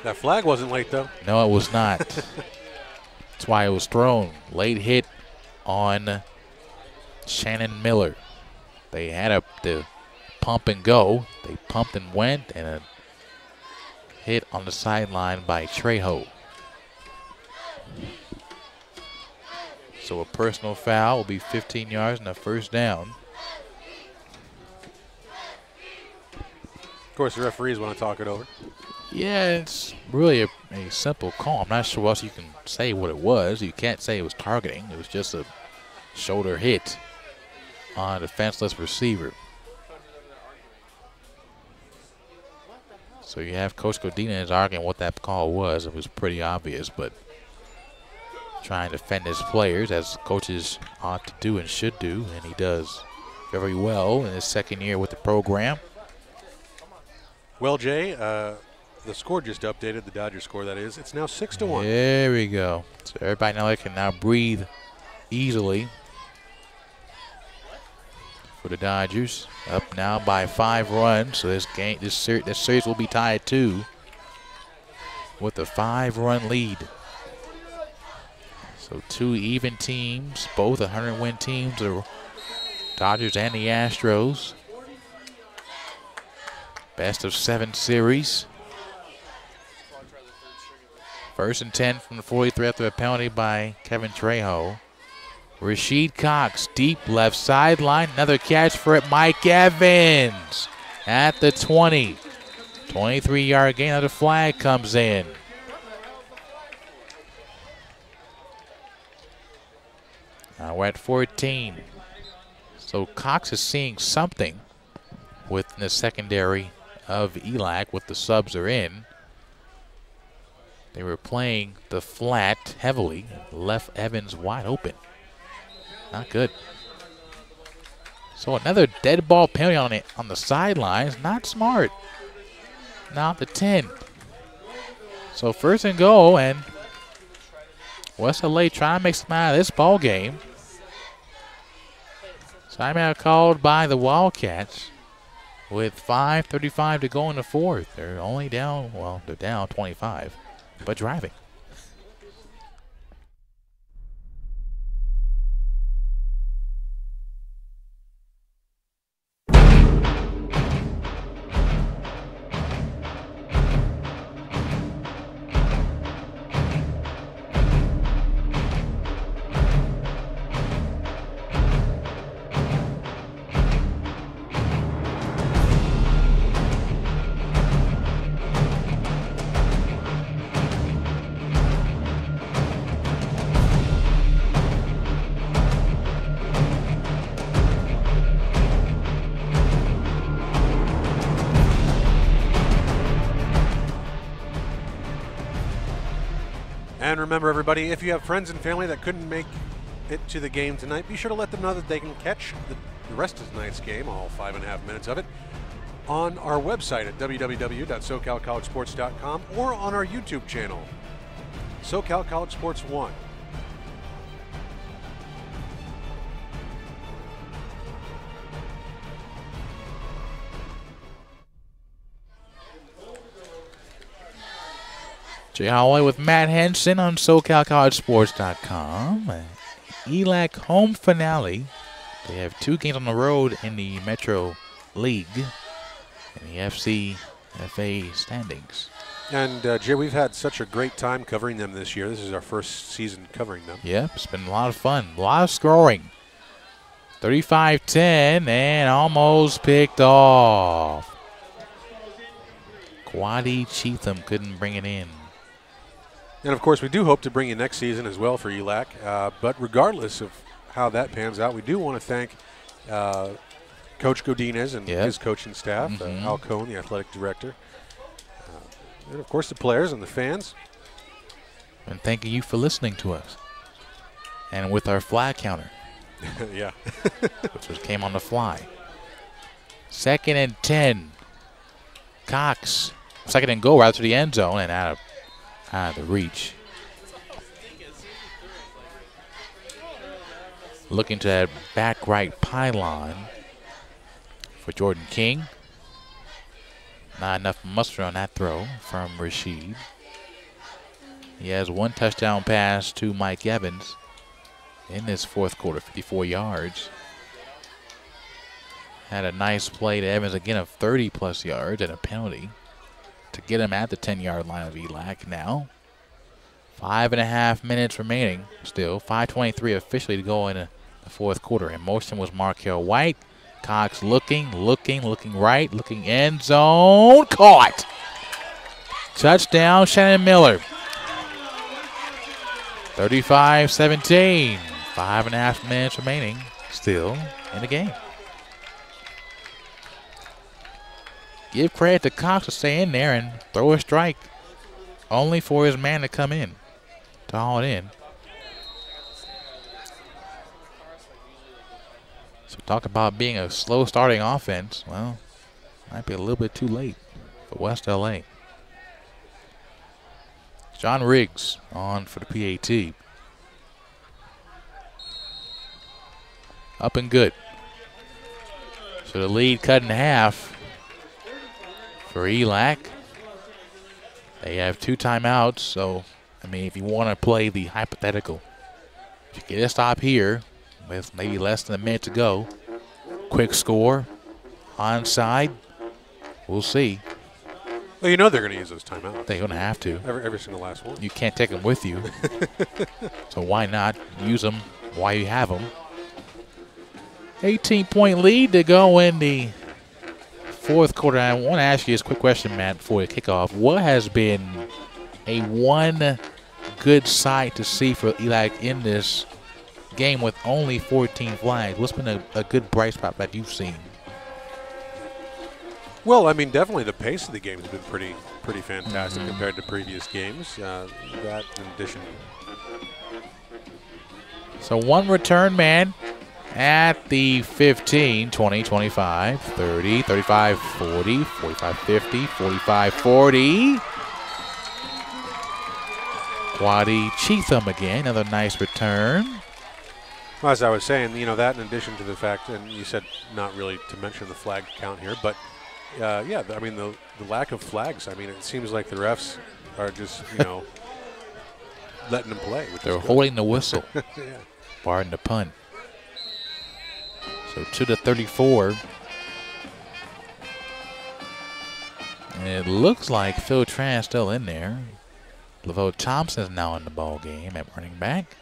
That flag wasn't late, though. No, it was not. That's why it was thrown. Late hit on Shannon Miller. They had the pump and go. They pumped and went, and a hit on the sideline by Trejo. So a personal foul will be 15 yards and a first down. Of course, the referees want to talk it over. Yeah, it's really a simple call. I'm not sure what else you can say what it was. You can't say it was targeting. It was just a shoulder hit on a defenseless receiver. So you have Coach Godinez is arguing what that call was. It was pretty obvious, but trying to defend his players as coaches ought to do and should do, and he does very well in his second year with the program. Well, Jay, the score just updated, the Dodgers score that is. It's now 6-1. There we go. So everybody now can now breathe easily for the Dodgers. Up now by 5 runs. So this series will be tied 2 with a 5-run lead. So 2 even teams, both 100-win teams, the Dodgers and the Astros. Best of 7 series. 1st and 10 from the 43 after a penalty by Kevin Trejo. Rashid Cox, deep left sideline. Another catch for it, Mike Evans at the 20. 23-yard gain. Another flag comes in. Now we're at 14. So Cox is seeing something within the secondary of ELAC with the subs are in. They were playing the flat heavily, left Evans wide open. Not good. So another dead ball penalty on the sidelines. Not smart. Now at the 10. So 1st and goal, and West LA trying to make some out of this ball game. Timeout called by the Wildcats with 5:35 to go in the 4th. They're only down, well, they're down 25, but driving. And remember, everybody, if you have friends and family that couldn't make it to the game tonight, be sure to let them know that they can catch the rest of tonight's game, all 5.5 minutes of it, on our website at www.socalcollegesports.com or on our YouTube channel, SoCal College Sports 1. Jay Holloway with Matt Henson on SoCalCollegeSports.com. ELAC home finale. They have 2 games on the road in the Metro League and the SCFA standings. And, Jay, we've had such a great time covering them this year. This is our first season covering them. Yep, it's been a lot of fun. A lot of scoring. 35-10 and almost picked off. Quaddy Cheatham couldn't bring it in. And, of course, we do hope to bring you next season as well for ELAC. But regardless of how that pans out, we do want to thank Coach Godinez and his coaching staff, Al Cohn, the athletic director, and of course the players and the fans. And thanking you for listening to us. And with our flag counter. Yeah. Which just came on the fly. 2nd and 10. Cox. 2nd and goal right to the end zone and out of the reach. Looking to that back right pylon for Jordan King. Not enough muster on that throw from Rashid. He has 1 touchdown pass to Mike Evans in this 4th quarter, 54 yards. Had a nice play to Evans again of 30-plus yards and a penalty to get him at the 10-yard line of ELAC now. 5.5 minutes remaining still. 5:23 officially to go in the 4th quarter. In motion was Markel White. Cox looking right, looking end zone. Caught. Touchdown, Shannon Miller. 35-17. 5.5 minutes remaining still in the game. Give credit to Cox to stay in there and throw a strike. Only for his man to come in to haul it in. So talk about being a slow starting offense. Well, might be a little bit too late for West LA. John Riggs on for the PAT. Up and good. So the lead cut in half for ELAC. They have 2 timeouts, so, I mean, if you want to play the hypothetical, if you get a stop here with maybe less than a minute to go, quick score, onside, we'll see. Well, you know they're going to use those timeouts. They're going to have to. Every single last one. You can't take them with you. So why not use them while you have them? 18-point lead to go in the 4th quarter. I want to ask you this quick question, Matt, before we kick off. What has been a one good sight to see for ELAC in this game with only 14 flags? What's been a good bright spot that you've seen? Well, I mean, definitely the pace of the game has been pretty fantastic compared to previous games. That in addition. So 1 return man at the 15, 20, 25, 30, 35, 40, 45, 50, 45, 40. Quaddy Cheatham again, another nice return. Well, as I was saying, you know, that in addition to the fact, and you said not really to mention the flag count here, but yeah, I mean, the lack of flags, I mean, it seems like the refs are just, you know, letting them play. They're holding the whistle, yeah. Barring the punt. So 2 to 34. And it looks like Phil Tran is still in there. Laveau Thompson is now in the ball game at running back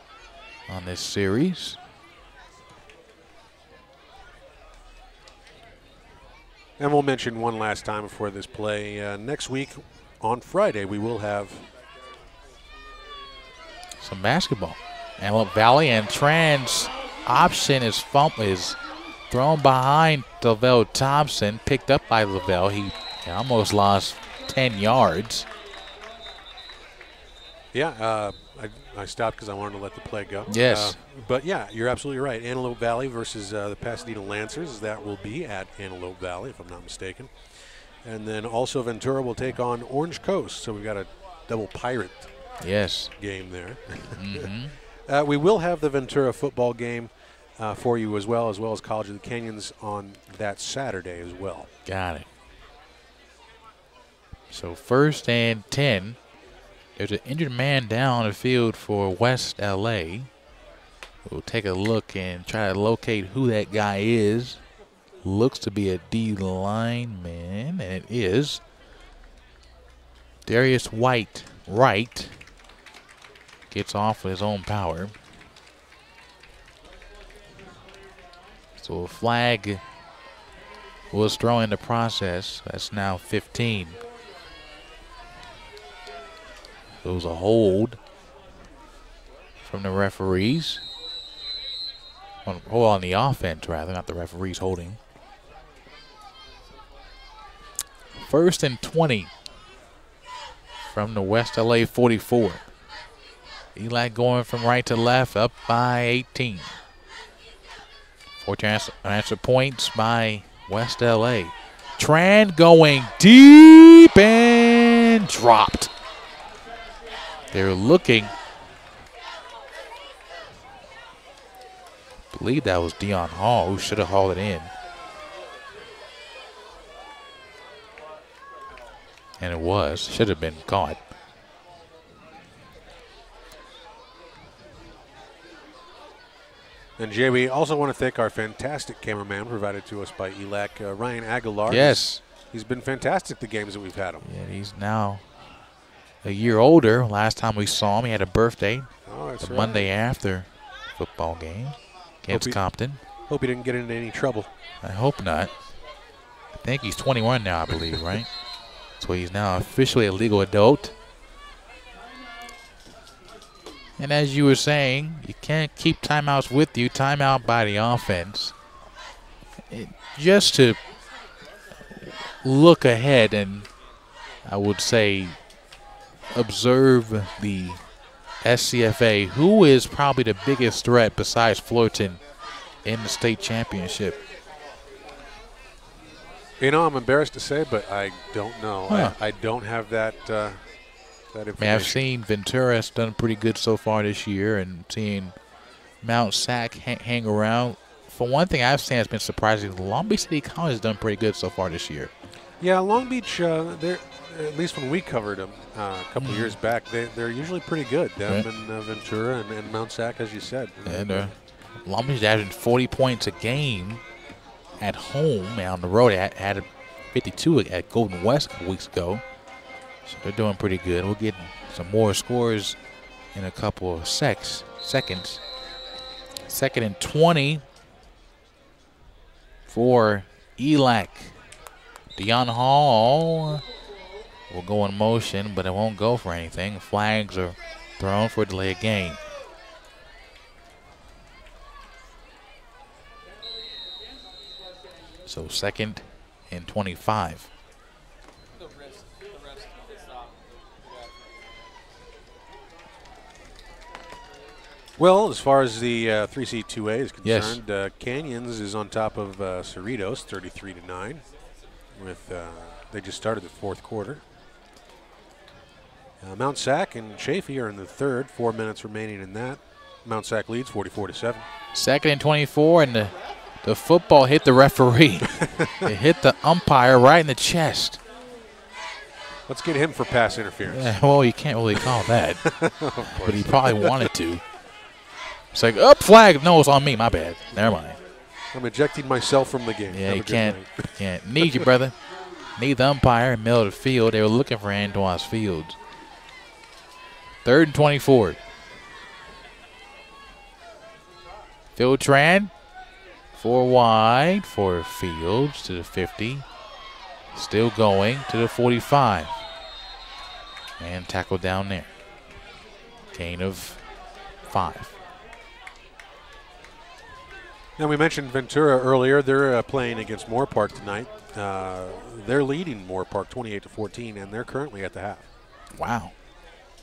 on this series. And we'll mention one last time before this play. Next week on Friday, we will have some basketball. Antelope Valley, and Tran's option is thrown behind Lavelle Thompson, picked up by Lavelle. He almost lost 10 yards. Yeah, I stopped because I wanted to let the play go. Yes. But, yeah, you're absolutely right. Antelope Valley versus the Pasadena Lancers. That will be at Antelope Valley, if I'm not mistaken. And then also Ventura will take on Orange Coast. So we've got a double pirate game there. We will have the Ventura football game for you as well as College of the Canyons on that Saturday as well. Got it. So 1st and 10. There's an injured man down the field for West LA. We'll take a look and try to locate who that guy is. Looks to be a D lineman, and it is Darius White. Right. Gets off with his own power. So a flag was thrown in the process. That's now 15. It was a hold from the referees. Hold on the offense, rather, not the referees holding. 1st and 20 from the West LA 44. ELAC going from right to left, up by 18. 4 answer points by West LA. Tran going deep and dropped. They're looking. I believe that was Dion Hall who should have hauled it in. And it was. Should have been caught. And Jay, we also want to thank our fantastic cameraman provided to us by ELAC, Ryan Aguilar. Yes. He's been fantastic the games that we've had him. Yeah, he's now a year older. Last time we saw him, he had a birthday. Oh, that's the right. Monday after football game against Compton. Hope he didn't get into any trouble. I hope not. I think he's 21 now, I believe, right? So he's now officially a legal adult. And as you were saying, you can't keep timeouts with you. Timeout by the offense. Just to look ahead and, I would say, observe the SCFA, who is probably the biggest threat besides Fullerton in the state championship. You know, I'm embarrassed to say, but I don't know. Huh. I don't have that information. I mean, I've seen Ventura has done pretty good so far this year, and seeing Mount Sac hang around. For one thing, I've seen has been surprising. Long Beach City College has done pretty good so far this year. Yeah, Long Beach, they're, at least when we covered them a couple of years back, they're usually pretty good. Them and Ventura and Mount Sac, as you said. And Long Beach is averaging 40 points a game at home, and on the road they had 52 at Golden West a couple weeks ago. So they're doing pretty good. We'll get some more scores in a couple of seconds. 2nd and 20 for ELAC. Dion Hall will go in motion, but it won't go for anything. Flags are thrown for a delay of game. So 2nd and 25. Well, as far as the 3C2A is concerned, Yes. Canyons is on top of Cerritos, 33-9. With they just started the 4th quarter. Mount Sac and Chaffee are in the 3rd. 4 minutes remaining in that. Mount Sac leads 44-7. 2nd and 24, and the football hit the referee. It hit the umpire right in the chest. Let's get him for pass interference. Yeah, well, you can't really call that, but he probably wanted to. It's like, up flag. No, it's on me. My bad. Never mind. I'm ejecting myself from the game. Yeah, you can't. Need you, brother. Need the umpire in the middle of the field. They were looking for Antoine Fields. 3rd and 24. Phil Tran, 4 wide for Fields to the 50. Still going to the 45. And tackle down there. Gain of 5. Now, we mentioned Ventura earlier. They're playing against Moore Park tonight. They're leading Moore Park 28-14, and they're currently at the half. Wow.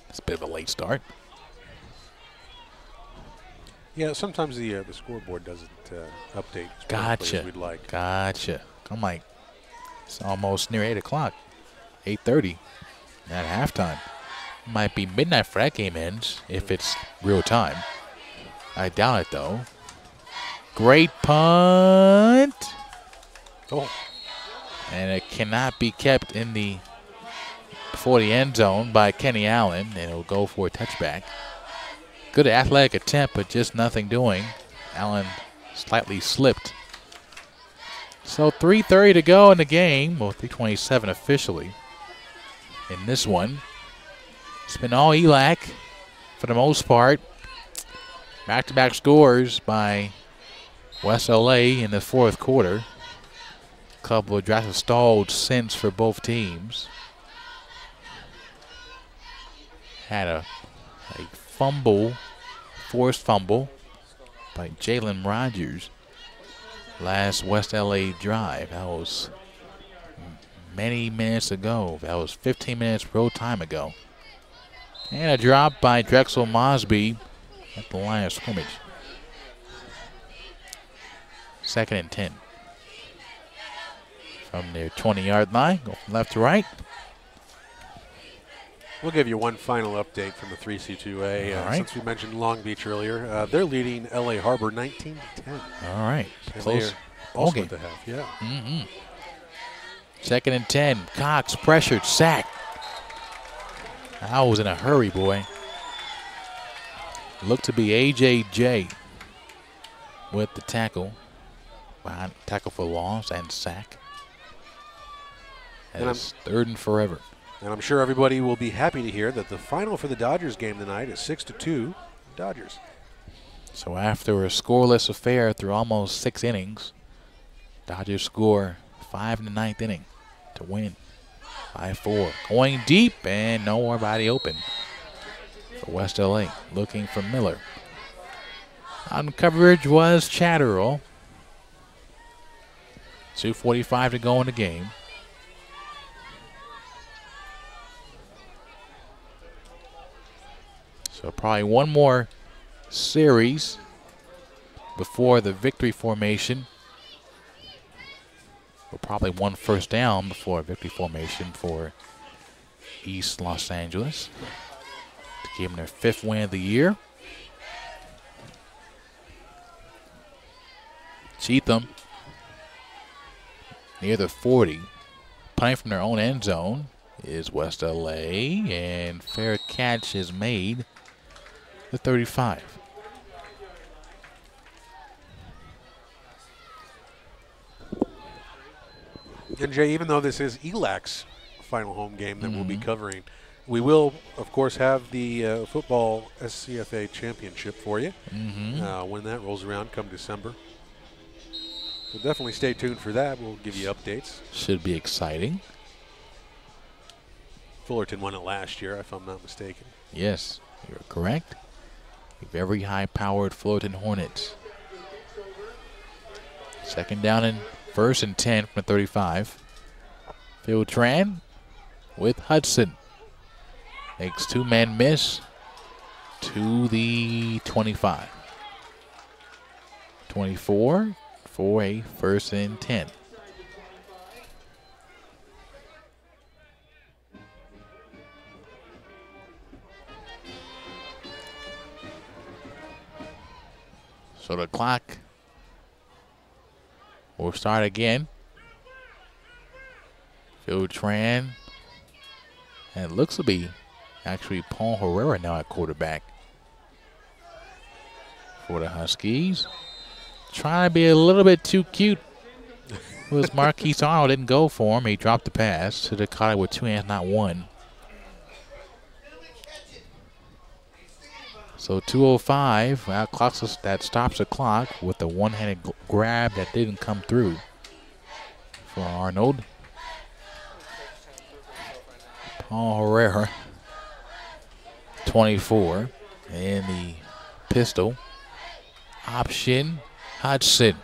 That's a bit of a late start. Yeah, sometimes the scoreboard doesn't update as quickly as we'd like. Gotcha. I'm like, it's almost near 8 o'clock. 8:30 at halftime. Might be midnight for that game ends if it's real time. I doubt it, though. Great punt. Oh. And it cannot be kept in the before the end zone by Kenny Allen, and it'll go for a touchback. Good athletic attempt, but just nothing doing. Allen slightly slipped. So 3:30 to go in the game, well, 3:27 officially in this one. It's been all ELAC for the most part. Back-to-back scores by West LA in the 4th quarter. A couple of drives have stalled since for both teams. Had a fumble, forced fumble by Jalen Rogers last West LA drive. That was many minutes ago. That was 15 minutes road time ago. And a drop by Drexel Mosby at the line of scrimmage. 2nd and 10. From their 20-yard line, go from left to right. We'll give you one final update from the 3C2A. All right. Since we mentioned Long Beach earlier, they're leading LA Harbor 19-10. All right. And Close ball game. at the half, yeah. 2nd and 10. Cox pressured, sack. I was in a hurry, boy. Looked to be AJJ with the tackle. Behind tackle for loss and sack. And it's 3rd and forever. And I'm sure everybody will be happy to hear that the final for the Dodgers game tonight is 6-2 Dodgers. So after a scoreless affair through almost 6 innings, Dodgers score 5 in the 9th inning to win by 4. Going deep and nobody open for West LA, looking for Miller. On coverage was Chatterall. 2:45 to go in the game. So probably one more series before the victory formation. Or probably one first down before victory formation for East Los Angeles to give them their 5th win of the year. Cheatham near the 40. Punting from their own end zone is West LA, and fair catch is made. The 35. And Jay, even though this is ELAC's final home game that we'll be covering, we will, of course, have the football SCFA championship for you when that rolls around come December. So definitely stay tuned for that. We'll give you updates. Should be exciting. Fullerton won it last year, if I'm not mistaken. Yes, you're correct. Very high-powered Fullerton Hornets. 2nd down and 1st and 10 from the 35. Phil Tran with Hudson. Makes 2 men miss to the 25. 24 for a 1st and 10. So the clock will start again. Phil Tran. And it looks to be actually Paul Herrera now at quarterback for the Huskies. Trying to be a little bit too cute. It was Marquise Arnold, didn't go for him. He dropped the pass. Should have caught it with 2 hands, not 1. So 2:05, that stops the clock with a one-handed grab that didn't come through for Arnold. Paul Herrera, 24, and the pistol option. Hudson,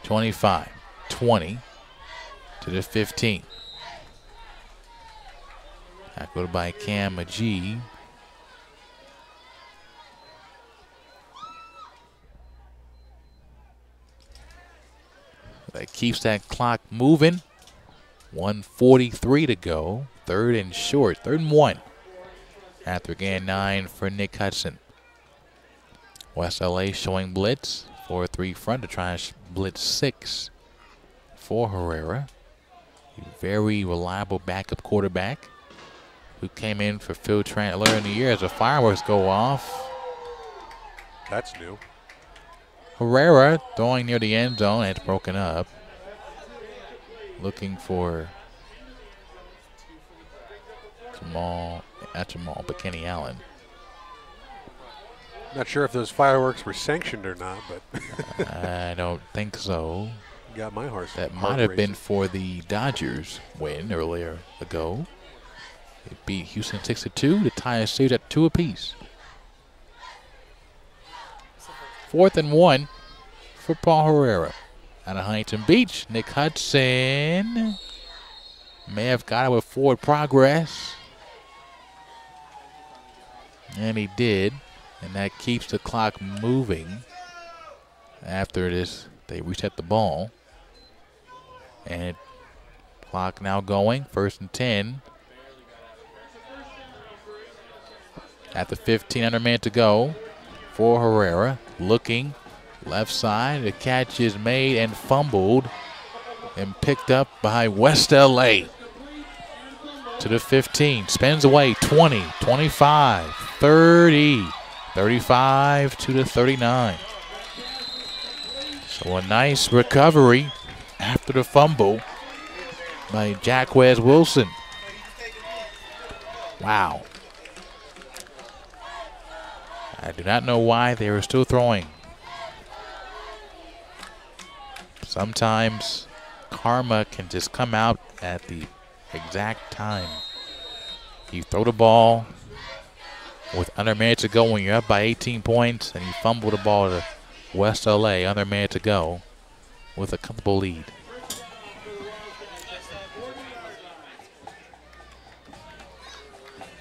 25, 20 to the 15. Tackled by Cam McGee. That keeps that clock moving. 1:43 to go. 3rd and short. 3rd and 1. After gain 9 for Nick Hudson. West LA showing blitz. 4-3 front to try and blitz 6 for Herrera. A very reliable backup quarterback who came in for Phil Tran earlier in the year as the fireworks go off. That's new. Herrera throwing near the end zone, and it's broken up. Looking for Jamal, but Kenny Allen. Not sure if those fireworks were sanctioned or not, but I don't think so. Got my heart. That might have been for the Dodgers win earlier ago. They beat Houston 6-2 to tie a series at 2 apiece. 4th and 1 for Paul Herrera. Out of Huntington Beach, Nick Hudson. may have got it with forward progress. And he did. And that keeps the clock moving. After this, they reset the ball. And clock now going. 1st and 10. At the 15, under man to go for Herrera. Looking left side. The catch is made and fumbled and picked up by West LA. To the 15. Spins away. 20, 25, 30, 35 to the 39. So a nice recovery after the fumble by Jacquez Wilson. Wow. I do not know why they were still throwing. Sometimes karma can just come out at the exact time. You throw the ball with under a minute to go when you're up by 18 points, and you fumble the ball to West LA under a minute to go with a comfortable lead.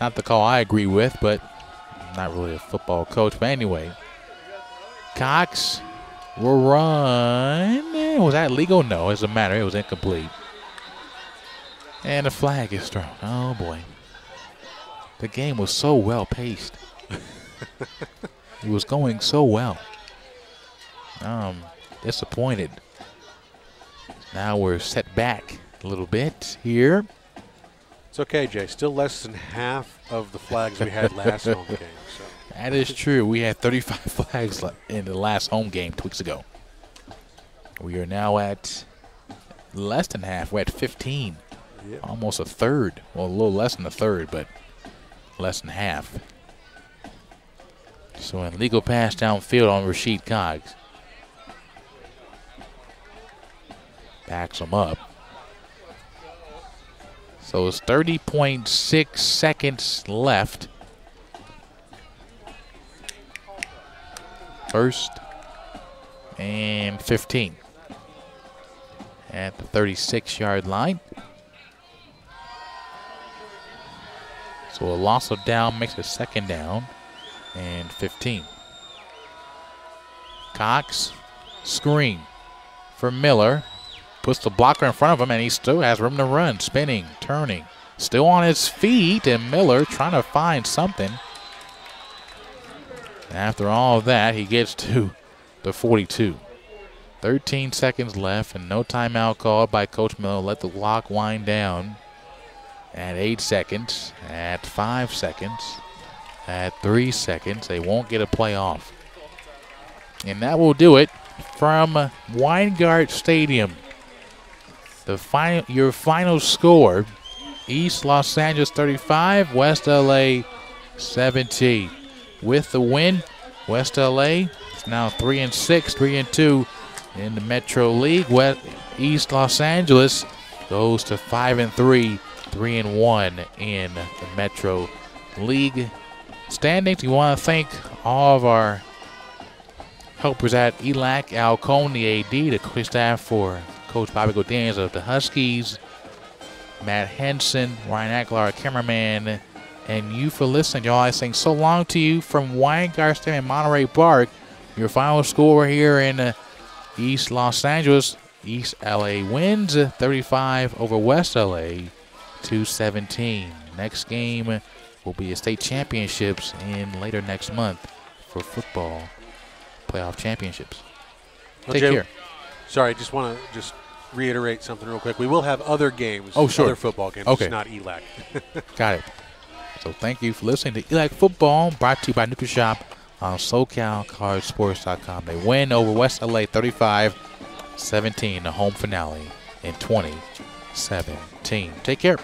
Not the call I agree with, but I'm not really a football coach. But anyway, Cox will run. Was that legal? No, it doesn't matter. It was incomplete. And the flag is thrown. Oh, boy. The game was so well paced. It was going so well. I'm disappointed. Now we're set back a little bit here. It's okay, Jay. Still less than half of the flags we had last home game. So. That is true. We had 35 flags in the last home game 2 weeks ago. We are now at less than half. We're at 15. Yep. Almost a third. Well, a little less than a third, but less than half. So an illegal pass downfield on Rasheed Cox. Backs him up. So it's 30.6 seconds left. 1st and 15 at the 36-yard line. So a loss of down makes it 2nd down and 15. Cox, screen for Miller. Puts the blocker in front of him, and he still has room to run. Spinning, turning, still on his feet, and Miller trying to find something. After all of that, he gets to the 42. 13 seconds left, and no timeout called by Coach Miller. Let the clock wind down at 8 seconds, at 5 seconds, at 3 seconds. They won't get a play off. And that will do it from Weingart Stadium. Your final score, East Los Angeles 35, West LA 17. With the win, West LA is now 3-6, 3-2 in the Metro League. East Los Angeles goes to 5-3, 3-1 in the Metro League standings. We want to thank all of our helpers at ELAC, Al Cohn, the AD, the coaching staff for Coach Bobby Godinez of the Huskies, Matt Henson, Ryan Aguilar, cameraman, and you for listening. Y'all, I sing so long to you from Weingart Stadium in Monterey Park. Your final score here in East Los Angeles. East LA wins 35 over West LA 2-17. Next game will be a state championships in later next month for football playoff championships. Take care. Sorry, just want to reiterate something real quick. We will have other games, sure. other football games, okay. It's not ELAC. Got it. So thank you for listening to ELAC Football, brought to you by NutriShop on SoCalCollegeSports.com. They win over West LA 35-17, the home finale in 2017. Take care.